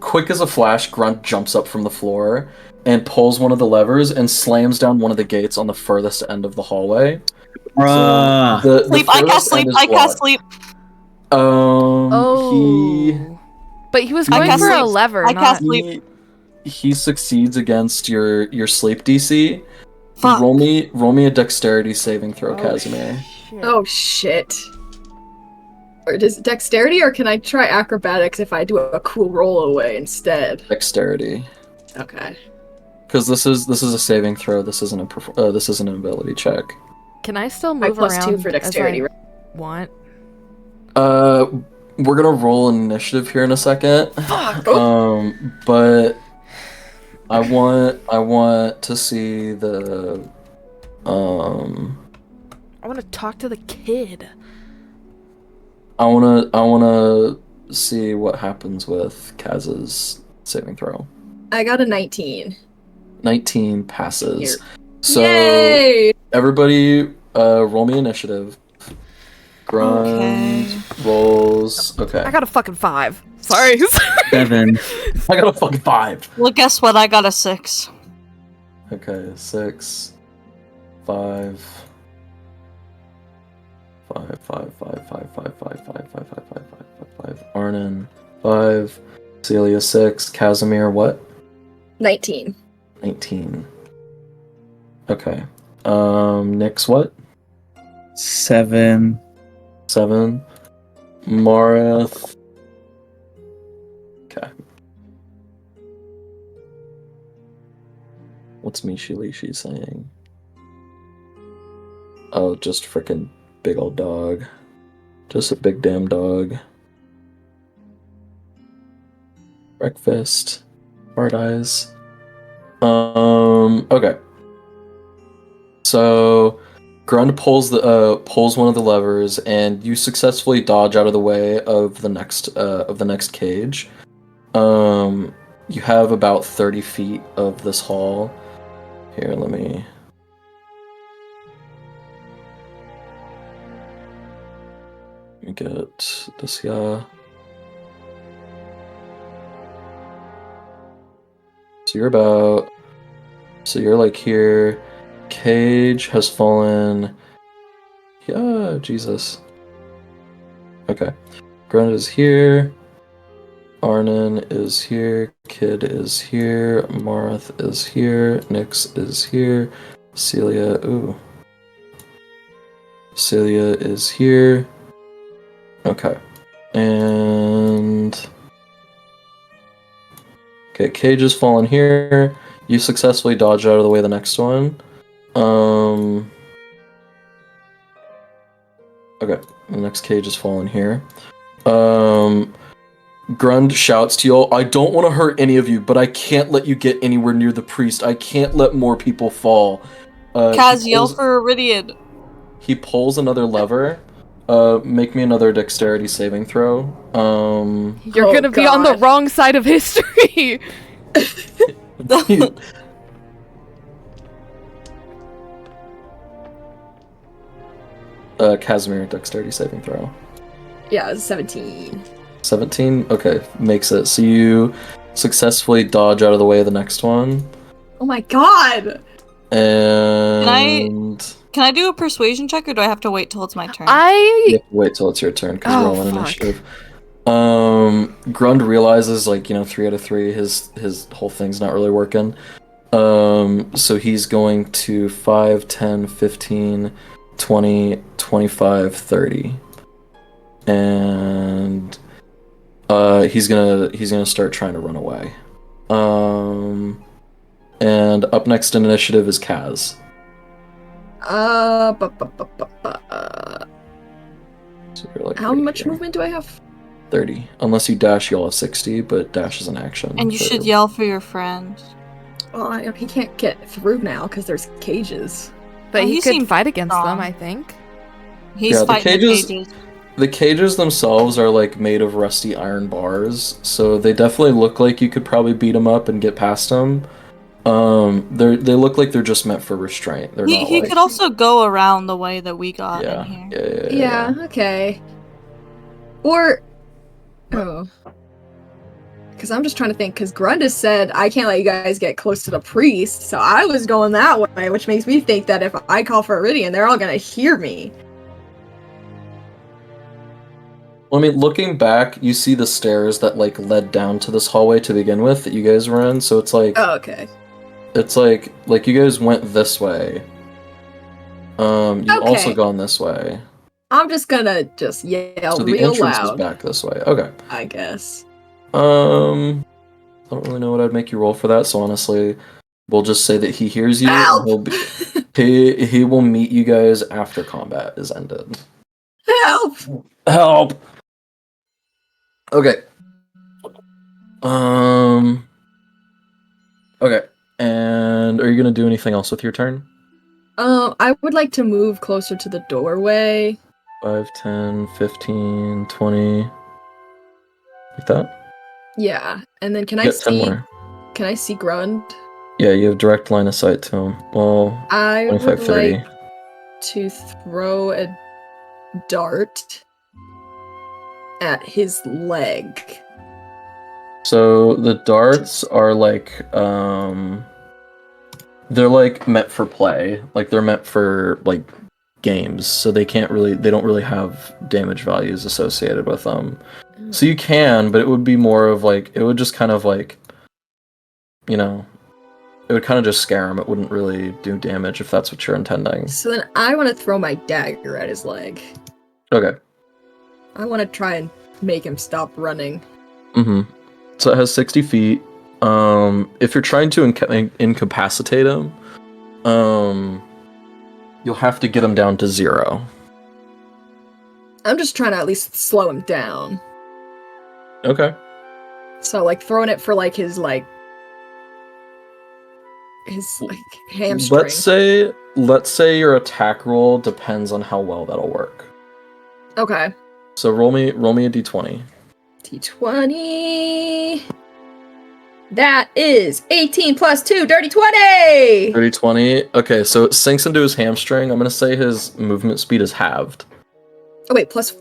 Quick as a flash, Grunt jumps up from the floor and pulls one of the levers and slams down one of the gates on the furthest end of the hallway. Bruh. The Sleep. I cast furthest sleep. end is I cast blocked. sleep. Oh. But he was I going cast for a sleep. lever, I not. cast sleep. he succeeds against your sleep DC. Fuck. Roll me a dexterity saving throw, Casimir. Oh shit. Or does dexterity, or can I try acrobatics if I do a cool roll away instead? Dexterity, Okay. because this is a saving throw. This isn't this isn't an ability check. Can I still My move +2 around for dexterity. as I want? We're gonna roll an initiative here in a second. Fuck. But I want to see the I want to talk to the kid. I wanna see what happens with Kaz's saving throw. I got a 19. 19 passes. Here. So Yay! everybody, roll me initiative. Grunt Okay. rolls. Okay. I got a fucking 5. Sorry. 7. I got a fucking 5. Well, guess what? I got a 6. Okay, 6, 5. 5, 5, 5, 5, 5, 5, 5, 5, 5, 5, 5, 5, 5. Arnon, 5. Celia, 6. Casimir, what? 19. 19. Okay. Nyx, what? 7. 7. Marith. Okay. What's Mishi Lishi saying? Oh, just frickin' big old dog. Just a big damn dog. Breakfast. Hard eyes. Okay. So Grund pulls one of the levers, and you successfully dodge out of the way of the next cage. You have about 30 feet of this hall. Here, let me get this guy. So you're like here. Cage has fallen. Yeah, Jesus. Okay. Grund is here. Arnon is here. Kid is here. Marth is here. Nyx is here. Celia is here. Okay. And okay, Cage has fallen here. You successfully dodged out of the way of the next one. Okay, the next cage has fallen here. Grund shouts to you all, I don't want to hurt any of you, but I can't let you get anywhere near the priest. I can't let more people fall. Kaz, yell for Iridian. He pulls another lever. Make me another dexterity saving throw. You're gonna be on the wrong side of history. Casimir, dexterity saving throw. Yeah, it was 17. 17? Okay, makes it. So you successfully dodge out of the way of the next one. Oh my god! And... Can I do a persuasion check, or do I have to wait till it's my turn? You have to wait till it's your turn, because you're rolling initiative. Grund realizes, 3 out of 3, his whole thing's not really working. So he's going to 5, 10, 15, 20, 25, 30. And he's gonna start trying to run away. And up next in initiative is Kaz. So you're how much movement do I have? 30. Unless you dash, you'll have 60, but dash is an action. And you should yell for your friend. Well, he can't get through now because there's cages. But he could fight against strong. them, I think. He's fighting the cages. The cages themselves are made of rusty iron bars, so they definitely look like you could probably beat them up and get past them. They look like they're just meant for restraint. They're not. He could also go around the way that we got in here. Yeah. Okay. Or because I'm just trying to think. Because Grundis said I can't let you guys get close to the priest, so I was going that way, which makes me think that if I call for Iridian, they're all gonna hear me. Well, I mean, looking back, you see the stairs that led down to this hallway to begin with that you guys were in. So it's Oh, okay. It's like you guys went this way. You also gone this way. I'm just gonna yell So the real entrance loud. is back this way. Okay. I guess. I don't really know what I'd make you roll for that. So honestly, we'll just say that he hears you. Help! He will meet you guys after combat is ended. Help! Help! Okay. Okay. And are you gonna do anything else with your turn? I would like to move closer to the doorway. 5, 10, 15, 20. Like that? Yeah, and then can I Get 10 see? more. Can I see Grund? Yeah, you have direct line of sight to him. Well, I 25, would 30. like to throw a dart at his leg. So the darts are they're meant for play. They're meant for games, so they don't really have damage values associated with them. So you can, but it would be more of it would just kind of it would kind of just scare him. It wouldn't really do damage if that's what you're intending. So then I want to throw my dagger at his leg. Okay. I want to try and make him stop running. Mm-hmm. So it has 60 feet. If you're trying to incapacitate him, you'll have to get him down to 0. I'm just trying to at least slow him down. Okay. So like throwing it for like his hamstring. Let's say your attack roll depends on how well that'll work. Okay. So roll me a d20. D20. That is 18 plus 2, dirty 20! Dirty 20. Okay, so it sinks into his hamstring. I'm gonna say his movement speed is halved. Oh wait, plus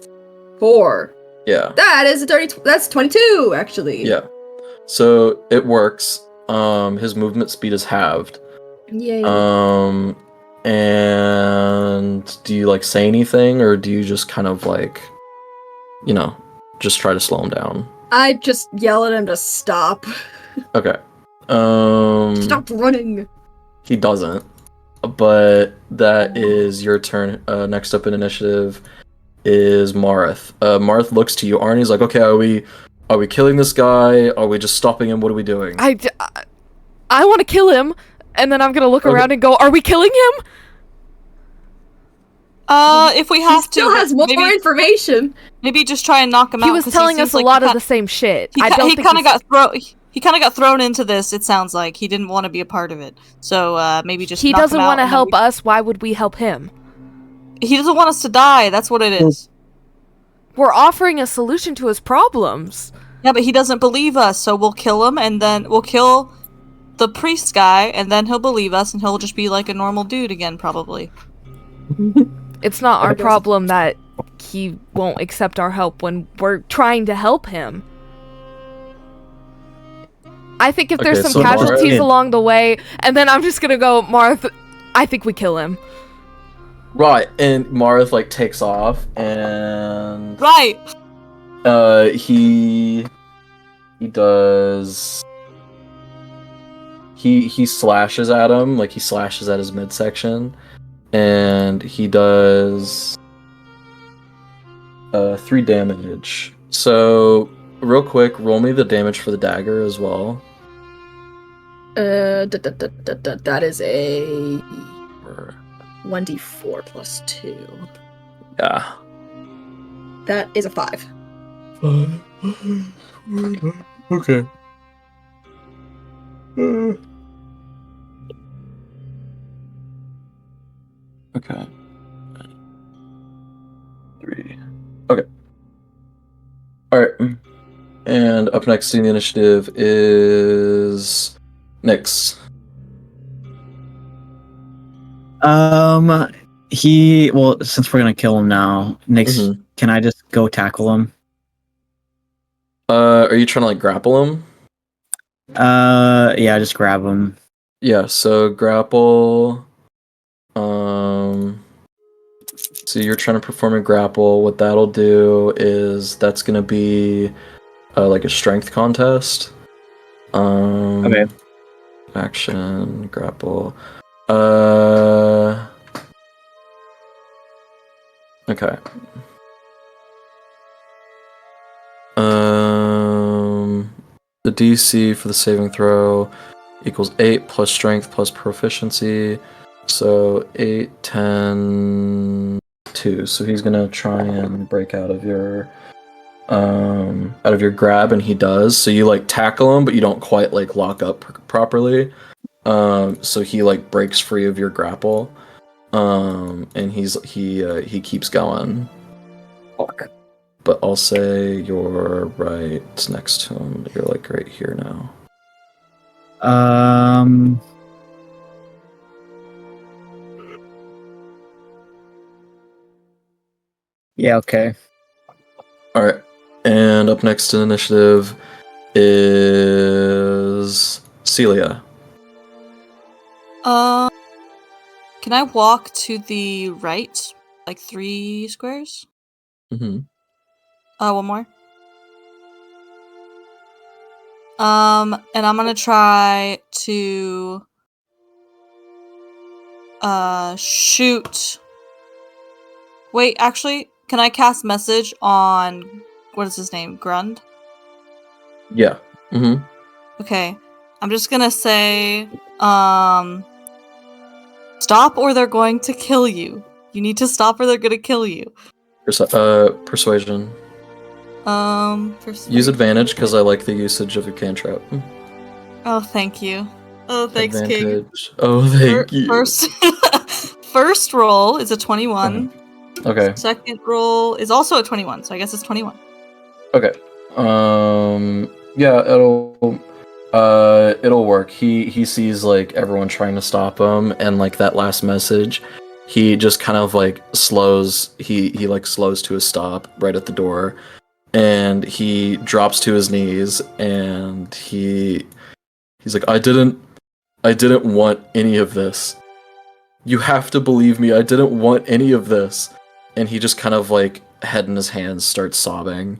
4. Yeah. That's 22, actually. Yeah. So it works. His movement speed is halved. Yay. And do you like say anything, or do you just kind of like, just try to slow him down? I just yell at him to stop. Okay. Stop running! He doesn't. But that is your turn. Next up in initiative is Marth. Marth looks to you, Arnie's like, okay, are we killing this guy? Are we just stopping him? What are we doing? I want to kill him, and then I'm gonna look Okay. around and go, are we killing him? If we have He still to, has more information. maybe just try and knock him out. He was 'cause telling seems us a like lot of the same shit. I don't think kind of he's- got thrown into this. It sounds like he didn't want to be a part of it. So maybe just He knock doesn't him out want to and then help us. Why would we help him? He doesn't want us to die. That's what it is. We're offering a solution to his problems. Yeah, but he doesn't believe us, so we'll kill him, and then we'll kill the priest guy, and then he'll believe us, and he'll just be like a normal dude again, probably. It's not our Okay. problem that he won't accept our help when we're trying to help him. I think if there's Okay, some so Marth- casualties Yeah. along the way, and then I'm just gonna go, Marth, I think we kill him. Right, and Marth like takes off, and Right! he does. He slashes at him, like he slashes at his midsection, and he does 3 damage. So real quick, roll me the damage for the dagger as well. That is a 1d4 plus 2. Yeah. That is a 5. Okay. Okay. 3. Okay. Alright. And up next in the initiative is Nyx. Since we're gonna kill him now, Nyx, Mhm. can I just go tackle him? Are you trying to like grapple him? Yeah, just grab him. Yeah, so grapple. So you're trying to perform a grapple. What that'll do is that's gonna be like a strength contest. Okay. Action grapple. Okay. The DC for the saving throw equals 8 plus strength plus proficiency. So 8, 10, 2. So he's gonna try and break out of your grab, and he does. So you like tackle him, but you don't quite like lock up properly. So he like breaks free of your grapple. And he keeps going. Fuck. But I'll say you're right next to him. You're like right here now. Yeah, okay. Alright. And up next in initiative is Celia. Can I walk to the right? Like 3 squares? Mm-hmm. One more. And I'm gonna try to shoot. Wait, actually, can I cast message on what is his name? Grund? Yeah. Mm-hmm. Okay. I'm just gonna say, stop or they're going to kill you. You need to stop or they're gonna kill you. Persuasion. First Use advantage because I like the usage of a cantrip. Oh, thank you. Oh, thanks, King. Advantage. Oh, thank you. First roll is a 21. Okay. Second roll is also a 21, so I guess it's 21. Okay. Yeah, it'll work. He sees like everyone trying to stop him, and like that last message, he just kind of like slows. He like slows to a stop right at the door, and he drops to his knees, and he's like, I didn't want any of this. You have to believe me. I didn't want any of this. And he just kind of like head in his hands starts sobbing.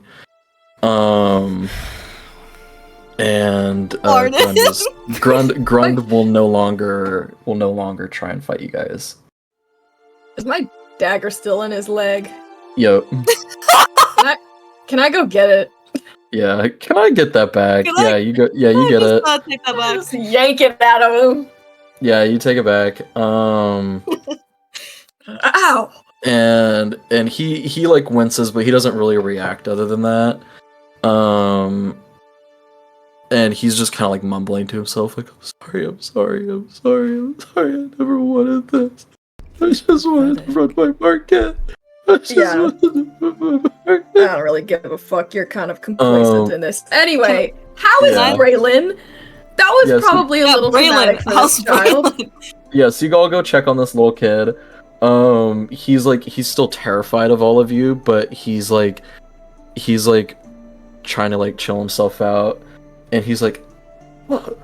And Grund will no longer try and fight you guys. Is my dagger still in his leg? Yo. Can I go get it? Yeah, can I get that back? Yeah, you get it. Take that back. Just yank it out of him. Yeah, you take it back. Ow! And he like winces, but he doesn't really react other than that. And he's just kind of like mumbling to himself, like, I'm sorry, I never wanted this. I just wanted to run my market. I don't really give a fuck. You're kind of complacent in this. Anyway, how is Yeah. Braylon? That was probably a little traumatic for this child. Yeah, so you all go check on this little kid. He's still terrified of all of you, but he's like trying to like chill himself out, and he's like, what?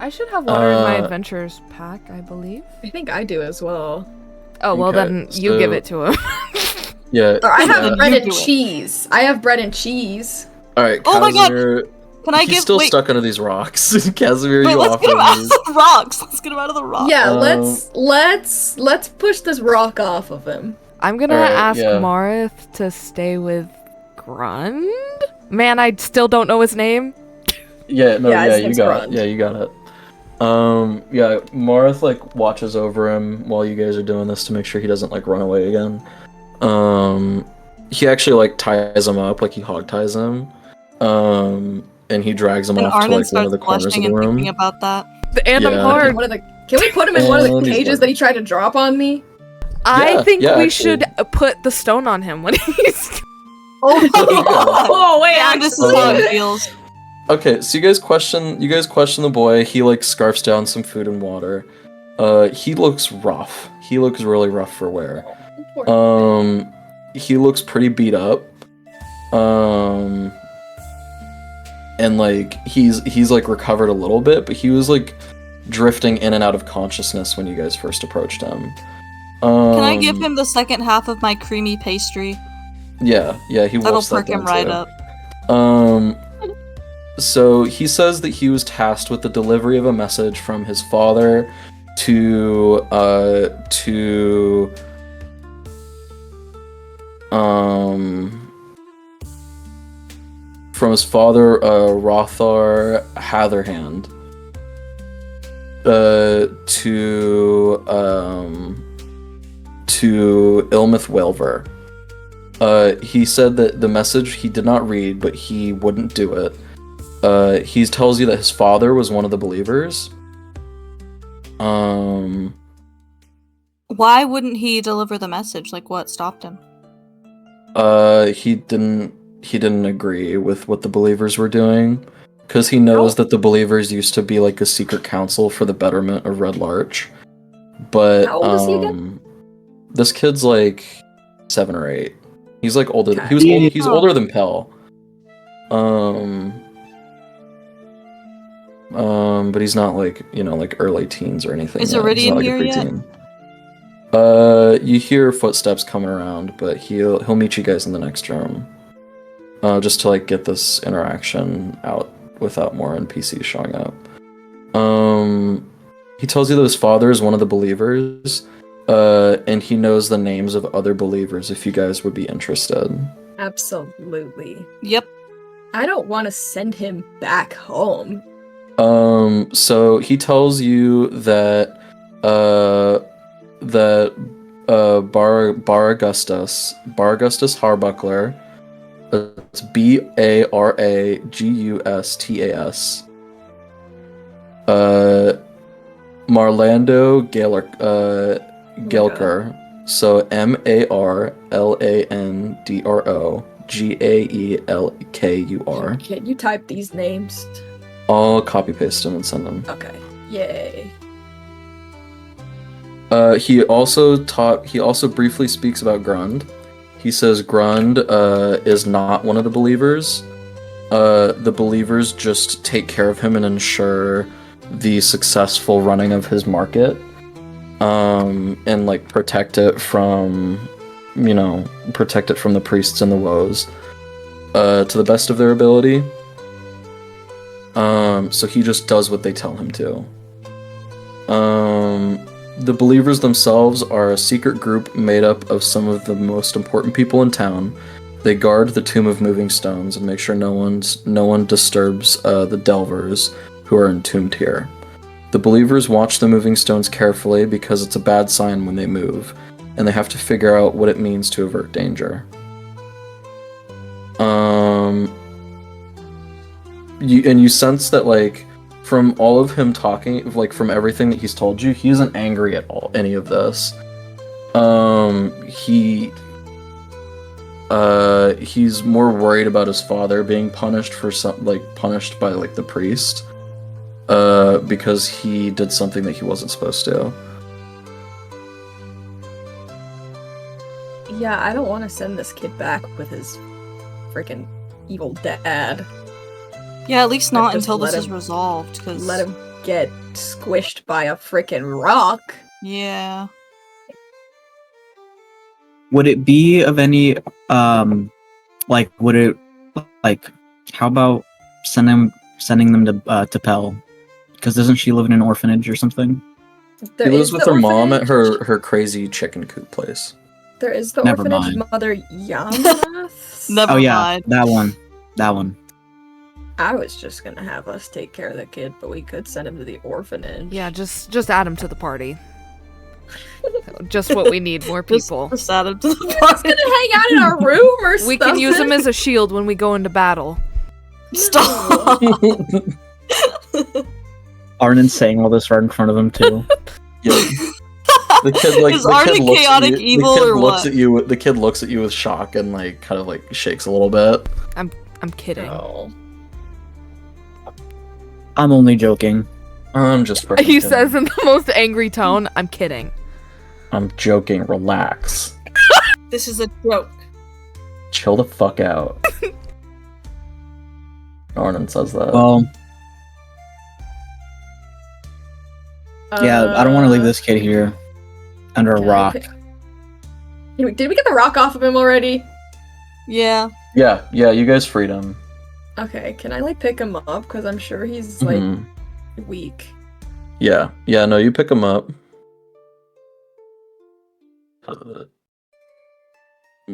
I should have water in my adventures pack, I believe. I think I do as well. Oh, well Okay, then you give it to him. Yeah. Or I have yeah. bread You and do it. cheese. I have bread and cheese. All right, Oh my God. Casimir, Can I he's give? still Wait, stuck under these rocks. Casimir, wait. you Let's offer get him out of these. the rocks. Let's get him out of the rocks. Yeah, Um, let's push this rock off of him. I'm gonna Alright, ask yeah. Marith to stay with Grund. Man, I still don't know his name. Yeah, no, Yeah, his you name's got Grund. it. Yeah, you got it. Yeah, Marth like watches over him while you guys are doing this to make sure he doesn't like run away again. He actually like ties him up, like he hog ties him. And he drags him And off to Arnon like one of the starts corners of blushing the and room. thinking about that. And I'm Yeah. hard. Can we put him in one of the And he's cages like- that he tried to drop on me? I Yeah, think yeah, we actually. should put the stone on him when he's. Oh wait, Yeah, this is how it feels. Okay, so you guys question the boy. He like scarfs down some food and water. He looks rough. He looks really rough for wear. He looks pretty beat up. And like he's like recovered a little bit, but he was like drifting in and out of consciousness when you guys first approached him. Can I give him the second half of my creamy pastry? Yeah, he That'll wolfs that perk him down, right too. up. So he says that he was tasked with the delivery of a message from his father to from his father, Rothar Hatherhand, to Ilmith Welver. He said that the message he did not read, but he wouldn't do it. He tells you that his father was one of the believers. Why wouldn't he deliver the message? Like, what stopped him? He didn't agree with what the believers were doing, because he knows that the believers used to be like a secret council for the betterment of Red Larch. But How old is he again? This kid's like 7 or 8. He's like older. Okay. He's older than Pell. But he's not like, like early teens or anything. Is yet. He's Iridian not, like, a here yet? preteen. You hear footsteps coming around, but he'll meet you guys in the next room. Just to like get this interaction out without more NPCs showing up. He tells you that his father is one of the believers, and he knows the names of other believers if you guys would be interested. Absolutely. Yep. I don't want to send him back home. So he tells you that Baragustus Harbuckler. It's Baragustas. Marlando Gelker. So MarlandoGaelkur. Can you type these names? I'll copy paste them and send them. Okay. Yay. He also briefly speaks about Grund. He says Grund is not one of the believers. The believers just take care of him and ensure the successful running of his market. And like protect it from the priests and the woes. To the best of their ability. So he just does what they tell him to. The believers themselves are a secret group made up of some of the most important people in town. They guard the Tomb of Moving Stones and make sure no one disturbs the Delvers who are entombed here. The believers watch the moving stones carefully because it's a bad sign when they move, and they have to figure out what it means to avert danger. You sense that, like, from all of him talking, like, from everything that he's told you, he isn't angry at any of this. He's more worried about his father being punished by the priest, because he did something that he wasn't supposed to. Yeah, I don't want to send this kid back with his freaking evil dad. Yeah, at least not Just until this let is him- resolved. Cause Let him get squished by a freaking rock. Yeah. Would it be of any like would it like how about sending them to Pell? Because doesn't she live in an orphanage or something? He lives with her mom at her crazy chicken coop place. There is the Never orphanage mind. Mother Yamath. Never Oh yeah, mind. that one. I was just gonna have us take care of the kid, but we could send him to the orphanage. Yeah, just add him to the party. Just what we need, more people. Just add him to the He's party. gonna hang out in our room or something. We can use him as a shield when we go into battle. Stop. Arden's saying all this right in front of him too. Yeah. The kid Is Arden looks at chaotic you- evil the kid or looks what? At you, the kid looks at you with shock and like kind of like shakes a little bit. I'm kidding. No. I'm only joking. I'm just freaking He kidding. says in the most angry tone, I'm kidding. I'm joking, relax. This is a joke. Chill the fuck out. Arnon says that. Well, yeah, I don't want to leave this kid here under a Can I rock. Did we get the rock off of him already? Yeah. Yeah, you guys freed him. Okay, can I like pick him up? Because I'm sure he's like Mhm. weak. Yeah, no, you pick him up.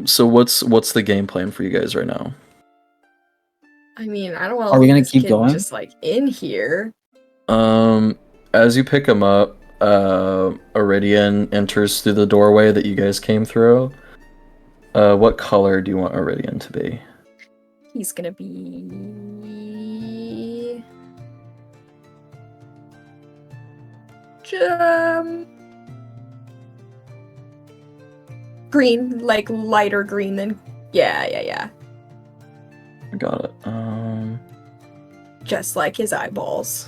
So what's the game plan for you guys right now? I mean, I don't want Are we to gonna this keep kid going? just like in here. As you pick him up, Iridian enters through the doorway that you guys came through. What color do you want Iridian to be? He's gonna be green, like lighter green than yeah. I got it. Just like his eyeballs.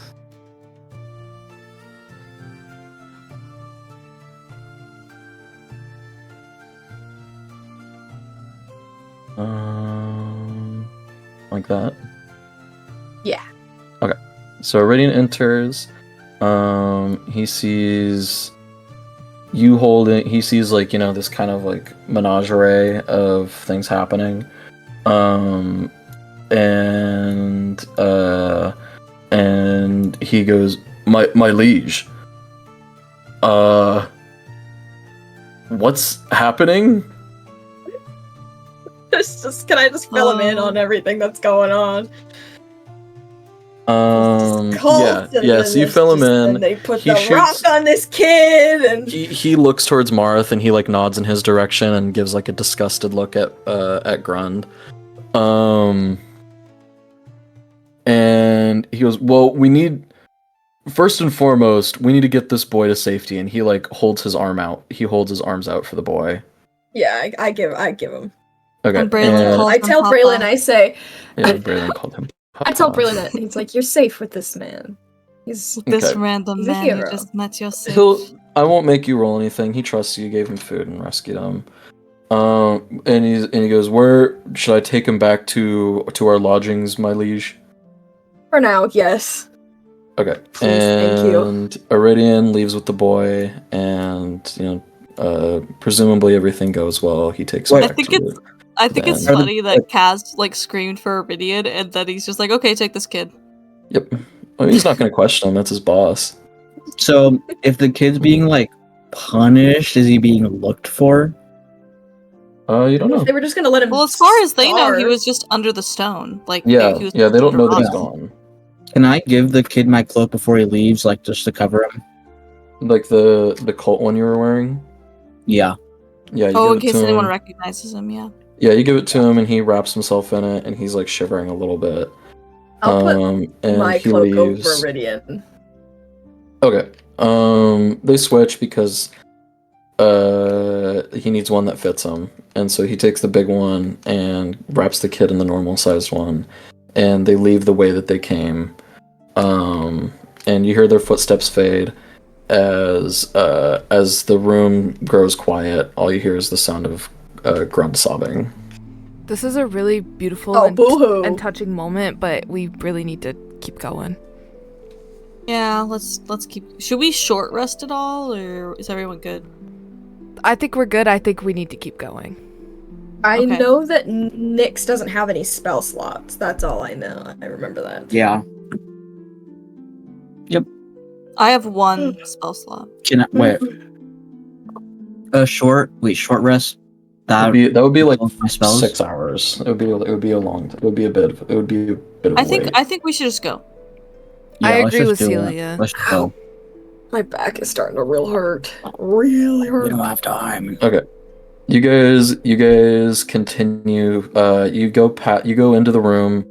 Like that. Yeah. Okay. So Iridian enters. He sees you holding. He sees like this kind of like menagerie of things happening. And he goes, my liege. What's happening? Can I just fill him in on everything that's going on? Yeah, and yeah. then So you it's fill him just- in. and they put He the rock shoots- on this kid, and He looks towards Marth and he like nods in his direction and gives like a disgusted look at Grund. And he goes, "Well, we need first and foremost, we need to get this boy to safety." And he like holds his arm out. He holds his arms out for the boy. yeah, I give him. Okay. And Braylon calls I him tell Papa. Braylon, I say, Yeah, Braylon called him. I tell Papa. Braylon that he's like, you're safe with this man. He's This Okay. random He's a man you hero. just met, you're safe. I won't make you roll anything. He trusts you. You gave him food and rescued him. And he goes, "Where should I take him back to our lodgings, my liege?" for now, yes. Okay. Please, thank you. And Iridian leaves with the boy, and presumably everything goes well. He takes him Wait. back I think to it's I think it's Then- funny that Kaz like screamed for Iridian and then he's just like, okay, take this kid. Yep. I mean, he's not going to question him. That's his boss. So if the kid's being like punished, is he being looked for? You don't know. If they were just gonna let him. Well, as far as they know, he starve- was just under the stone. Like Yeah, he was yeah. They don't know that under he's rock. gone. Can I give the kid my cloak before he leaves, like just to cover him? Like the cult one you were wearing. Yeah. Yeah. You Oh, give in it case to anyone him. recognizes him, yeah. Yeah, you give it to him, and he wraps himself in it, and he's like shivering a little bit. I'll put and my he cloak leaves. over Iridian. Okay. They switch because he needs one that fits him, and so he takes the big one and wraps the kid in the normal sized one, and they leave the way that they came. And you hear their footsteps fade as the room grows quiet. All you hear is the sound of Grunt sobbing. This is a really beautiful Oh, and boo-hoo. touching moment, but we really need to keep going. Yeah, let's keep. Should we short rest at all, or is everyone good? I think we're good. I think we need to keep going. I Okay. know that Nyx doesn't have any spell slots. That's all I know. I remember that. Yeah. I have one spell slot. Can I, wait. Short rest. That That would be like my spells. 6 hours. It would be a long. It would be a bit of a bit of I a think wait. I think we should just go. I let's agree just with do it. Celia. Let's just go. My back is starting to real hurt. Really We hurt. don't have time. Okay. You guys continue. You go into the room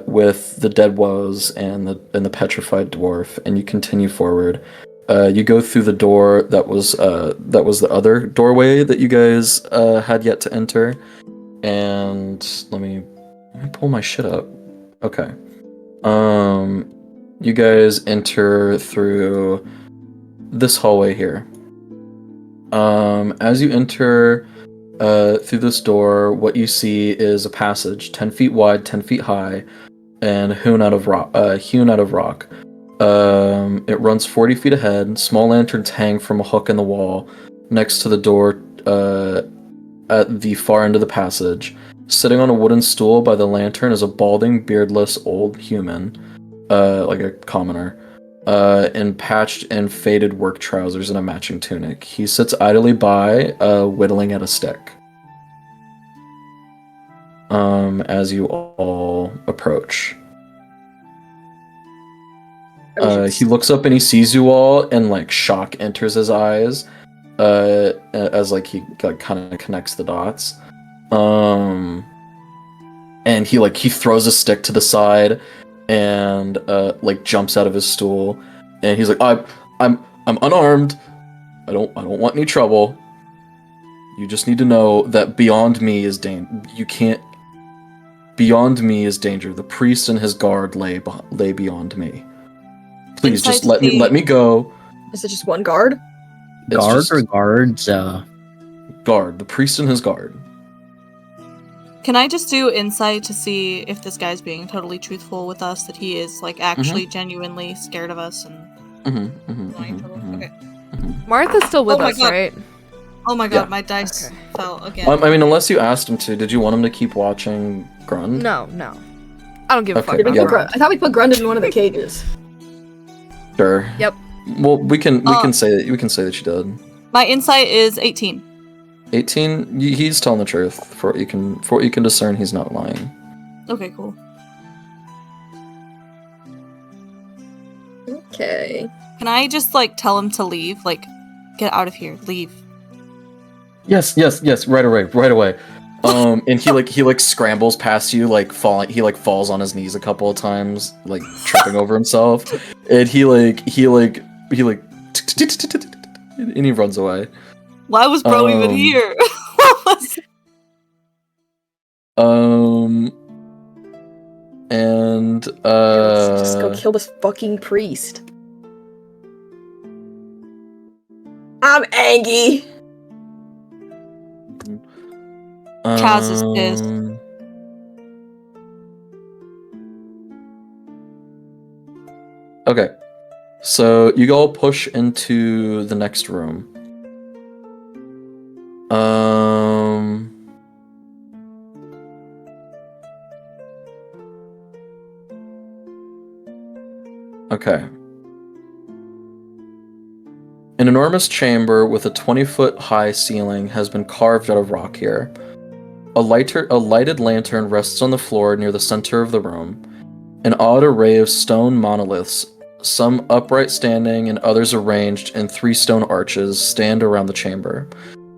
with the dead woes and the petrified dwarf, and you continue forward. You go through the door that was the other doorway that you guys had yet to enter. And let me pull my shit up. Okay. You guys enter through this hallway here. As you enter through this door, what you see is a passage 10 feet wide, 10 feet high, and hewn out of rock. It runs 40 feet ahead. Small lanterns hang from a hook in the wall next to the door at the far end of the passage. Sitting on a wooden stool by the lantern is a balding, beardless old human, like a commoner, in patched and faded work trousers and a matching tunic. He sits idly by, whittling at a stick. As you all approach. He looks up and he sees you all, and like shock enters his eyes, as like he kind of connects the dots. And he throws a stick to the side, and like jumps out of his stool, and he's like, I'm unarmed. I don't want any trouble. You just need to know that beyond me is Beyond me is danger. The priest and his guard lay beyond me. Please, Inside just let the- me go. Is it just one guard? It's Guard just or guards? guard. The priest and his guard. Can I just do insight to see if this guy's being totally truthful with us, that he is like actually genuinely scared of us and wanting trouble? Okay. Martha's still with Oh my us, God. right? Oh my god, Yeah. my dice Okay. fell again. I mean, unless you asked him to, did you want him to keep watching Grund? No. I don't give a Okay, fuck Did we about put Grund. I thought we put Grund in one of the cages. Sure. Yep. Well, we can say that you did. My insight is 18. 18. He's telling the truth. For what you can discern, he's not lying. Okay, cool. Okay. Can I just like tell him to leave? Like, get out of here, leave. Yes, right away. And he scrambles past you, like falling. He like falls on his knees a couple of times, like tripping over himself, and he and he runs away. Why was bro even here? What was And Let's just go kill this fucking priest. I'm angry. Kaz is pissed. Okay, so you all push into the next room. Okay. An enormous chamber with a 20-foot high ceiling has been carved out of rock here. A lighted lantern rests on the floor near the center of the room. An odd array of stone monoliths, some upright standing and others arranged in 3 stone arches, stand around the chamber.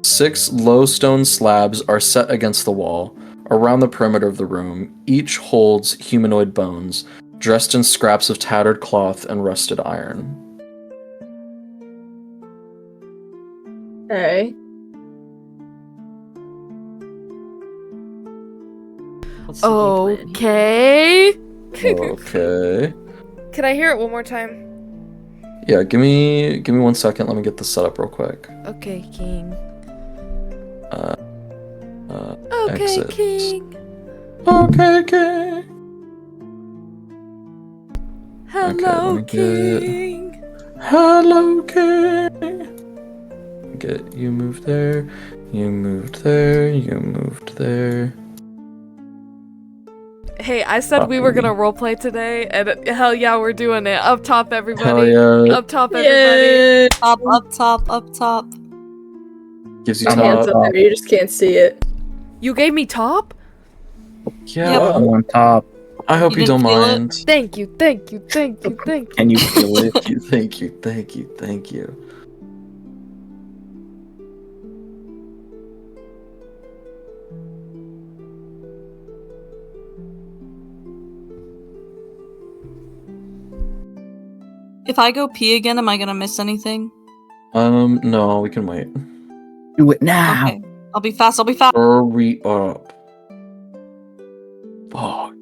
6 low stone slabs are set against the wall, around the perimeter of the room. Each holds humanoid bones, dressed in scraps of tattered cloth and rusted iron. Okay. What's the game plan? Okay. Okay. Can I hear it one more time? Yeah, give me 1 second. Let me get this set up real quick. Okay, King. Okay, Exit. King. Okay, okay. Hello, let me get- King. Hello, King. Get you moved there. You moved there. You moved there. Hey, I said we were gonna roleplay today, and hell yeah, we're doing it. Up top, everybody. Hell yeah. Up top, everybody. Up top. Gives you My hand's top. up there, you just can't see it. You gave me top? Yeah. Yep. I'm on top. I hope You you don't didn't feel it? mind. Thank you, thank you, thank you, thank you. Can you feel it? Thank you. If I go pee again, am I gonna miss anything? No, we can wait. Do it now. Okay. I'll be fast. Hurry up. Fuck.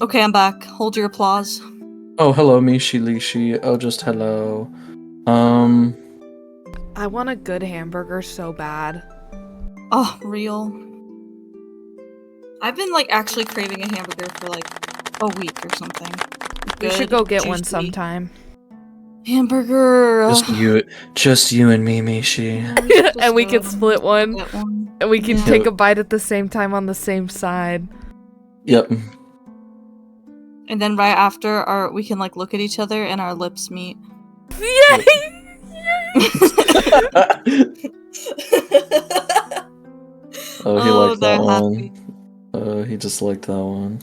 Okay, I'm back. Hold your applause. Oh, hello, Mishi Lishi. Oh, just hello. I want a good hamburger so bad. Oh, real. I've been like actually craving a hamburger for like a week or something. We should Good, go get one juicy sometime. Hamburger. Just you and me, Mishi. And we can split one. Get one. And we can Yeah. take a bite at the same time on the same side. Yep. And then right after we can like look at each other and our lips meet. Yay! Oh, he Oh, liked they're that one. happy. He just liked that one.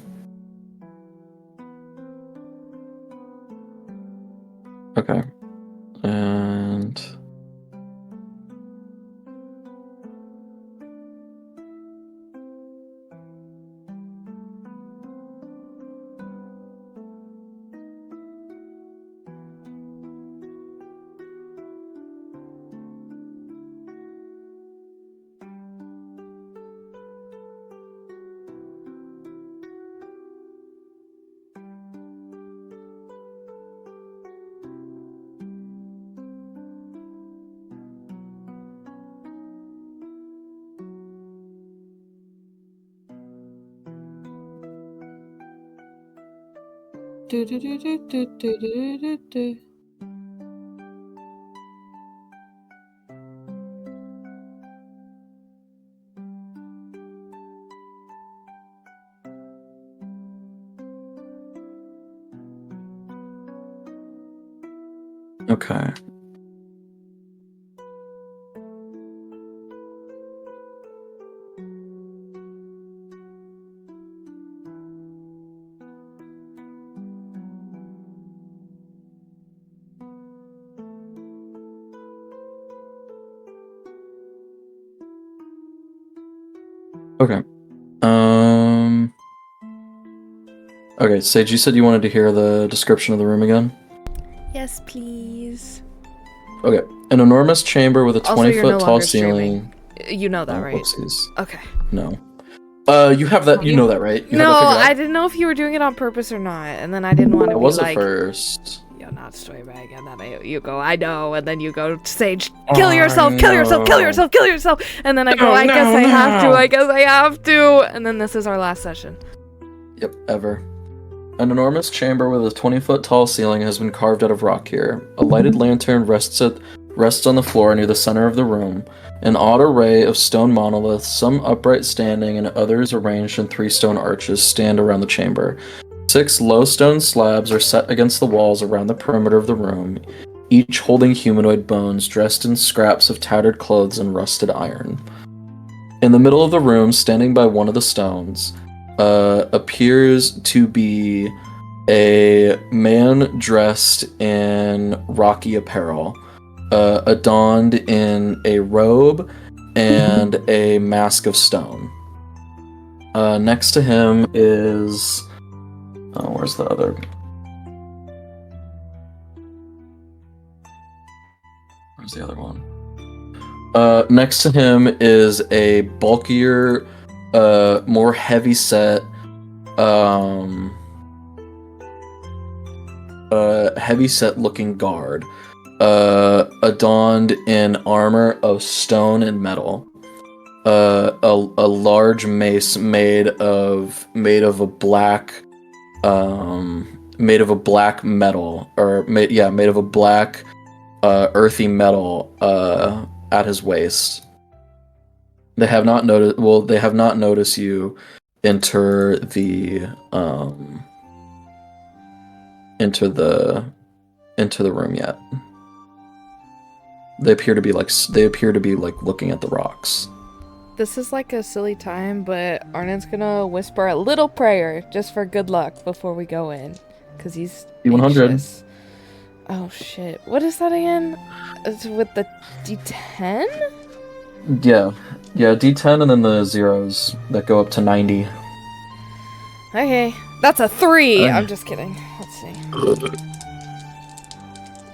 Okay. Do do do do do do do do do. Okay. Okay. Okay, Sage, you said you wanted to hear the description of the room again? Yes, please. Okay. An enormous chamber with a Also, you're 20-foot no tall longer ceiling. streaming. You know that, Oh, right? whoopsies. Okay. No. You have that. You know that, right? You No, have that figured out? I didn't know if you were doing it on purpose or not, and then I didn't want to I be was like, at first. "Yo, not story bag," and then you go, "I know," and then you go, "Sage, kill yourself, kill yourself, kill no. yourself, kill yourself," and then I go, No, "I guess no, I have to, no. I guess I have to," and then this is our last session. Yep, ever. An enormous chamber with a 20-foot tall ceiling has been carved out of rock here. A lighted lantern rests on the floor near the center of the room. An odd array of stone monoliths, some upright standing and others arranged in 3 stone arches, stand around the chamber. 6 low stone slabs are set against the walls around the perimeter of the room, each holding humanoid bones dressed in scraps of tattered clothes and rusted iron. In the middle of the room, standing by one of the stones, appears to be a man dressed in rocky apparel, adorned in a robe and a mask of stone. Next to him is... Oh, where's the other? Where's the other one? Next to him is a bulkier, more heavy-set, heavy-set-looking guard, adorned in armor of stone and metal. A large mace made of a black, made of a black metal, made of a black, earthy metal, at his waist. They have not noticed. Well, they have not noticed you enter the room yet. They appear to be like looking at the rocks. This is like a silly time, but Arnon's gonna whisper a little prayer just for good luck before we go in, because he's D100. anxious. Oh shit! What is that again? It's with the D10? Yeah, D10 and then the zeros that go up to 90. Okay, that's a 3. Uh. I'm just kidding. Let's see.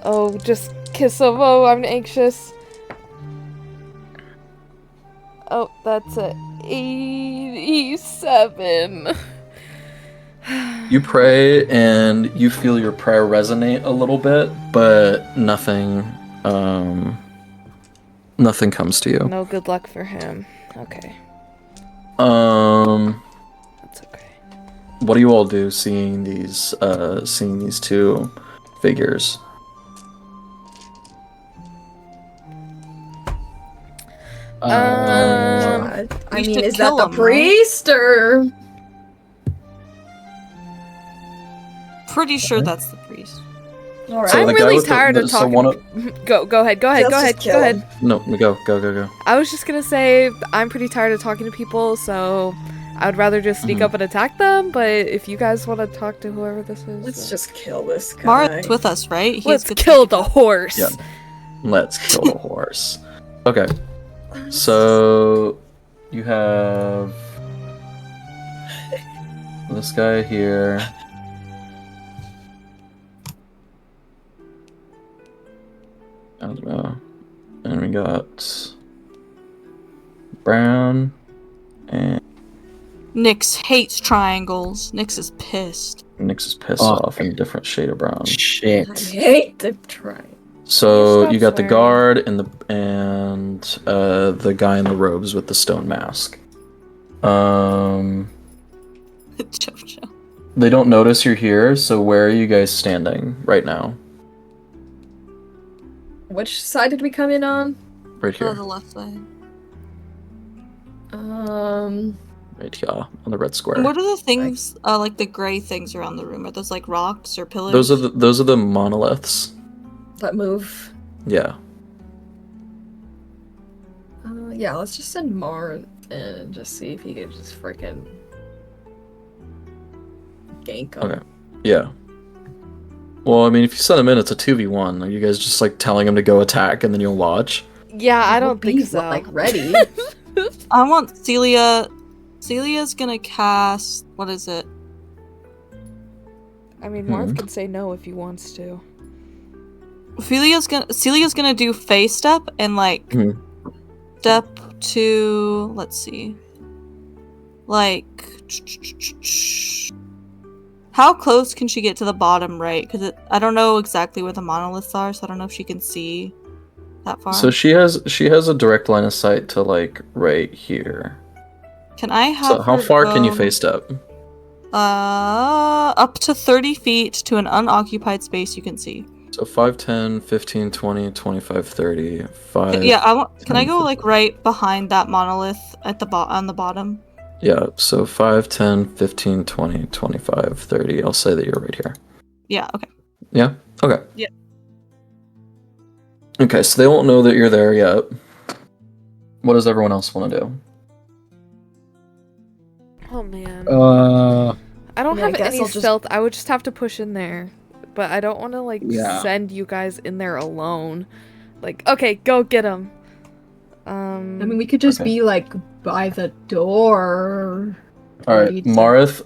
Oh, just kiss him. Oh, I'm anxious. Oh, that's a 87. You pray and you feel your prayer resonate a little bit, but nothing comes to you. No good luck for him. Okay, Um, that's okay. what do you all do seeing these 2 figures? God. I We mean, should is that kill the him, right? priest or? Pretty sure that's the priest. All right. So I'm the guy really with the- tired of so talking. one of- Go ahead. Let's just kill him. No, go. I was just gonna say I'm pretty tired of talking to people, so I would rather just sneak Mhm. up and attack them. But if you guys want to talk to whoever this is, Let's just kill this guy. Mara's with us, right? He let's has good kill sneak the horse. Yeah. Let's kill the horse. Okay, so you have this guy here. I don't know. And we got brown and Nyx hates triangles. Nyx is pissed. Nyx is pissed Oh. off in a different shade of brown. I Shit. hate the try. So Stop you got the swearing. guard and the guy in the robes with the stone mask. Jojo. They don't notice you're here, so where are you guys standing right now? Which side did we come in on? Right here. the left side. Right here, on the red square. What are the things, like the gray things around the room? Are those like rocks or pillars? Those are the monoliths. That move. Yeah. Yeah, let's just send Mar and just see if he can just freaking gank him. Okay. Yeah. Well, I mean, if you send him in, it's a 2v1. Are you guys just like telling him to go attack and then you'll watch? Yeah, I don't think He's so. like ready. I want Celia. Celia's gonna cast. What is it? I mean, Marth can say no if he wants to. Celia's gonna do face step and like Mhm. step to. Let's see. Like, how close can she get to the bottom right? Because I don't know exactly where the monoliths are, so I don't know if she can see that far. So she has a direct line of sight to like right here. Can I have? So how her far can you go, face step? Up to 30 feet to an unoccupied space you can see. So 5, 10, 15, 20, 25, 30, 5. Yeah, can I 10, go like right behind that monolith at the on the bottom? Yeah, so 5, 10, 15, 20, 25, 30. I'll say that you're right here. Yeah. Okay. Yeah? Okay. Yeah. Okay, so they won't know that you're there yet. What does everyone else want to do? Oh man. I don't Yeah, I have guess any I'll just- stealth. I would just have to push in there. But I don't want to like Yeah. send you guys in there alone. Like, okay, go get him. I mean, we could just Okay. be like by the door. Alright, Ready to-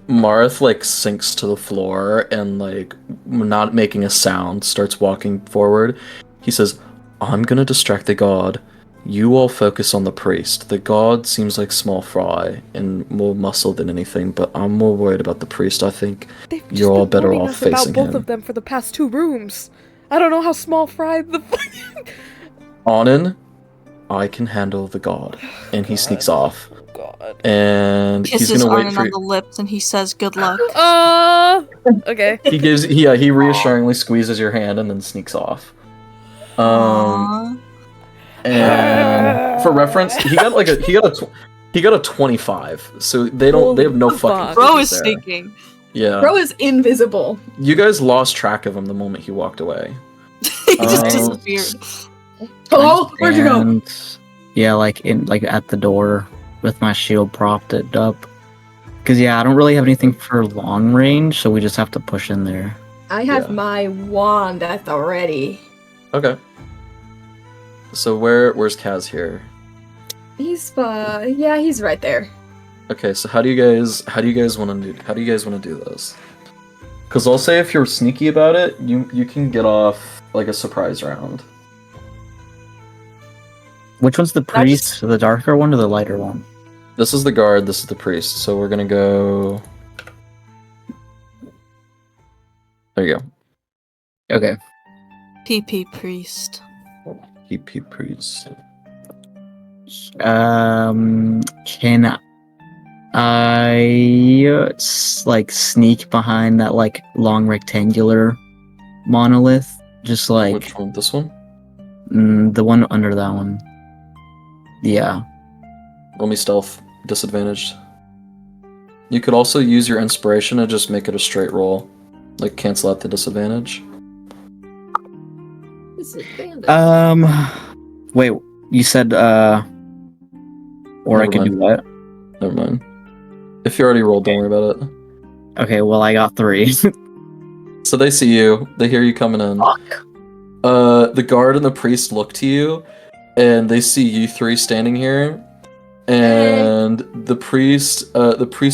Marth like sinks to the floor and like not making a sound, starts walking forward. He says, I'm gonna distract the god. You all focus on the priest. The god seems like small fry and more muscle than anything, but I'm more worried about the priest. I think They've just you're all been better warning off us about facing both him. of them for the past 2 rooms. I don't know how small fry the Onin, I can handle the god. And he sneaks off. God. And he's Kisses gonna wait Arnon for on the lips and he says, "Good luck." Okay. he reassuringly squeezes your hand and then sneaks off. Aww. And for reference, he got a 25. So they have no Holy fucking fuck. Bro clues is there. sneaking. Yeah. Bro is invisible. You guys lost track of him the moment he walked away. He just Um, disappeared. Oh, where'd you go? And, yeah, like at the door with my shield propped it up. Cause yeah, I don't really have anything for long range, so we just have to push in there. I have Yeah. my wand at the ready. Okay. So where's Kaz here? He's yeah, he's right there. Okay, so how do you guys want to do this? Because I'll say if you're sneaky about it, you can get off like a surprise round. Which one's the priest? The darker one or the lighter one? This is the guard, this is the priest. So we're gonna go. There you go. Okay. PP priest. EP priest. Can I like sneak behind that like long rectangular monolith? Just like Which one? This one? the one under that one. Yeah. Roll me stealth. Disadvantaged. You could also use your inspiration and just make it a straight roll. Like cancel out the disadvantage. Wait, you said or I Never can do mind. that. Never mind. If you already rolled, don't worry about it. Okay, well I got 3. So they see you, they hear you coming in. Fuck. The guard and the priest look to you, and they see you 3 standing here. And the priest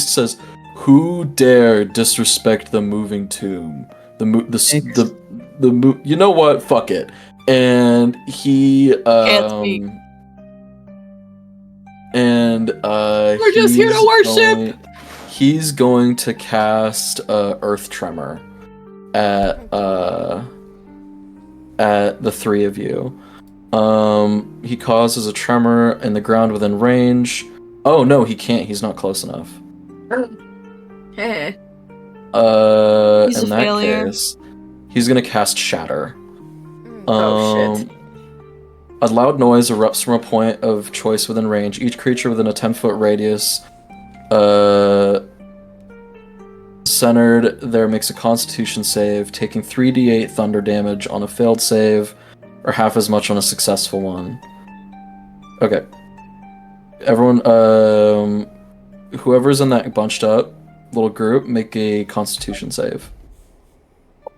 says, "Who dare disrespect the moving tomb? You know what? Fuck it." And he speak. We're just here to worship! He's going to cast Earth Tremor at the 3 of you. He causes a tremor in the ground within range. Oh no, he can't. He's not close enough. Eh. He's in a that failure. case, he's gonna cast Shatter. Oh, shit. A loud noise erupts from a point of choice within range. Each creature within a 10-foot radius centered there makes a Constitution save, taking 3d8 thunder damage on a failed save, or half as much on a successful one. Okay. Everyone, whoever's in that bunched up little group, make a Constitution save.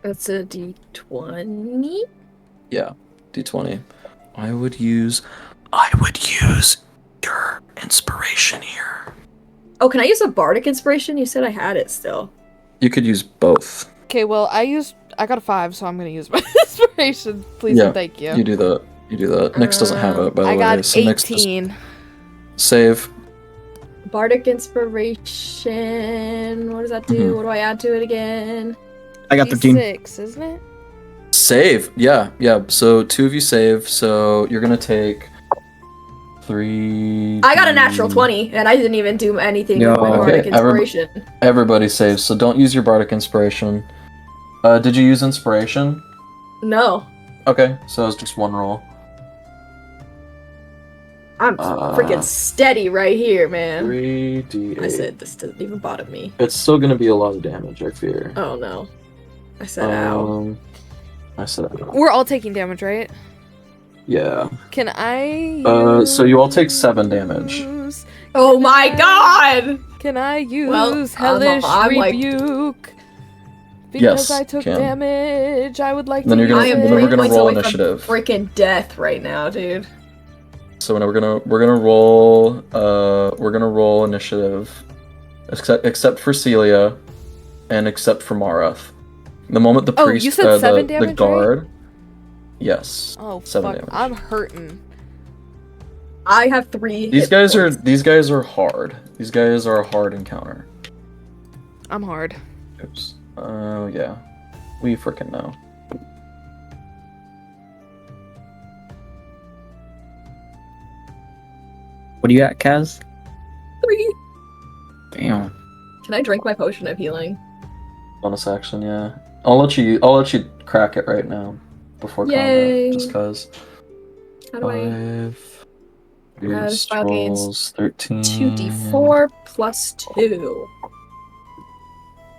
That's a D20. Yeah, d20. I would use your inspiration here. Oh, can I use a bardic inspiration? You said I had it still. You could use both. Okay, well, I got a 5, so I'm gonna use my inspiration. Please Yeah, and thank you. You do that. Nyx doesn't have it, by the I way. got so Nyx just 18. save. Bardic inspiration. What does that do? Mhm. What do I add to it again? I got 13. 6, isn't it? Save. Yeah. So 2 of you save. So you're gonna take 3. I got a natural 20, and I didn't even do anything Yo. with my bardic Okay, inspiration. Everybody saves. So don't use your bardic inspiration. Did you use inspiration? No, Okay. So it's just one roll. I'm freaking steady right here, man. 3d8. I said this doesn't even bother me. It's still gonna be a lot of damage, I fear. Oh no. I said ow. I said ow. We're all taking damage, right? Yeah. Can I So you all take 7 damage. use- Oh my god! Can I use Well, Hellish I'm like- Rebuke? Because Yes, I took can. damage, I would like Then to you're gonna- I use am then it. we're 3 gonna points roll away initiative. from freaking death right now, dude. So now we're gonna roll initiative, except for Celia, and except for Marath. The moment the Oh, priest, you said 7 the damage, right? guard, yes. Oh 7 fuck, damage. I'm hurting. I have 3 These hit guys points. are hard. These guys are a hard encounter. I'm hard. Oops. Oh yeah, we freaking know. What do you got, Kaz? 3. Damn. Can I drink my potion of healing? Bonus action, yeah. I'll let you crack it right now before Yay. combat, just cause. How do I? 5 this file gains rolls 13. 2d4 plus 2.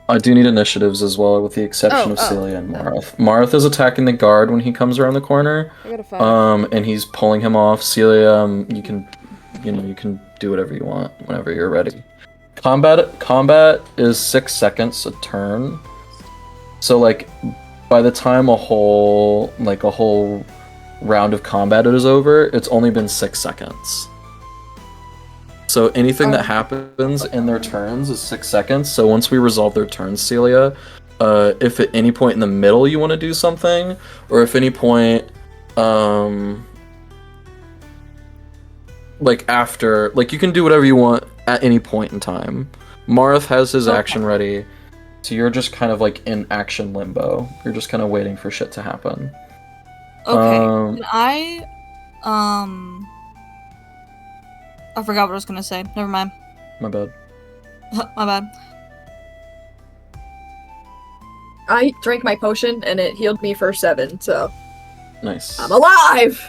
I do need initiatives as well, with the exception of Celia and Marath. Marath is attacking the guard when he comes around the corner. I got a 5. And he's pulling him off. Celia, you can do whatever you want whenever you're ready. Combat is 6 seconds a turn. So like, by the time a whole round of combat is over, it's only been 6 seconds. So anything that happens in their turns is 6 seconds. So once we resolve their turns, Celia, if at any point in the middle you want to do something, or if any point, like after, like you can do whatever you want at any point in time. Marath has his action ready, so you're just kind of like in action limbo. You're just kind of waiting for shit to happen. Okay. Can I forgot what I was gonna say. Never mind. My bad. My bad. I drank my potion and it healed me for 7, so Nice. I'm alive!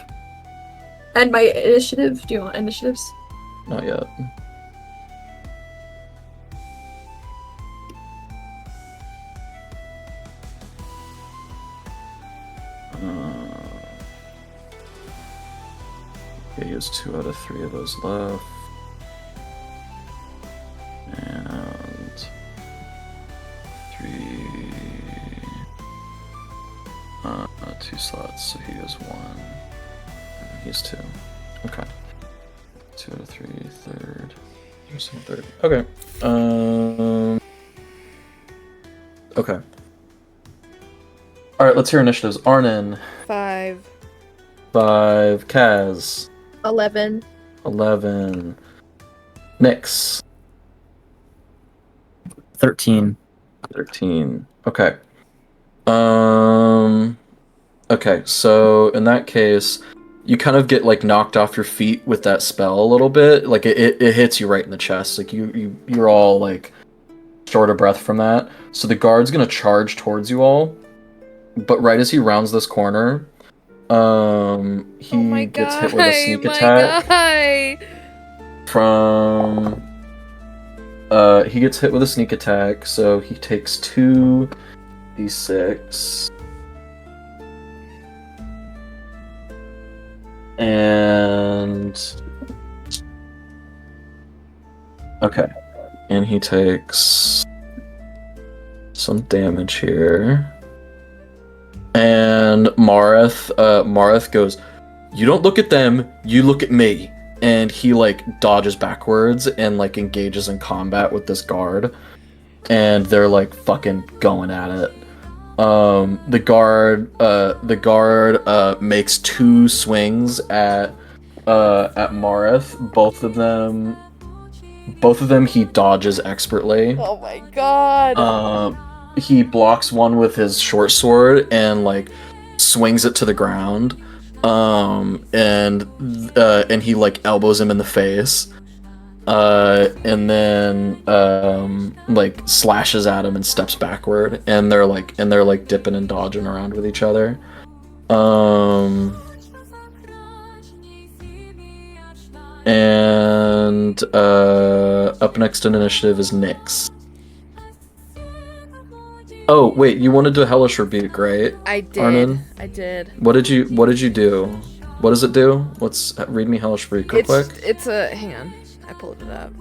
And my initiative? Do you want initiatives? Not yet. Okay, he has 2 out of 3 of those left. And 3. 2 slots, so he has 1. And he's 2. Okay. 2 out of 3, third. There's some third. Okay. Okay. Alright, let's hear initiatives. Arnon, 5. 5. Kaz, 11. 11. Nyx, 13. 13. Okay. Okay, so in that case, you kind of get like knocked off your feet with that spell a little bit. Like it hits you right in the chest. Like you're all like short of breath from that. So the guard's gonna charge towards you all, but right as he rounds this corner, he Oh my gets god. hit with a sneak my attack guy. from. He gets hit with a sneak attack, so he takes 2d6. And okay, and he takes some damage here. And Marith goes, "You don't look at them, you look at me." And he like dodges backwards and like engages in combat with this guard, and they're like fucking going at it. The guard makes 2 swings at Marith. Both of them he dodges expertly. Oh my god. He blocks one with his short sword and like swings it to the ground. And he like elbows him in the face. And then like slashes at him and steps backward, and they're like dipping and dodging around with each other. And up next in initiative is Nyx. Oh wait, you wanted to Hellish Rebuke, right? I did. Arnon? I did. What did you do? What does it do? Read me Hellish Rebuke real quick. It's a hang on. I pulled it up.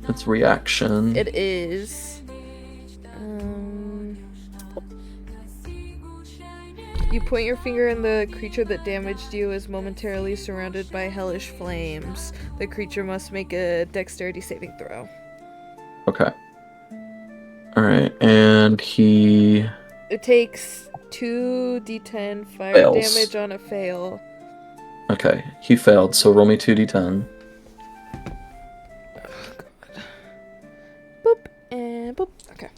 It's reaction. It is. You point your finger and the creature that damaged you is momentarily surrounded by hellish flames. The creature must make a dexterity saving throw. Okay. Alright, and he... It takes 2d10 fire Fails. damage on a fail. Okay, he failed, so roll me 2d10. Oh, God. Boop, and boop. Okay.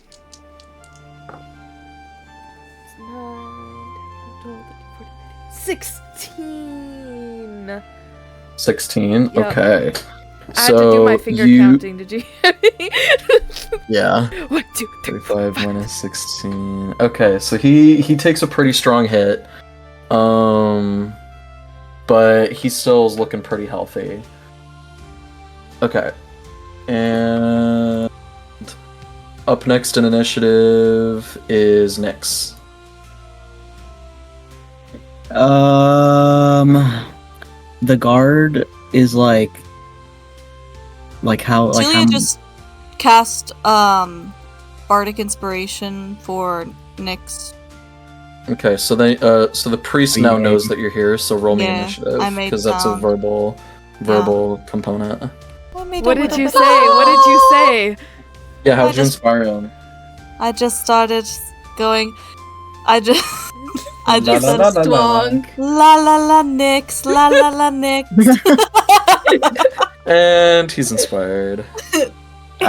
It's 9, 12, 13, 14, 16! 16? Yep. Okay. I had to do my finger counting, did you hear me? Yeah. 1, 2, 3, 35 minus 16. Okay, so he takes a pretty strong hit. But he still is looking pretty healthy. Okay. And up next in initiative is Nyx. The guard is like how Celia just cast Bardic Inspiration for Nyx. Okay, so the priest now knows that you're here, so roll me Yeah, initiative, I made because that's a sound. verbal component. What did you say? What did you say? Yeah, how'd I you just- inspire him? I just started going. I just No, said no, no, no, no. Strong. la la la Nyx, la la la Nyx. And he's inspired.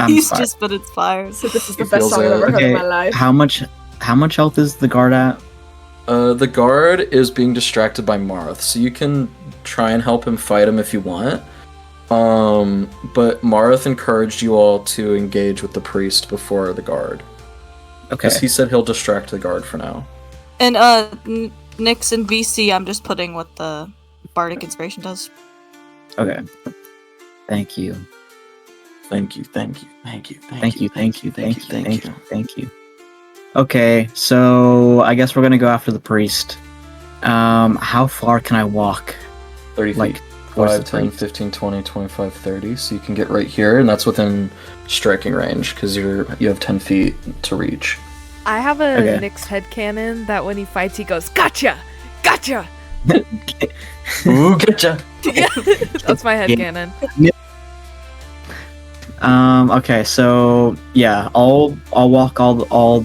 He's fine. just been inspired. So this is the He best feels song I've ever it. heard in Okay, my life. how much health is the guard at? The guard is being distracted by Marth, so you can try and help him fight him if you want. But Marth encouraged you all to engage with the priest before the guard. Okay. Because he said he'll distract the guard for now. And Nyx and VC, I'm just putting what the Bardic Inspiration does. Okay. Thank you. Thank you. Okay, so I guess we're gonna go after the priest. How far can I walk? 30 Like, feet. towards 5, the 10, priest? 15, 20, 25, 30. So you can get right here, and that's within striking range, because you have 10 feet to reach. I have a Okay. Nyx headcanon that when he fights, he goes, "Gotcha! Gotcha!" Ooh, getcha! That's my headcanon. Okay, so yeah, I'll walk all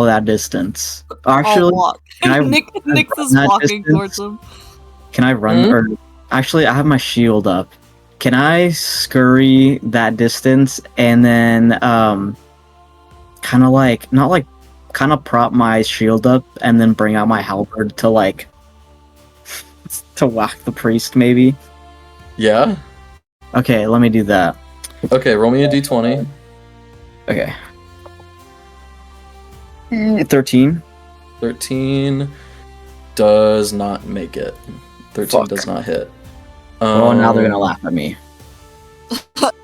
that distance. I'll Actually, walk. can I- Nyx is that walking distance? towards him. can I run? Hmm? Or actually, I have my shield up. Can I scurry that distance and then kind of like not like kind of prop my shield up and then bring out my halberd to like to whack the priest maybe? Yeah? Okay, let me do that. Okay, roll me a d20. Okay. 13. 13 does not make it. 13 Fuck. does not hit. Oh, now they're gonna laugh at me.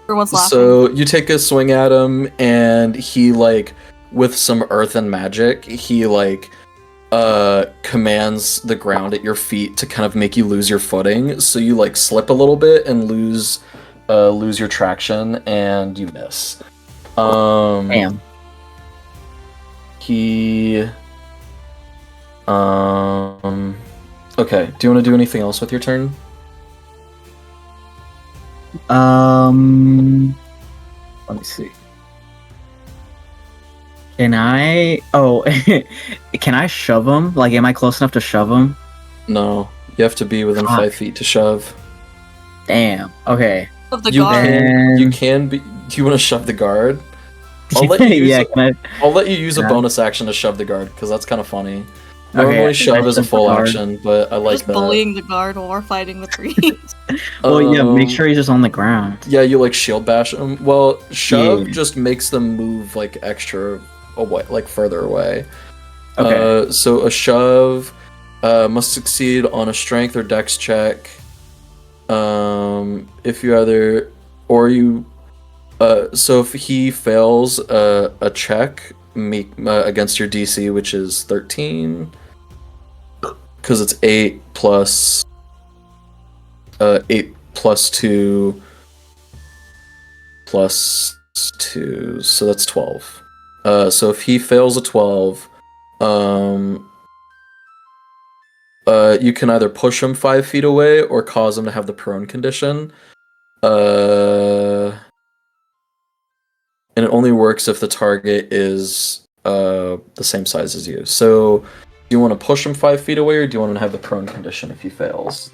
Everyone's laughing. So you take a swing at him, and he like, with some earth and magic, he like commands the ground at your feet to kind of make you lose your footing. So you like slip a little bit and lose your traction, and you miss. Damn. He okay, do you want to do anything else with your turn? Let me see. Can I? Oh, can I shove him? Like, am I close enough to shove him? No, you have to be within Fuck. 5 feet to shove. Damn. Okay. Of the You guard. can, you And- can be. Do you want to shove the guard? I'll let you use yeah. it. Can I'll let you use a Yeah. bonus action to shove the guard, because that's kind of funny. I? Normally Okay, shove I is a shove the full guard. action, but I like Just that. bullying the guard while we're fighting the priest. Well, yeah. Make Um, sure he's just on the ground. Yeah, you like shield bash them. Well, shove Yeah. just makes them move like extra away, like further away. Okay. So a shove must succeed on a strength or dex check. If you either or you, so if he fails a check against your DC, which is 13, because it's 8 plus 2 plus 2, so that's 12. So if he fails a 12, you can either push him 5 feet away or cause him to have the prone condition. And it only works if the target is the same size as you. So, do you want to push him 5 feet away, or do you want to have the prone condition if he fails?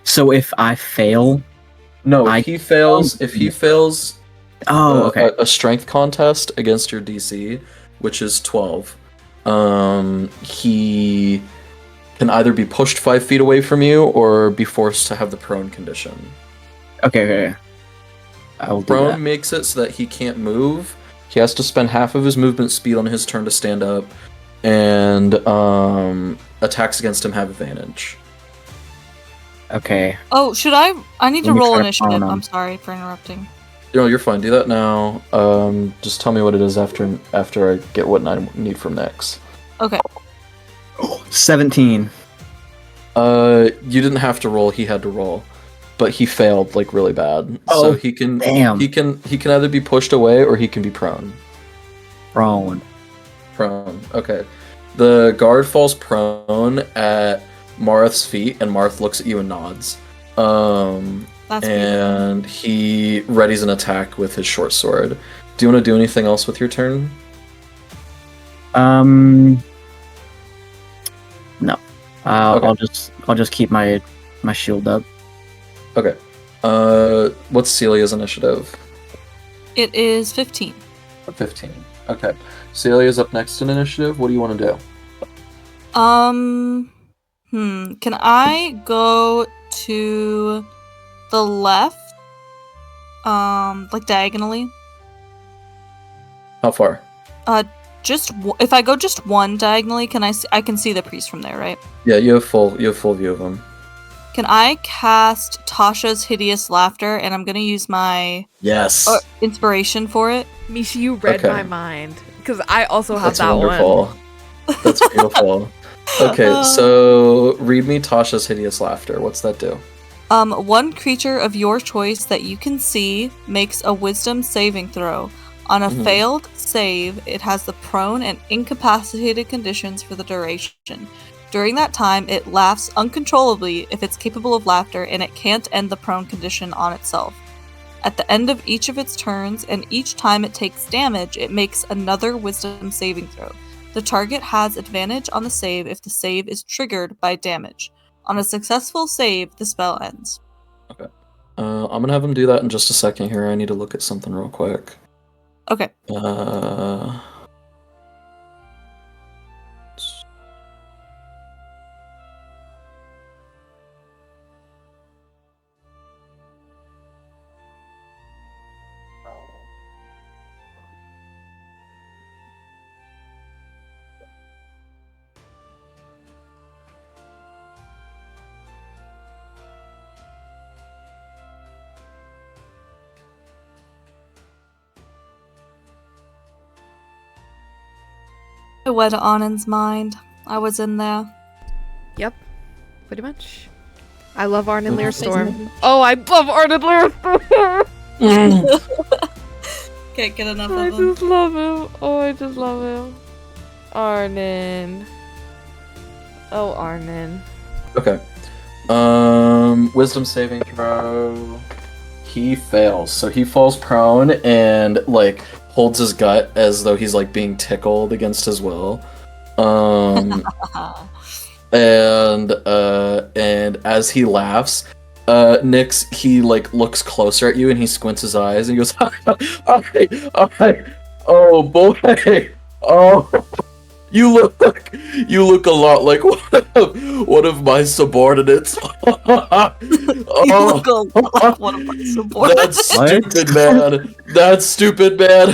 So if I fail, No, I- if he fails, okay. a strength contest against your DC, which is 12, he can either be pushed 5 feet away from you or be forced to have the prone condition. Okay. I will do Prone that. makes it so that he can't move. He has to spend half of his movement speed on his turn to stand up, and attacks against him have advantage. Okay. Oh, should I? I need to Let me roll try to initiative. phone him. I'm sorry for interrupting. No, you're fine. Do that now. Just tell me what it is after I get what I need from Nyx. Okay. 17. You didn't have to roll. He had to roll, but he failed like really bad. Oh, So he can damn. he can either be pushed away or he can be prone. Prone. Prone. Okay. The guard falls prone at Marth's feet, and Marth looks at you and nods. That's beautiful. And he readies an attack with his short sword. Do you want to do anything else with your turn? No. Okay. I'll just keep my shield up. Okay. What's Celia's initiative? It is 15. 15. Okay. Celia's up next in initiative. What do you want to do? Can I go to the left? Like diagonally? How far? If I go just one diagonally, I can see the priest from there, right? Yeah, you have full view of him. Can I cast Tasha's Hideous Laughter, and I'm gonna use my Yes. inspiration for it? Misha, you read Okay. my mind. Because I also have That's that wonderful. one. That's beautiful. Okay, so read me Tasha's Hideous Laughter. What's that do? One creature of your choice that you can see makes a wisdom saving throw. On a Mhm. failed save, it has the prone and incapacitated conditions for the duration. During that time, it laughs uncontrollably if it's capable of laughter, and it can't end the prone condition on itself. At the end of each of its turns, and each time it takes damage, it makes another wisdom saving throw. The target has advantage on the save if the save is triggered by damage. On a successful save, the spell ends. I'm gonna have him do that in just a second here. I need to look at something real quick. Okay. I went Anand's mind. I was in there. Yep, pretty much. I love Arnon Mhm. Learstorm. Oh, I love Arnon Learstorm! Can't get enough I of him. just love him. Oh, I just love him. Arnon. Oh, Arnon. Okay. Wisdom saving throw. He fails, so he falls prone and like holds his gut as though he's like being tickled against his will. And as he laughs, Nyx, he like looks closer at you and he squints his eyes and he goes, oh boy, oh. You look a lot like one of my subordinates. You look like one of my subordinates. That stupid man. That stupid man.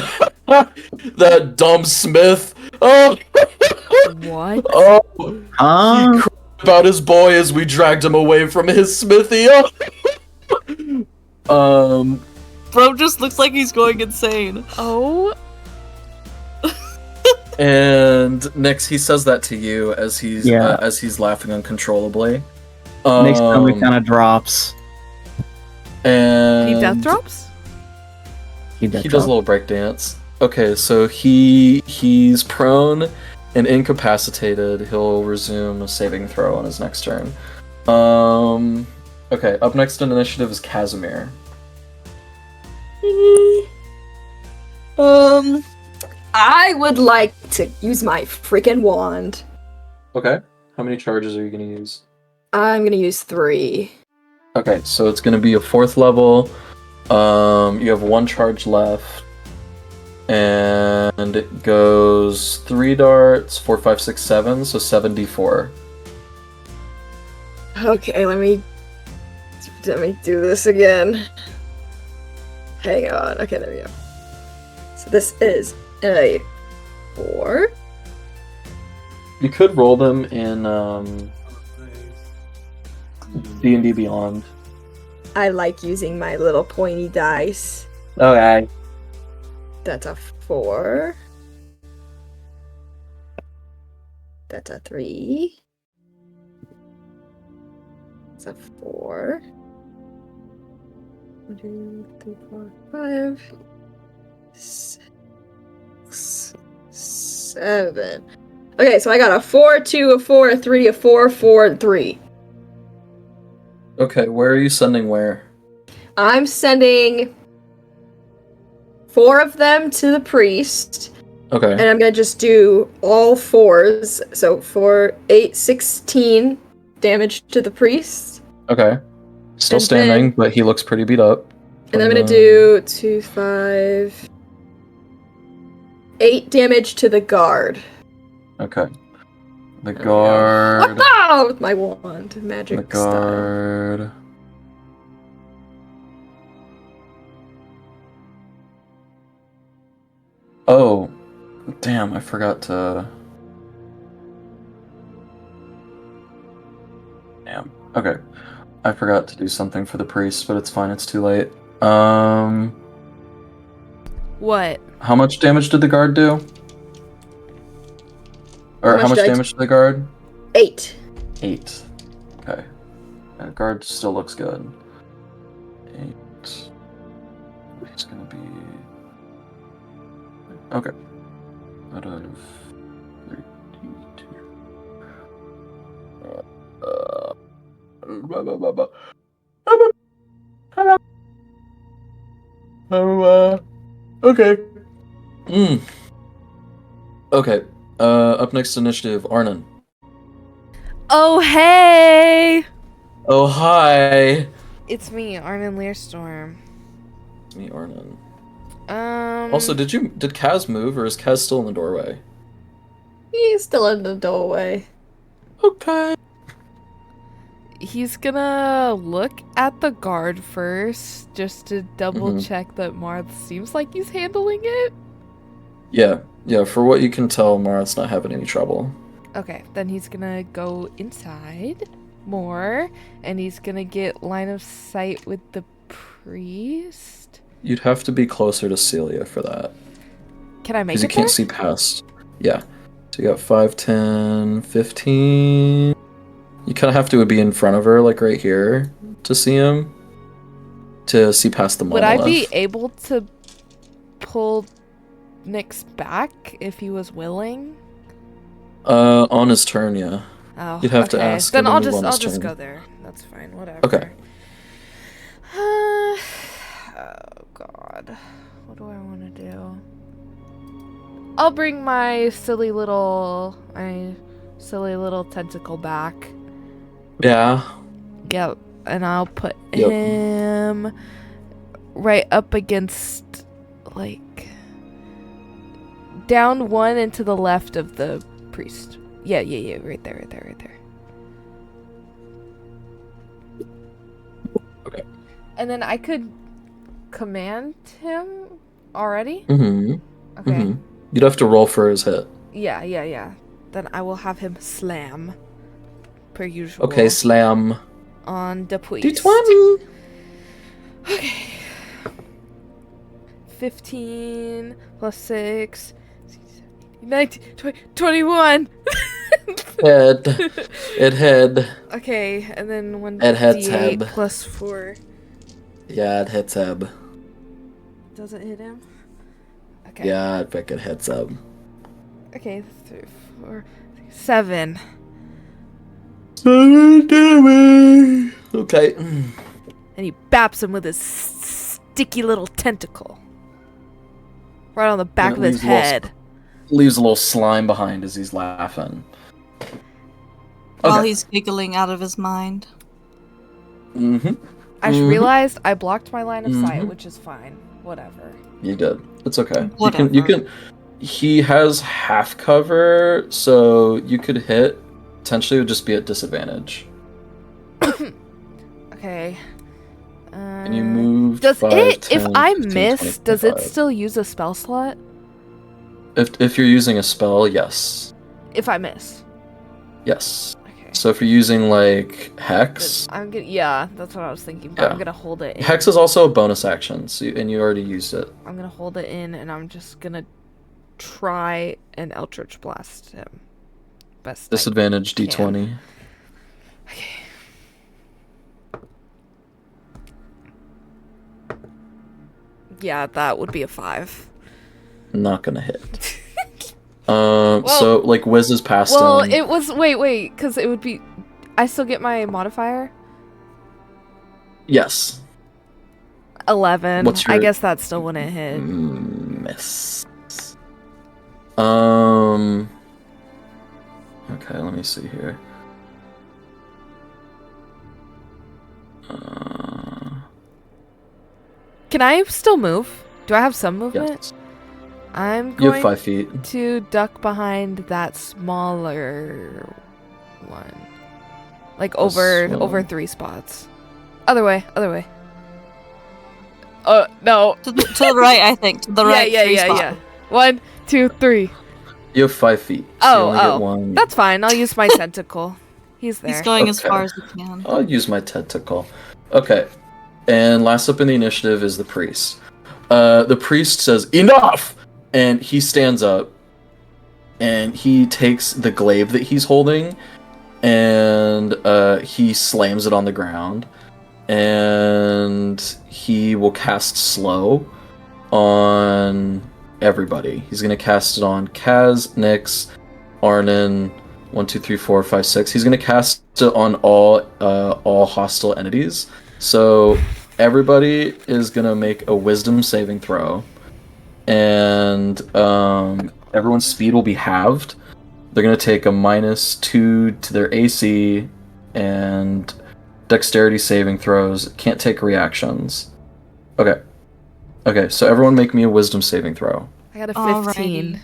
That dumb Smith. Oh, What? oh. Huh? He cried about his boy as we dragged him away from his smithy. Oh. Bro just looks like he's going insane. Oh, And Nyx, he says that to you as he's laughing uncontrollably. Next time it kind of drops. And he death drops? He does a little breakdance. Okay, so he's prone and incapacitated. He'll resume a saving throw on his next turn. Okay, up next in initiative is Casimir. I would like to use my freaking wand. Okay, how many charges are you gonna use? I'm gonna use 3. Okay, so it's gonna be a 4th level. You have 1 charge left. And it goes 3 darts, 4, 5, 6, 7, so 7d4. Okay, let me do this again. Hang on. Okay, there we go. So this is a 4. You could roll them in D&D Beyond. I like using my little pointy dice. Okay. That's a 4. That's a 3. That's a 4. 1, 2, 3, 4, 5. 6, 7. Okay, so I got a 4, 2, a 4, a 3, a 4, 4, and 3. Okay, where are you sending where? I'm sending 4 of them to the priest. Okay. And I'm gonna just do all 4s. So 4, 8, 16 damage to the priest. Okay. Still And standing, then- but he looks pretty beat up. And I'm gonna do 2, 5, 8 damage to the guard. Okay. The There we go. guard. Wow! With my wand, magic The style. guard. Oh, damn! I forgot to. Damn. Okay, I forgot to do something for the priest, but it's fine. It's too late. What? How much damage did the guard do? Or how much did I damage to the guard? 8. 8. Okay. That guard still looks good. 8. He's gonna be. Okay. Out of 32. Okay. Okay. Up next initiative, Arnon. Oh, hey! Oh, hi! It's me, Arnon Learstorm. It's me, Arnon. Um. Also, did Kaz move, or is Kaz still in the doorway? He's still in the doorway. Okay. He's gonna look at the guard first, just to double Mhm. check that Marth seems like he's handling it. Yeah. For what you can tell, Marath's not having any trouble. Okay, then he's gonna go inside more, and he's gonna get line of sight with the priest. You'd have to be closer to Celia for that, Can I make because it you can't there? see past. Yeah. So you got 5, 10, 15. You kind of have to be in front of her, like right here, to see him. To see past the Would I be monolith. able to pull Nyx back if he was willing? On his turn, yeah. Oh, You'd have to okay. ask Then him to I'll move just on his turn. go there. That's fine. Whatever. Okay. Oh God, what do I want to do? I'll bring my silly little tentacle back. Yeah. Yep, and I'll put Yep. him right up against, like, down one and to the left of the priest. Yeah, right there. Okay. And then I could command him already? Mm-hmm. Okay. Mm-hmm. You'd have to roll for his hit. Yeah. Then I will have him slam, per usual. Okay, slam. On the priest. D20. Okay. 15 plus 6. 19, 20, 21. Head. It head. Okay, and then 1 It hits d8 Heb. plus 4. Yeah, it hits Heb. Does it hit him? Okay. Yeah, I think it hits Heb. Okay, 3, 4, 7. 7 damage. Okay. And he baps him with his sticky little tentacle. Right on the back And it of his leaves a little head. Leaves a little slime behind as he's laughing. While Okay. he's giggling out of his mind. Mm-hmm. I just Mhm. realized I blocked my line of sight, Mhm. which is fine. Whatever. You did. It's okay. Whatever. You can. He has half cover, so you could hit. Potentially, it would just be at disadvantage. Okay. And you move. Does 5, it, 10, if I 15, miss, 20, does it 25. still use a spell slot? If you're using a spell, yes, If I miss. yes. Okay. So if you're using like hex, I'm gonna, yeah, that's what I was thinking, but I'm Yeah. gonna hold it in. hex is also a bonus action, so and you already used it. I'm gonna hold it in, and I'm just gonna try and Eldritch Blast him. Best I Disadvantage can. D20. Okay. Yeah, that would be a 5. Not gonna hit. Well- So like whizzes past Well, him. it was wait, because it would be. I still get my modifier. Yes. 11. What's I your- guess that still wouldn't hit. Miss. Okay, let me see here. Can I still move? Do I have some movement? Yes. I'm You going have 5 feet. to duck behind that smaller one. Like over one. 3 spots. Other way. No. To the right, I think. To the right. three spot. Yeah. 1, 2, 3. You have 5 feet. So Oh, you only oh. get one. That's fine. I'll use my tentacle. He's there. He's going as Okay. far as he can. I'll use my tentacle. Okay. And last up in the initiative is the priest. The priest says, "Enough!" And he stands up and he takes the glaive that he's holding and he slams it on the ground. And he will cast slow on everybody. He's gonna cast it on Kaz, Nyx, Arnon, 1, 2, 3, 4, 5, 6. He's gonna cast it on all hostile entities. So everybody is gonna make a wisdom saving throw, and everyone's speed will be halved. They're gonna take a -2 to their AC and dexterity saving throws. Can't take reactions. Okay, so everyone make me a wisdom saving throw. I got a Alrighty. 15.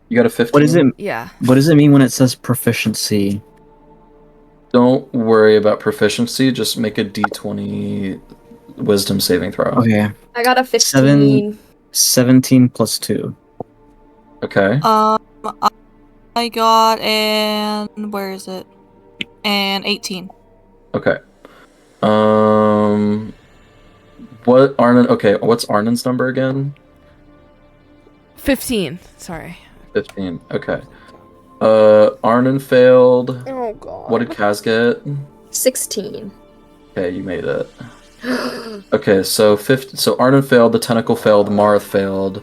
You got a 15? What is it? Yeah. What does it mean when it says proficiency? Don't worry about proficiency, just make a d20 wisdom saving throw. Okay, I got a 15. 17 plus 2. Okay. I got where is it? An 18. Okay. What Arnon? Okay, what's Arnon's number again? 15. Sorry. 15. Okay. Arnon failed. Oh god. What did Kaz get? 16. Okay, you made it. Okay, so Arnon failed, the tentacle failed, Marth failed.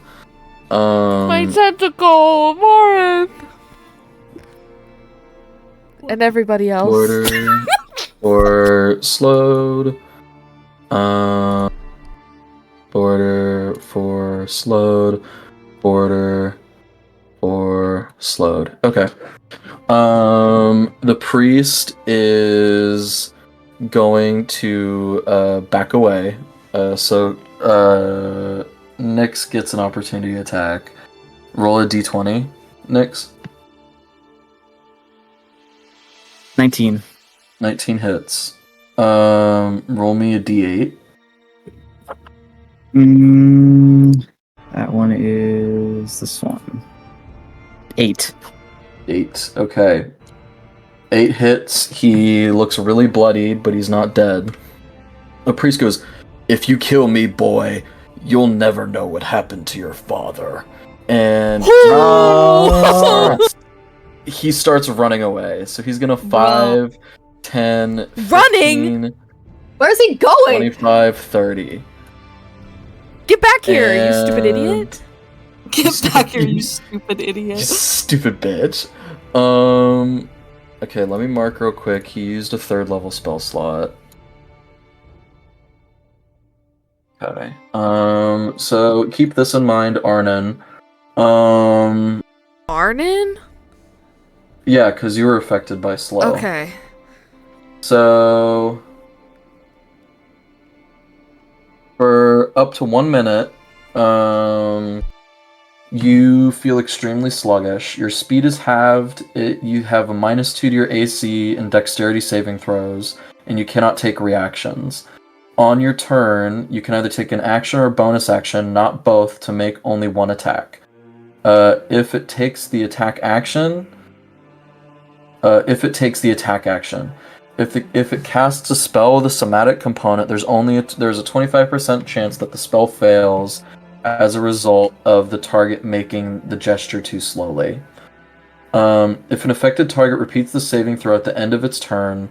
My tentacle, Morin! And everybody else. Border or slowed. Border for slowed. Border for slowed. Okay. The priest is going to back away. So Nyx gets an opportunity attack. Roll a d20, Nyx. 19. 19 hits. Roll me a d8. That one is this one. 8. 8. Okay. 8 hits. He looks really bloodied, but he's not dead. The priest goes, "If you kill me, boy, you'll never know what happened to your father." And he starts running away. So he's gonna 5, 10, 15, Running? Where's he going? 25, 30. Get back here, you stupid And- idiot. Get back here, you stupid You idiot. stupid bitch. Okay, let me mark real quick. He used a 3rd level spell slot. Okay. So keep this in mind, Arnon. Arnon? Yeah, because you were affected by slow. Okay. So for up to 1 minute, you feel extremely sluggish. Your speed is halved. You have a -2 to your AC and dexterity saving throws, and you cannot take reactions. On your turn, you can either take an action or a bonus action, not both, to make only one attack. If it takes the attack action, if it casts a spell with a somatic component, there's a 25% chance that the spell fails as a result of the target making the gesture too slowly. If an affected target repeats the saving throw at the end of its turn,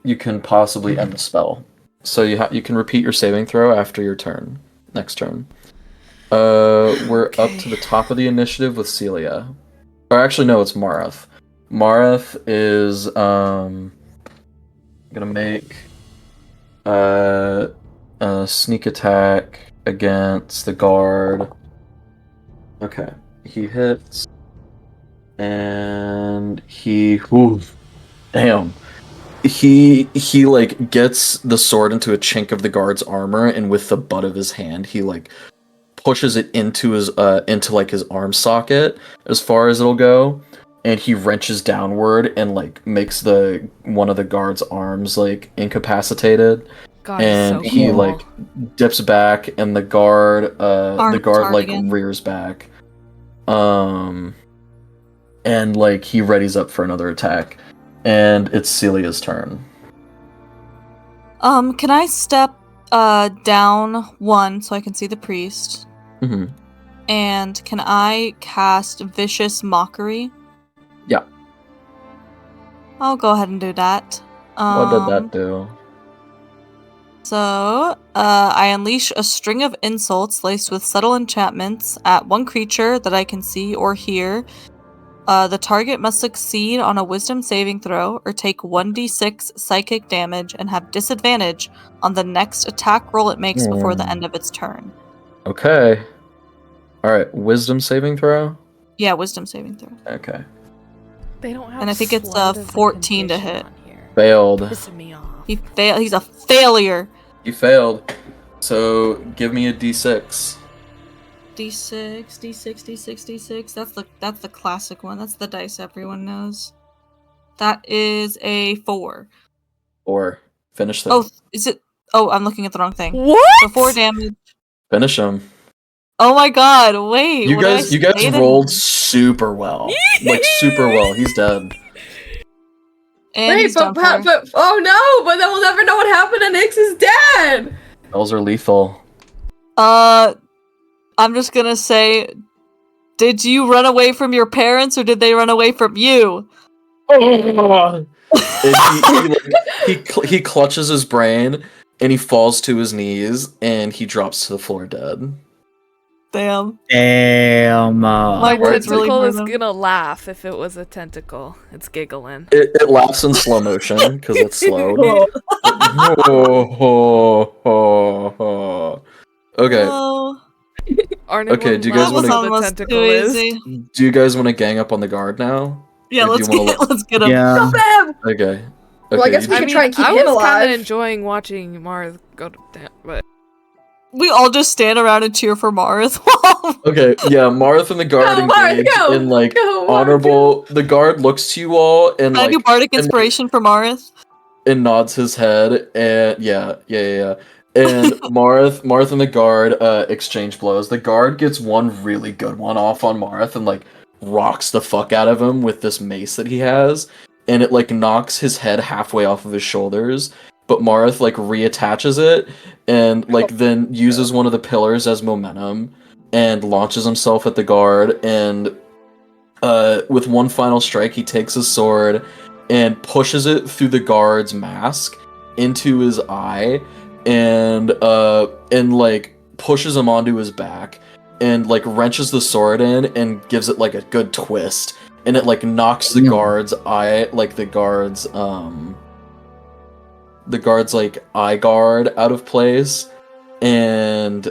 you can possibly end the spell. So you can repeat your saving throw after your turn. Next turn. We're up to the top of the initiative with Celia. Or actually, no, it's Marth. Marth is gonna make a sneak attack against the guard. Okay, he hits, and damn. He like gets the sword into a chink of the guard's armor, and with the butt of his hand, he like pushes it into his like his arm socket as far as it'll go, and he wrenches downward and like makes one of the guard's arms like incapacitated. God, And so he cool. like dips back, and the guard Arms like again. rears back, and like he readies up for another attack, and it's Celia's turn. Can I step down 1 so I can see the priest? Hmm. And can I cast Vicious Mockery? Yeah. I'll go ahead and do that. What did that do? So, I unleash a string of insults laced with subtle enchantments at one creature that I can see or hear. The target must succeed on a wisdom saving throw or take 1d6 psychic damage and have disadvantage on the next attack roll it makes before the end of its turn. Okay. All right. Wisdom saving throw. Yeah, wisdom saving throw. Okay. They don't have And I think it's, sleight as a 14 to condition hit. on here. Failed. Pissing me off. He's a failure. You failed. So give me a d6. D6, D6, D6, D6. That's the classic one. That's the dice everyone knows. That is a 4. Or finish them. Oh, is it? Oh, I'm looking at the wrong thing. What? So 4 damage. Finish them. Oh my god! Wait. You what did I guys say to rolled him? super well. Like super well. He's dead. And Wait, he's done for. but oh no! But then we'll never know what happened, and Nyx is dead. Spells are lethal. I'm just gonna say, did you run away from your parents or did they run away from you? And he clutches his brain and he falls to his knees and he drops to the floor dead. Damn. Damn. My My words really tentacle hurt is him. gonna laugh if it was a tentacle. It's giggling. It laughs in slow motion because it's slow. Okay. Oh, Arnon Okay, wouldn't do you guys laugh that wanna- if was the almost too tentacle is. easy. Do you guys want to gang up on the guard now? Yeah, Or do you wanna let's get him. Yeah. Them! Okay. Well, I guess we you- could try and keep I him was kind alive. of enjoying watching Marth go down, but We all just stand around and cheer for Marth. Okay, yeah, Marth and the guard Go, Marth, engage go! in like Go, Marth, honorable. The guard looks to you all and Can I do like bardic inspiration for Marth? and nods his head and yeah. And Marth and the guard exchange blows. The guard gets one really good one off on Marth and like rocks the fuck out of him with this mace that he has, and it like knocks his head halfway off of his shoulders. But Marth like reattaches it and like then uses one of the pillars as momentum and launches himself at the guard, and with one final strike he takes his sword and pushes it through the guard's mask into his eye and like pushes him onto his back and like wrenches the sword in and gives it like a good twist, and it like knocks the Yeah. guard's eye, like the guard's like eye guard out of place, and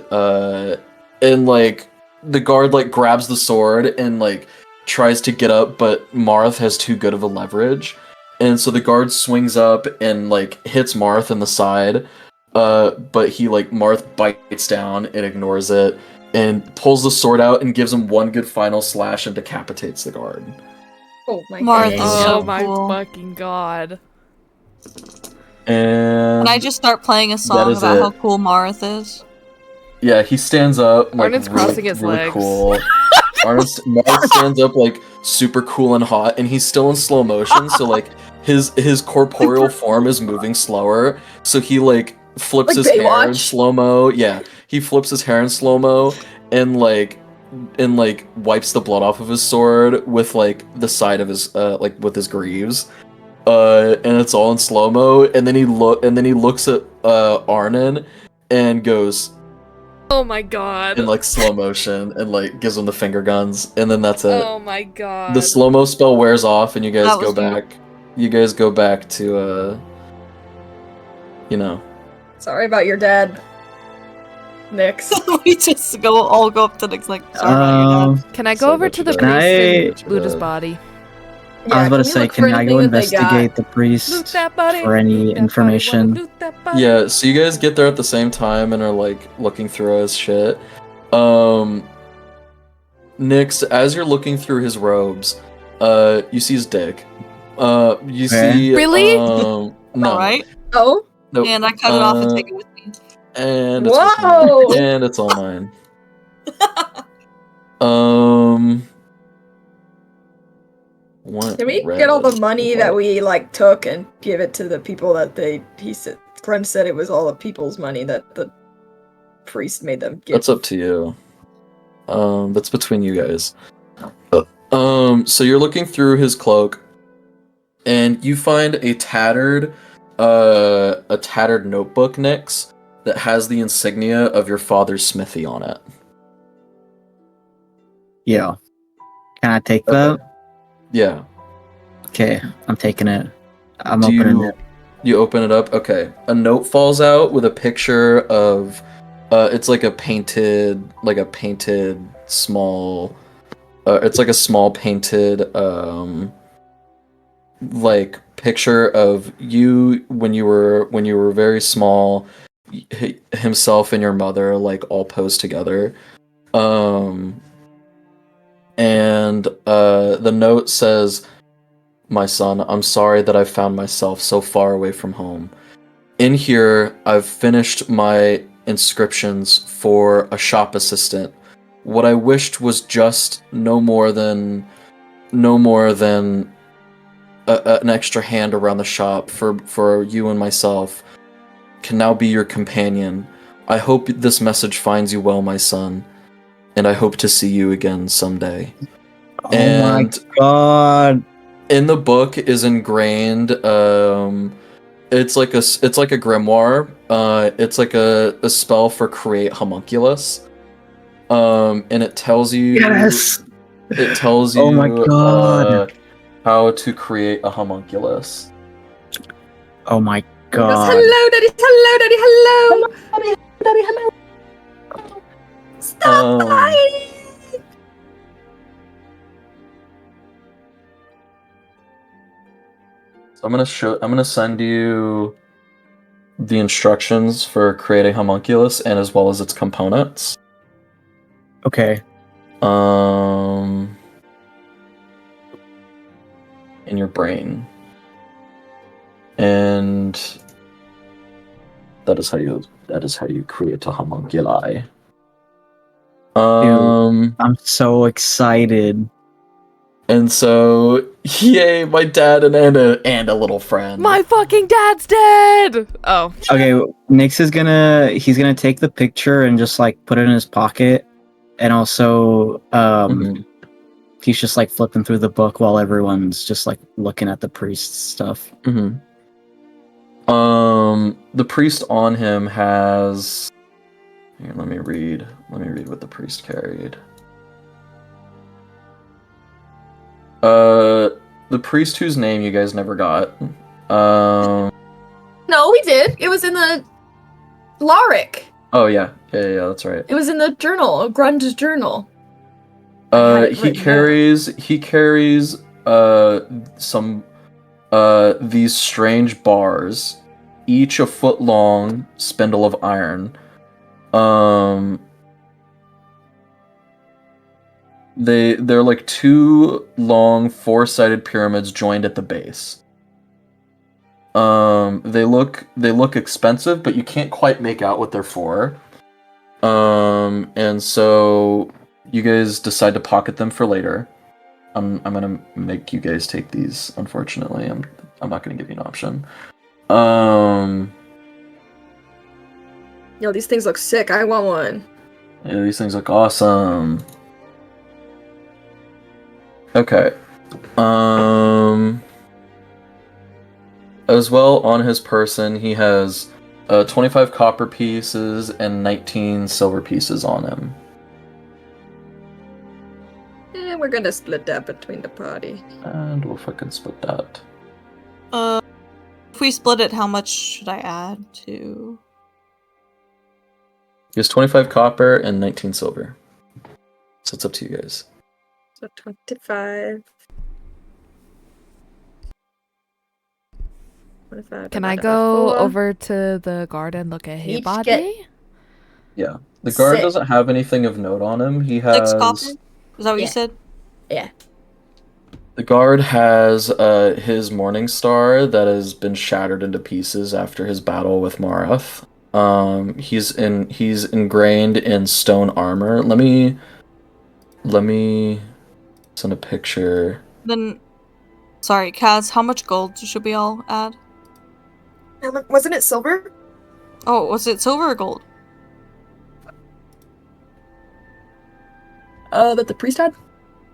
like the guard like grabs the sword and like tries to get up, but Marth has too good of a leverage, and so the guard swings up and like hits Marth in the side, but he like Marth bites down and ignores it and pulls the sword out and gives him one good final slash and decapitates the guard. Oh my Marth god. is so oh my cool. fucking god. And Can I just start playing a that song is about it. how cool Marth is? Yeah, he stands up like Arnold's really, crossing his really legs. cool. Marth stands up like super cool and hot, and he's still in slow motion. So like his corporeal form is moving slower. So he like flips Like his hair in Baywatch? slow mo. Yeah, he flips his hair in slow mo and like wipes the blood off of his sword with like the side of his like with his greaves. And it's all in slow mo. And then he looks at Arnon and goes Oh my god. in like slow motion and like gives him the finger guns, and then that's it. Oh my god. The slow mo spell wears off, and you guys That go was back. You guys go back to you know. Sorry about your dad. Nix. We just all go up to Nick's like, sorry about your dad. Can I go Sorry over about to your the dad. priest Can and loot his I- body? I was about to you say, look can for I go anything that they got? investigate the Loot priest that body. for any loot that body, wanna information? loot that body. Yeah, so you guys get there at the same time and are like looking through his shit. Nyx, as you're looking through his robes, you see his dick. You see Really? no. Alright? Oh? Nope. And I cut it off and take it with me. And it's Whoa! with me. And it's all mine. What Can we red get all the is money what? that we like took and give it to the people that he said Gren said it was all the people's money that the priest made them give? That's up to you. That's between you guys. So you're looking through his cloak, and you find a tattered notebook, Nyx, that has the insignia of your father's smithy on it. Yeah. Can I take Okay. that? Yeah. Okay, I'm taking it. I'm Do opening you, it. you open it up? Okay. A note falls out with a picture of it's like a painted small it's like a small painted like picture of you when you were very small, himself and your mother like all posed together. And the note says, "My son, I'm sorry that I found myself so far away from home. In here, I've finished my inscriptions for a shop assistant. What I wished was just no more than an extra hand around the shop for you and myself can now be your companion. I hope this message finds you well, my son. and I hope to see you again someday. Oh And- my god. In the book is ingrained. It's like a grimoire. It's like a spell for create homunculus. And it tells you. Yes. It tells you. Oh my god. How to create a homunculus. Oh my He goes, god. hello, daddy, hello, daddy, hello. Daddy, hello. Stop fighting. So I'm gonna send you the instructions for creating homunculus and as well as its components. Okay. In your brain. And that is how you create a homunculi. I'm so excited. And so, yay, my dad and a little friend. My fucking dad's dead! Oh. Okay, Nyx is he's gonna take the picture and just like put it in his pocket, and also Mhm. he's just like flipping through the book while everyone's just like looking at the priest's stuff. Mhm. The priest on him has. Here, let me read what the priest carried. The priest whose name you guys never got. No, we did. It was in the Laric. Oh yeah, that's right. It was in the journal, Grund's journal. He carries some these strange bars, each a foot long spindle of iron. They're like two long four-sided pyramids joined at the base. They look expensive, but you can't quite make out what they're for. And so you guys decide to pocket them for later. I'm gonna make you guys take these. Unfortunately, I'm not gonna give you an option. Yo, these things look sick. I want one. Yeah, these things look awesome. Okay. As well, on his person, he has 25 copper pieces and 19 silver pieces on him. We're gonna split that between the party. And we'll fucking split that. If we split it, how much should I add to? He has 25 copper and 19 silver. So it's up to you guys. So 25. 25 Can I divided by go 4. over to the guard and look at his Each body? get- Yeah. The guard Sick. doesn't have anything of note on him. He 6 has. copper? Is that what you Yeah. said? Yeah. The guard has his morning star that has been shattered into pieces after his battle with Marath. He's ingrained in stone armor. Let me send a picture. Then, sorry, Kaz, how much gold should we all add? Wasn't it silver? Oh, was it silver or gold? That the priest had?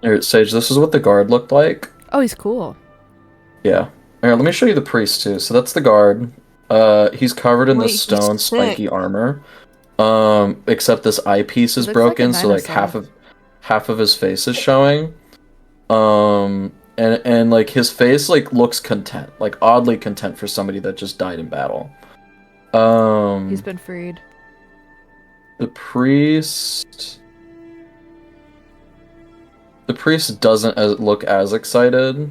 Here, Sage, this is what the guard looked like. Oh, he's cool. Yeah. Here, let me show you the priest too. So that's the guard. He's covered in Wait, the he's stone sick. spiky armor. Except this eyepiece is He looks like a broken, so like dinosaur. half of his face is showing. And like his face like looks content, like oddly content for somebody that just died in battle. He's been freed. The priest doesn't look as excited,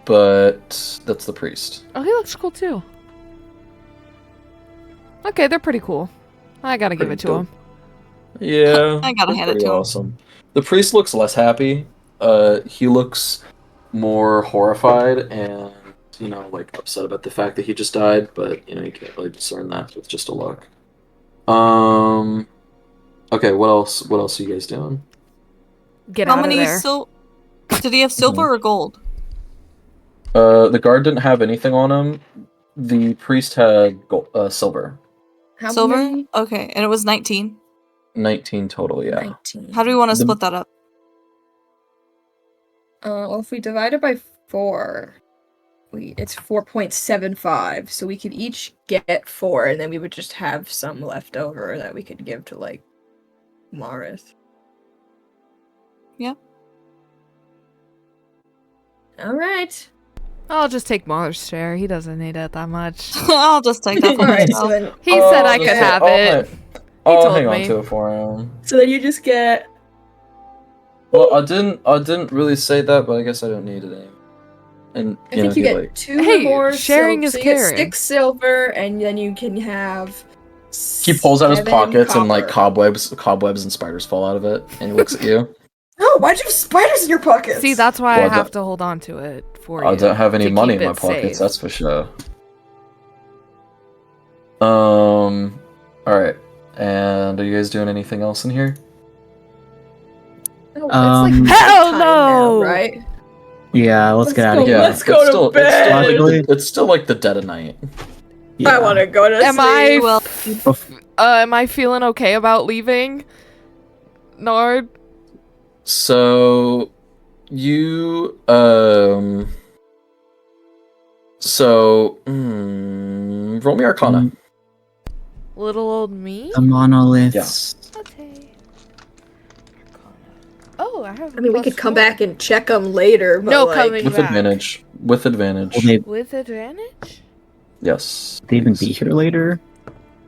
but that's the priest. Oh, he looks cool too. Okay, they're pretty cool. I gotta give it to him. Yeah, I gotta that's hand it pretty to him. awesome. The priest looks less happy. He looks more horrified and like upset about the fact that he just died. But you can't really discern that with just a look. Okay, what else? What else are you guys doing? Get How out many of there. Did he have silver or gold? The guard didn't have anything on him. The priest had silver. How Silver? many? Okay, and it was 19. 19 total, yeah. 19. How do we want to The- split that up? Well, if we divide it by 4, it's 4.75. So we could each get 4, and then we would just have some left over that we could give to like Marith. Yeah. All right. I'll just take Mar's share. He doesn't need it that much. I'll just take that for All right. So myself. then, He said I could have it. I'll told hang on me. to it for him. so then you just get. Well, I didn't really say that, but I guess I don't need it anymore. And I think you get 2 Hey, more. sharing is so you get caring. 6 silver, and then you can have. he pulls out his 7 pockets and like copper. cobwebs and spiders fall out of it, and he looks at you. Oh, why'd you have spiders in your pockets? See, that's why Well, I I have don't- to hold on to it for you. I don't have any to money keep in my it pockets, safe. that's for sure. All right. And are you guys doing anything else in here? Oh, it's like Hell nighttime no! now, right? Yeah, let's get out go. of here. Yeah, Let's go it's to still, bed. It's still like the dead of night. Yeah. I want to go to Am sleep. I Well, am I feeling okay about leaving? Nard? So you roll me Arcana. Little old me? The monoliths. Okay. Oh, I have. I mean, we plus could come 4. back and check them later. But No like, coming With back. advantage. With advantage. Will they, With advantage? Yes. they even be here later?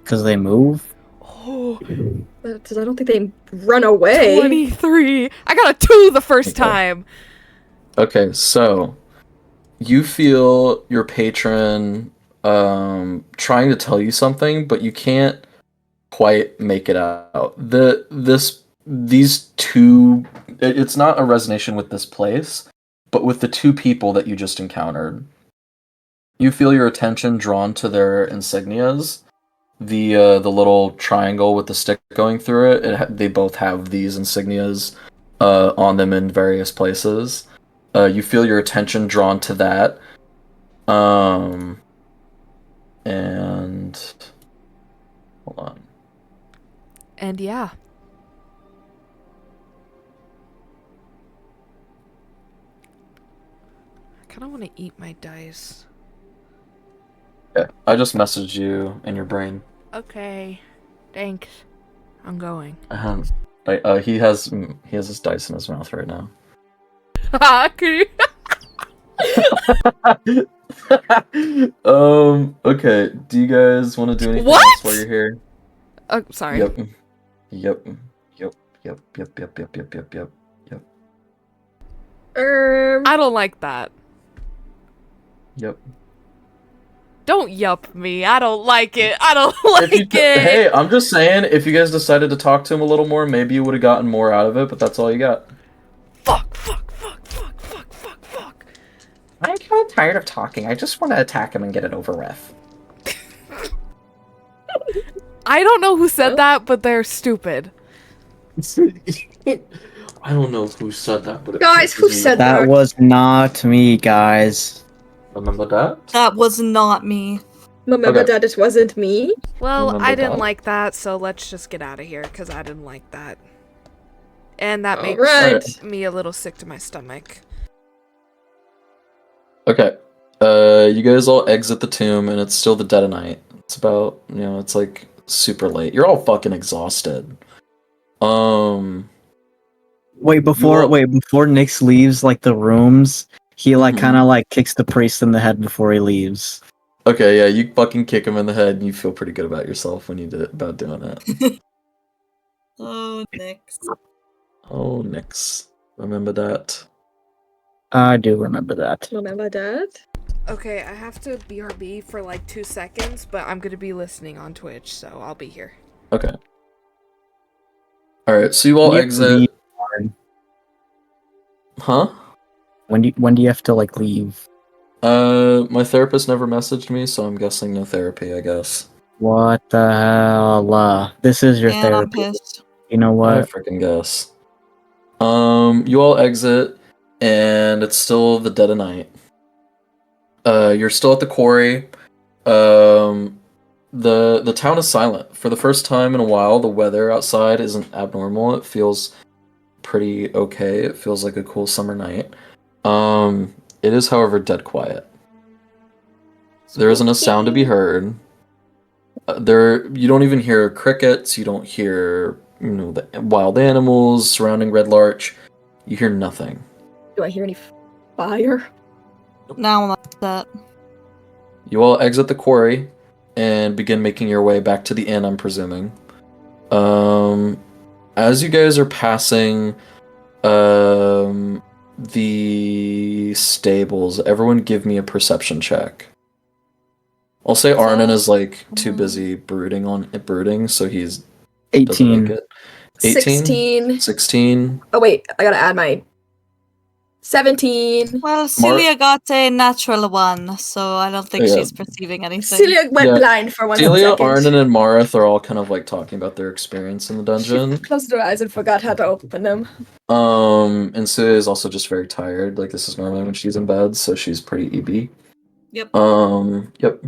Because they move? Oh, Because I don't think they run away. 23. I got a 2 the first Okay. time. Okay, so you feel your patron trying to tell you something, but you can't quite make it out. These two, it's not a resonation with this place, but with the two people that you just encountered. You feel your attention drawn to their insignias. The little triangle with the stick going through it. They both have these insignias on them in various places. You feel your attention drawn to that. And hold on. And yeah. I kind of want to eat my dice. Yeah, I just messaged you in your brain. Okay. Thanks. I'm going. He has his dice in his mouth right now. Can you? Okay. Do you guys want to do anything What? else while you're here? Oh, sorry. Yep. I don't like that. Yep. Don't yup me. I don't like it. I don't like it. Hey, I'm just saying, if you guys decided to talk to him a little more, maybe you would have gotten more out of it, but that's all you got. Fuck. I'm kind of tired of talking. I just want to attack him and get it over with. I don't know who said that, but they're stupid. I don't know who said that, but Guys, who said That was not me, guys. Remember that? that was not me. Remember Okay. that it wasn't me? Well, Remember I didn't that? like that, so let's just get out of here, because I didn't like that. And that makes Alright. me a little sick to my stomach. Okay. You guys all exit the tomb, and it's still the dead of night. It's about, it's like super late. You're all fucking exhausted. Wait, before Nyx leaves like the rooms, he like Mhm. kind of like kicks the priest in the head before he leaves. Okay, yeah, you fucking kick him in the head, and you feel pretty good about yourself when you about doing it. Oh, next. Oh, Nyx. Remember that. I do remember that. Remember that? Okay, I have to BRB for like 2 seconds, but I'm gonna be listening on Twitch, so I'll be here. Okay. Alright, so you all You have to exit. leave. Huh? When do you have to like leave? My therapist never messaged me, so I'm guessing no therapy, I guess. What the hell? This is your And I'm therapy. pissed. You know I what? freaking guess. You all exit, and it's still the dead of night. You're still at the quarry. the town is silent. For the first time in a while, the weather outside isn't abnormal. It feels pretty okay. It feels like a cool summer night. It is, however, dead quiet. There isn't a sound to be heard. You don't even hear crickets. You don't hear the wild animals surrounding Red Larch. You hear nothing. Do I hear any fire? Now I'm upset. You all exit the quarry and begin making your way back to the inn, I'm presuming. As you guys are passing the stables, everyone give me a perception check. I'll say Arnon is like too busy brooding, so he's 18. 16. 16. Oh wait, I gotta add my 17. Well, Celia got a natural 1, so I don't think Yeah. she's perceiving anything. Celia went Yeah. blind for 1 Celia, second. Arnon, and Marith are all kind of like talking about their experience in the dungeon. Closed her eyes and forgot how to open them. And Celia is also just very tired. Like, this is normally when she's in bed, so she's pretty EB. Yep. Yep.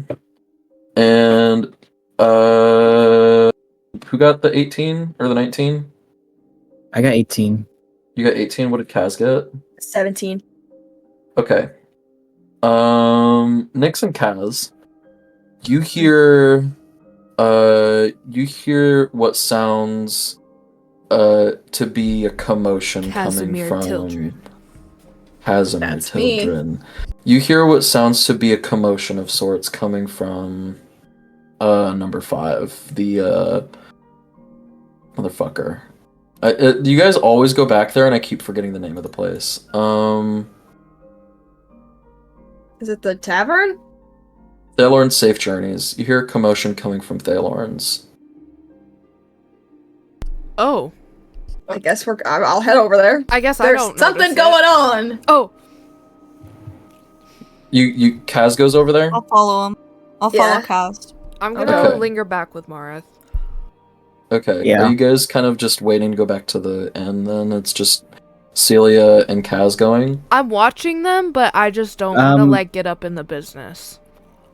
And who got the 18 or the 19? I got 18. You got 18. What did Kaz get? 17. Okay. Nix and Kaz, you hear what sounds to be a commotion Casimir coming from Tildren. Casimir That's me. Tildren. You hear what sounds to be a commotion of sorts coming from number 5, the motherfucker. You guys always go back there, and I keep forgetting the name of the place. Is it the tavern? Thalorn's Safe Journeys. You hear a commotion coming from Thalorn's. Oh, I guess I'll head over there. I guess I There's don't something notice it. going on. Oh, Kaz goes over there? I'll follow him. I'll follow Yeah. Cast. I'm gonna Okay. linger back with Marith. Okay. Yeah. Are you guys kind of just waiting to go back to the end then? It's just Celia and Kaz going? I'm watching them, but I just don't want to Um, like get up in the business.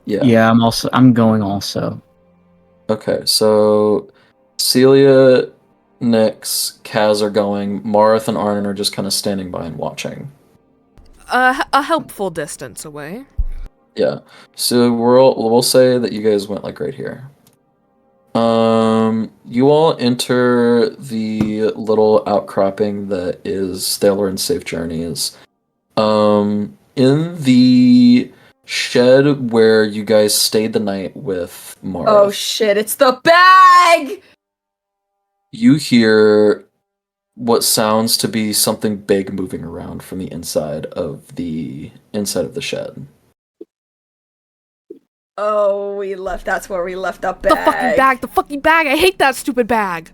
Yeah. Yeah, I'm going also. Okay, so Celia, Nyx, Kaz are going. Marith and Arnon are just kind of standing by and watching. A helpful distance away. Yeah. So we'll say that you guys went like right here. You all enter the little outcropping that is Thalorn's Safe Journeys. In the shed where you guys stayed the night with Marith, Oh shit, it's the bag! you hear what sounds to be something big moving around from the inside of the shed. Oh, that's where we left the bag. The fucking bag. I hate that stupid bag.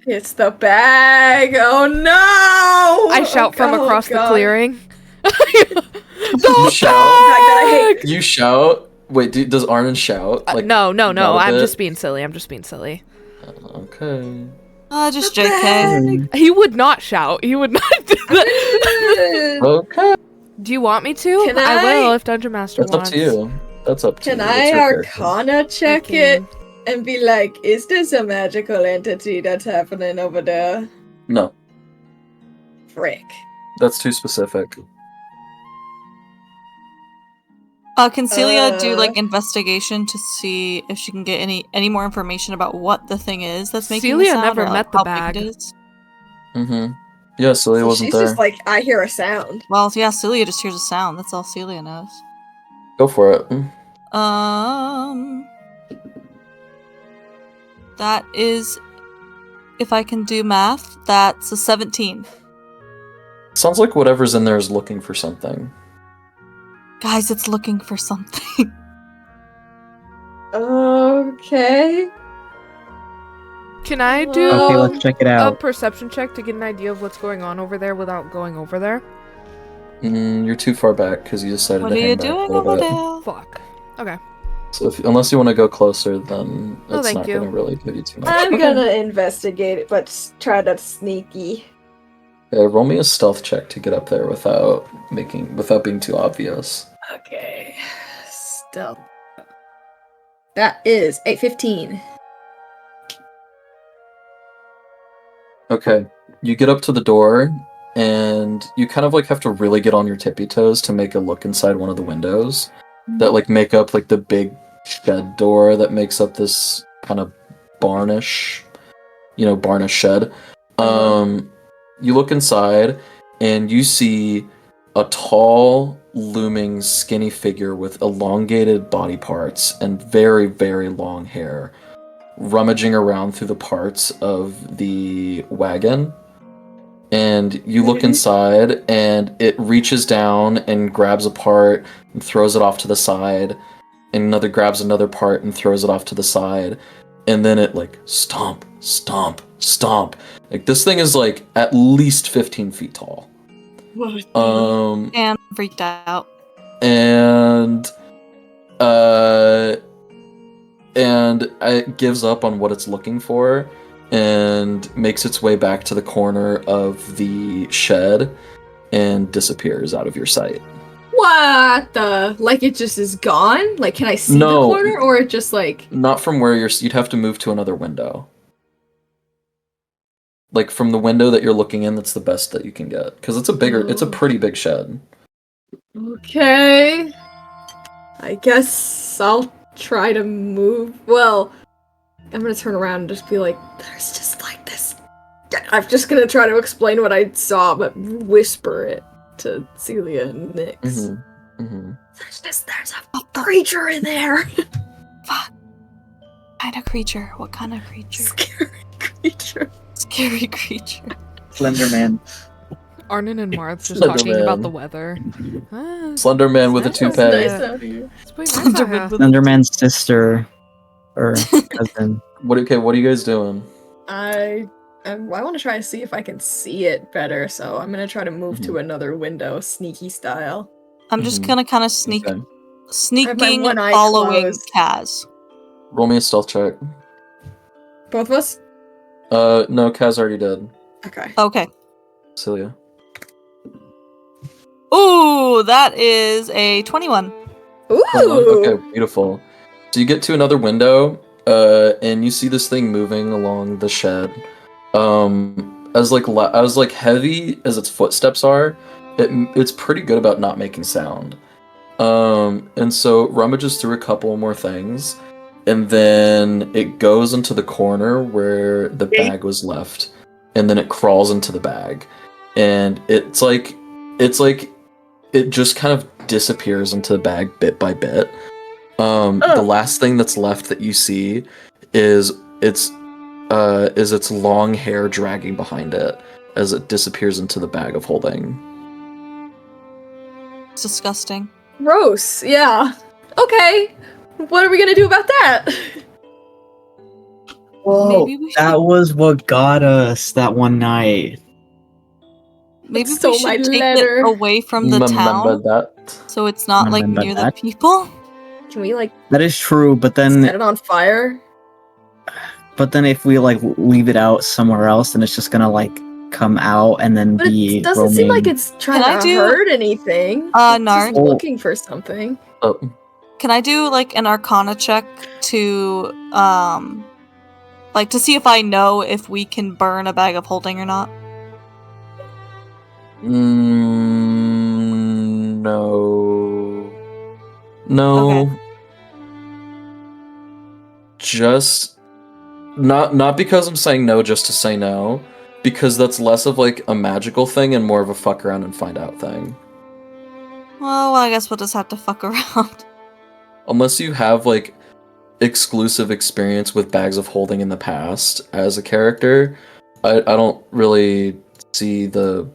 It's the bag. Oh no! I shout from across the God. clearing. You shout. Bag that I hate. You shout. Wait, does Arnon shout? No. not a I'm bit? just being silly. Okay. Just JK. He would not shout. He would not do that. Okay. Do you want me to? Can I will I- if Dungeon Master That's up wants. to you. That's up to Can you. I It's your character. Arcana check Okay. it and be like, is this a magical entity that's happening over there? No, Frick. that's too specific. Can Celia do Uh, like investigation to see if she can get any more information about what the thing is that's making Celia the sound, never or, like, met the how big bag. it is? Mm-hmm. Yeah, Celia So wasn't she's there. just like, I hear a sound. Well, yeah, Celia just hears a sound. That's all Celia knows. Go for it. That is, if I can do math, that's a 17. Sounds like whatever's in there is looking for something. Guys, it's looking for something. Okay. Can I do Okay, let's check it a out. perception check to get an idea of what's going on over there without going over there? You're too far back because you decided What to are hang you back a doing little over bit. there? Fuck. Okay. So unless you want to go closer, then Oh, it's thank not you. going to really give you too much. I'm gonna investigate it, but try that sneaky. Okay, roll me a stealth check to get up there without being too obvious. Okay. Stealth. That is a 15. Okay, you get up to the door, and you kind of like have to really get on your tippy toes to make a look inside one of the windows that like make up like the big shed door that makes up this kind of barnish, barnish shed. You look inside, and you see a tall, looming, skinny figure with elongated body parts and very, very long hair, rummaging around through the parts of the wagon. And you look inside, and it reaches down and grabs a part and throws it off to the side, and another grabs another part and throws it off to the side, and then it like stomp, stomp, stomp. Like this thing is like at least 15 feet tall. And freaked out. And it gives up on what it's looking for and makes its way back to the corner of the shed and disappears out of your sight. What the? Like it just is gone? Like can I see No. the corner or it just like... Not from where you'd have to move to another window. Like from the window that you're looking in, that's the best that you can get. Because it's a pretty big shed. Okay. I guess I'll try to move. Well, I'm gonna turn around and just be like, there's just like this. I'm just gonna try to explain what I saw, but whisper it to Celia and Nyx. Mm-hmm. Mm-hmm. There's a creature in there. Fuck. Kind of creature. What kind of creature? Scary creature. Scary creature. Slenderman. Arnon and Marth just Slender talking Man. about the weather. Ah, Slender Man with a Nice. toupee. Nice out here. it's pretty nice out here. Slenderman's sister or cousin. What are you guys doing? I want to try to see if I can see it better, so I'm gonna try to move to another window, sneaky style. I'm just Mhm. gonna kind of sneak, Okay. sneaking, one eye following closed. Kaz. Roll me a stealth check. Both of us? No, Kaz already did. Okay. Okay. Celia. Ooh, that is a 21. Ooh! Okay, beautiful. So you get to another window, and you see this thing moving along the shed. As heavy as its footsteps are, it's pretty good about not making sound. And so it rummages through a couple more things, and then it goes into the corner where the bag was left, and then it crawls into the bag, and it's like it just kind of disappears into the bag bit by bit. The last thing that's left that you see is its long hair dragging behind it as it disappears into the bag of holding. It's disgusting. Gross, yeah. Okay. What are we gonna do about that? Whoa, Maybe we should- that was what got us that one night. Maybe Stole we my should take letter. it away from the Remember town, that? so it's not like Remember near that? the people. Can we like That is true, but set then it on fire? if we like leave it out somewhere else, then it's just gonna like come out and then But be it doesn't seem like roaming. it's trying Can I to do- hurt anything. It's Nard? just looking for something. Oh, Can I do like an Arcana check to to see if I know if we can burn a bag of holding or not? no. Okay. Just not because I'm saying no just to say no, because that's less of like a magical thing and more of a fuck around and find out thing. Well, I guess we'll just have to fuck around. Unless you have like exclusive experience with bags of holding in the past as a character, I don't really see the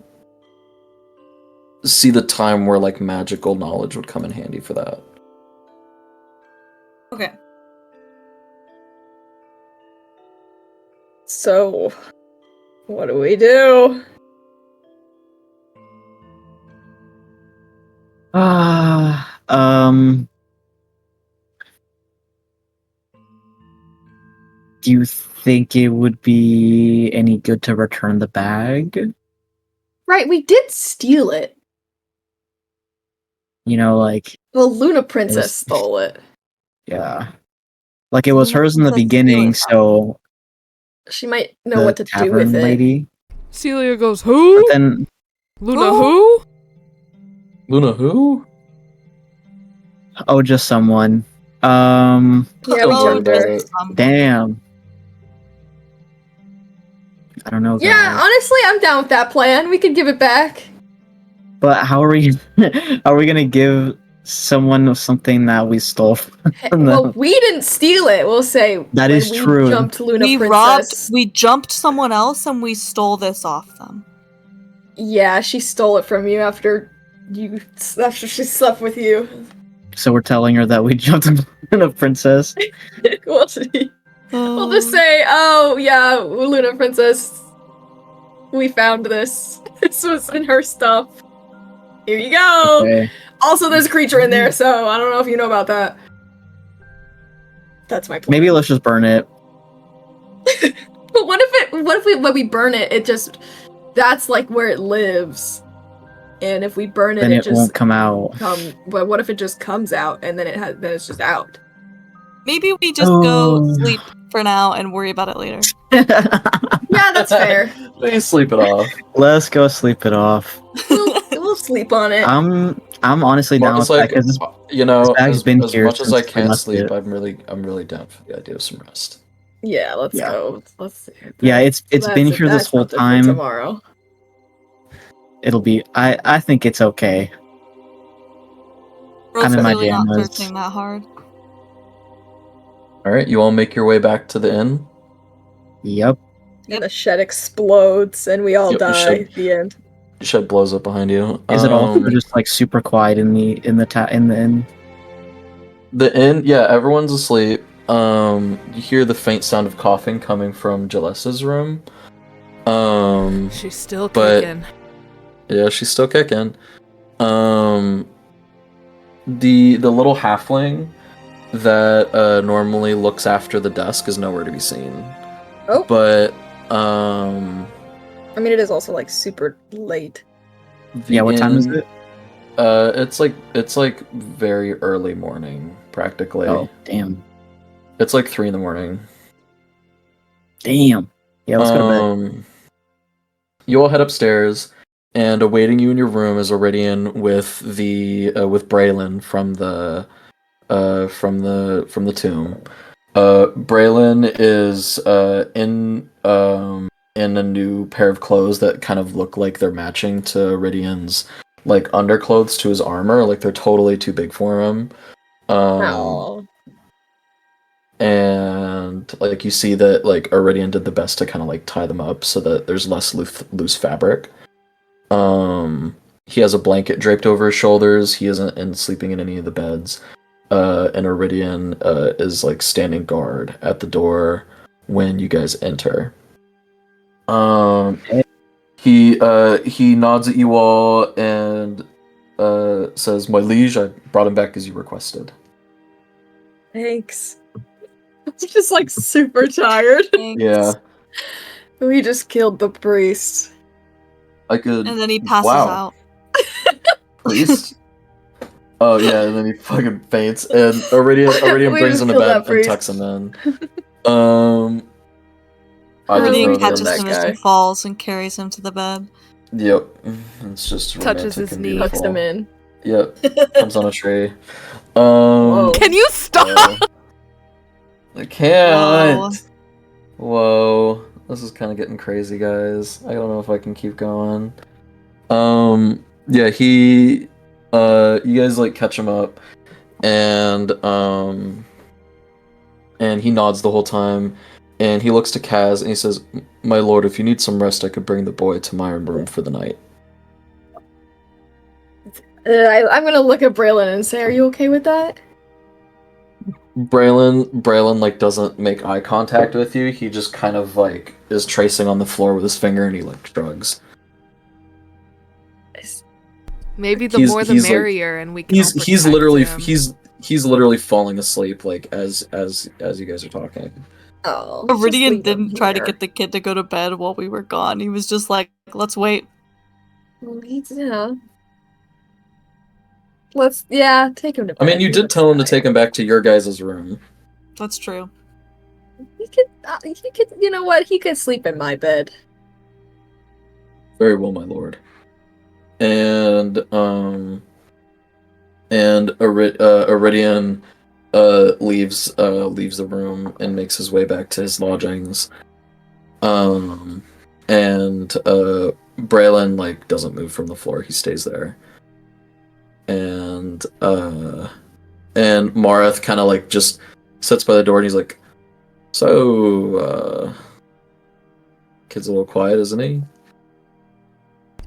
time where like magical knowledge would come in handy for that. Okay. So, what do we do? Do you think it would be any good to return the bag? Right, we did steal it. You know, like, Well, Luna Princess Yes. stole it. yeah. Like it was Luna hers in the Princess beginning, Celia. so She might know the what to do tavern with it. lady. Celia goes, who? But then Luna Who? who? Luna who? just someone. Yeah, we Don't worry jumped about her. it. Damn. I don't know. Yeah, guys. honestly, I'm down with that plan. We could give it back. But how are we? Are we gonna give someone something that we stole from them? Well, we didn't steal it. We'll say That when is we true. jumped Luna We Princess. we jumped someone else and we stole this off them. Yeah, she stole it from you after she slept with you. So we're telling her that we jumped on a princess. We'll just say, oh yeah, Luna Princess, we found this. This was in her stuff. Here you go. Okay. Also, there's a creature in there, so I don't know if you know about that. That's my plan. Maybe let's just burn it. But what if when we burn it, that's like where it lives. And if we burn it, Then it it just won't come out. But what if it just comes out and then then it's just out? Maybe we just go Oh. sleep for now and worry about it later. Yeah, that's fair. Please sleep it off. Let's go sleep it off. We'll sleep on it. I'm honestly down with Mark's that like, 'cause you know, bag's as been here much as I since we can't left sleep, it. I'm really down for the idea of some rest. Yeah, let's Yeah. go. Let's. yeah, it's been here this that's whole something for time. Tomorrow. It'll be. I think it's okay. Bro's I'm in my clearly not pajamas. searching that hard. All right, you all make your way back to the inn. Yep. And the shed explodes, and we all Yep, the die shed- at the end. The shed blows up behind you. Is it also just like super quiet in the inn? The inn? Yeah, everyone's asleep. You hear the faint sound of coughing coming from Jalessa's room. She's still But- kicking. Yeah, she's still kicking. The little halfling that normally looks after the desk is nowhere to be seen. Oh. But I mean, it is also like super late. the Yeah. What time is inn- it? It's like very early morning, practically. Oh, damn. It's like 3 a.m. Damn. Yeah. Let's go to bed. You all head upstairs, and awaiting you in your room is Iridian with with Braylon from the tomb. Braylon is in a new pair of clothes that kind of look like they're matching to Iridian's like underclothes to his armor. Like they're totally too big for him. Oh. And like you see that like Iridian did the best to kind of like tie them up so that there's less loose fabric. He has a blanket draped over his shoulders. He isn't sleeping in any of the beds. And Iridian is like standing guard at the door when you guys enter. He nods at you all and says, "My liege, I brought him back as you requested." Thanks. I'm just like super tired. Thanks. Yeah, We just killed the priest. I could. And then he passes Wow. out. Priest. Oh yeah, and then he fucking faints, and Iridian We brings just him to killed bed that and priest. tucks him in. I just Iridian wrote catches him. that him as guy. he falls and carries him to the bed. Yep, it's just Touches romantic his and knee. Tucks beautiful. him in. Yep, comes on a tree. Whoa. Can you stop? I can't. Whoa, this is kind of getting crazy, guys. I don't know if I can keep going. Yeah, you guys like catch him up, and he nods the whole time, and he looks to Kaz and he says, "My lord, if you need some rest, I could bring the boy to my room for the night." I'm gonna look at Braylon and say, "Are you okay with that?" Braylon like doesn't make eye contact with you. He just kind of like is tracing on the floor with his finger, and he like shrugs. Maybe the He's- more the he's, like- merrier, and we can. He's all he's protect literally him. he's literally falling asleep like as you guys are talking. Oh. just Iridian leave him didn't try to here. get the kid to go to bed while we were gone. He was just like, let's wait. Yeah. Let's take him to bed. I mean, you He did looks tell him to tired. take him back to your guys' room. That's true. You know what? He could sleep in my bed. Very well, my lord. And Iridian leaves the room and makes his way back to his lodgings. And Braylon like doesn't move from the floor; he stays there. And Marath kind of like just sits by the door and he's like, "So, kid's a little quiet, isn't he?"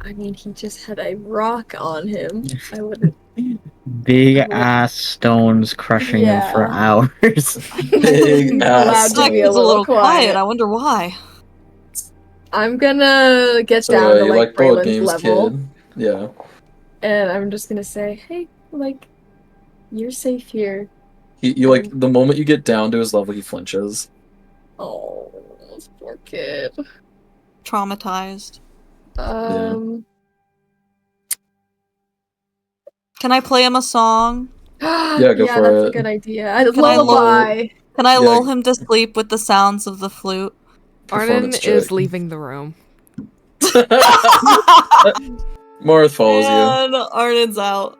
I mean, he just had a rock on him. I wouldn't. Big ass stones crushing him for Yeah. hours. Big Allowed ass. to Like be he's a little quiet. quiet. I wonder why. I'm gonna get So, down to you like board Braylon's games, level, kid? Yeah. and I'm just gonna say, "Hey, like, you're safe here." You like the moment you get down to his level, he flinches. Oh, this poor kid. Traumatized. Um. Can I play him a song? Yeah, go for that's a it. good idea. Can I Lullaby. Can I Yeah. lull him to sleep with the sounds of the flute? Arnon Performance is check. leaving the room. Marth follows you. And Arden's out.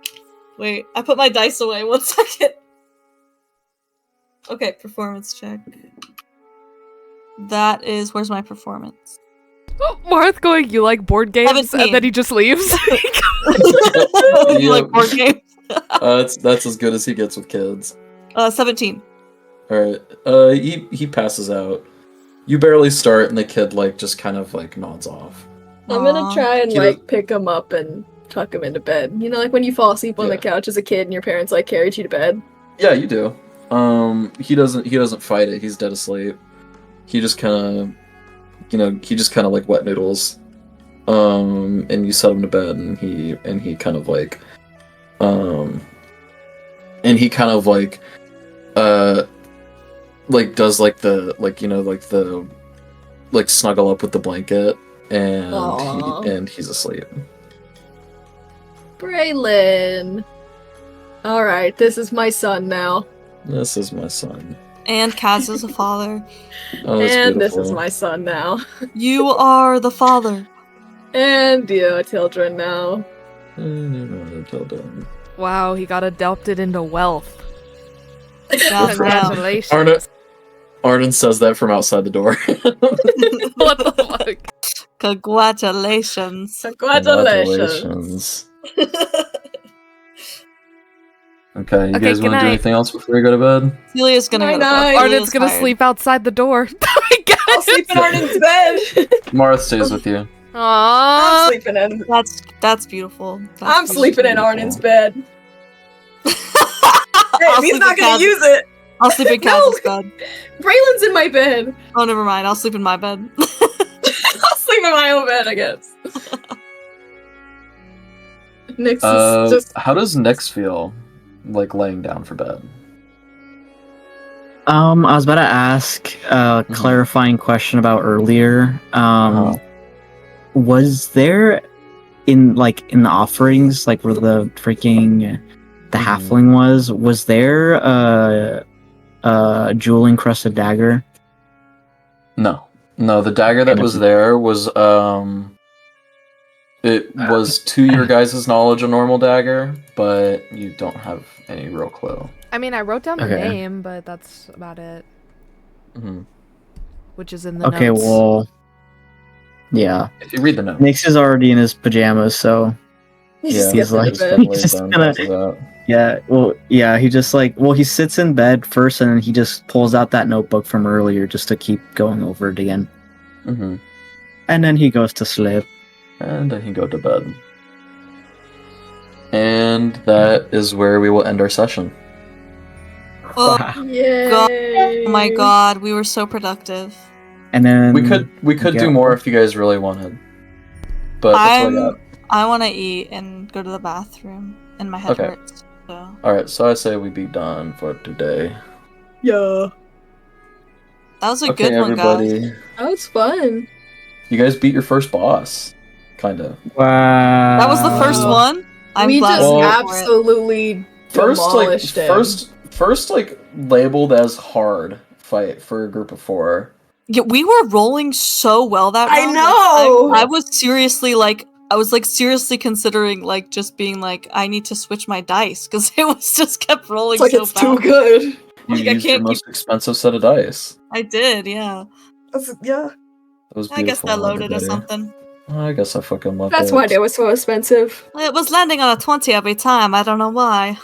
Wait, I put my dice away. 1 second. Okay, performance check. That is. Where's my performance? Marth going, you like board games? 17. And then he just leaves. You like board games? That's as good as he gets with kids. 17. All right. He passes out. You barely start, and the kid like just kind of like nods off. I'm gonna Aw. try and He like pick him up and tuck him into bed. You know, like when you fall asleep on the Yeah. couch as a kid and your parents like carried you to bed. Yeah, you do. He doesn't fight it. He's dead asleep. He just kind of like wet noodles. And you set him to bed, and he kind of like, like does like the snuggle up with the blanket, Aw. and he's asleep. Braylon. All right, this is my son now, This is my son. And Kaz is a father. Oh, that's and beautiful. this is my son now, You are the father. and you children now. Wow, he got adopted into wealth. Goddamn. Congratulations. Arden says that from outside the door. What the fuck? Congratulations. Congratulations. Okay, you Okay, guys good want to do night. anything else before you go to bed? Celia's gonna go to Night-night. bed. Arden's Celia's gonna tired. sleep outside the door. I'll sleep in Arden's bed. Marth stays with you. I'm Aww. sleeping in. That's beautiful. That's I'm beautiful. sleeping in Arden's bed. Hey, I'll he's sleep not in gonna Kaz- use it. I'll sleep in No. Kaz's bed. Braylon's in my bed. Oh, never mind. I'll sleep in my bed. I'll sleep in my own bed, I guess. Nyx is just. How does Nyx feel, like laying down for bed? I was about to ask a clarifying question about earlier. Was there in the offerings, like where the freaking the halfling was there a jewel encrusted dagger? No, the dagger that was there was it was to your guys' knowledge a normal dagger, but you don't have any real clue. I mean, I wrote down the Okay. name, but that's about it. Mhm. Which is in the Okay, notes. well, yeah. If you read the note, Nyx is already in his pajamas, so He yeah, just gets he's like- into bed. definitely He's just done gonna- after that. he just he sits in bed first, and then he just pulls out that notebook from earlier just to keep going over it again, Mhm. and then he goes to sleep. And then he go to bed. And that is where we will end our session. Oh, Yay! oh my god, we were so productive. And then We could yeah. do more if you guys really wanted. But that's what I got. I want to eat and go to the bathroom, and my head Okay. hurts. So. Alright, so I say we be done for today. Yeah. That was a Okay, good one, guys. everybody. That was fun. You guys beat your first boss. Kinda. Wow. That was the first one. I'm we glad just Well- we went for it. absolutely First demolished him. first like labeled as hard fight for a group of 4. Yeah, we were rolling so well that I round. know! Like, I was seriously like, seriously considering like just being like, I need to switch my dice because it was just kept rolling It's like so it's bad. too good. You Like, I used your can't most expensive set of dice. I did, yeah. Yeah. That was I guess beautiful. I loaded or everybody. something. I guess I fucking love That's it. why they were so expensive. It was landing on a 20 every time. I don't know why.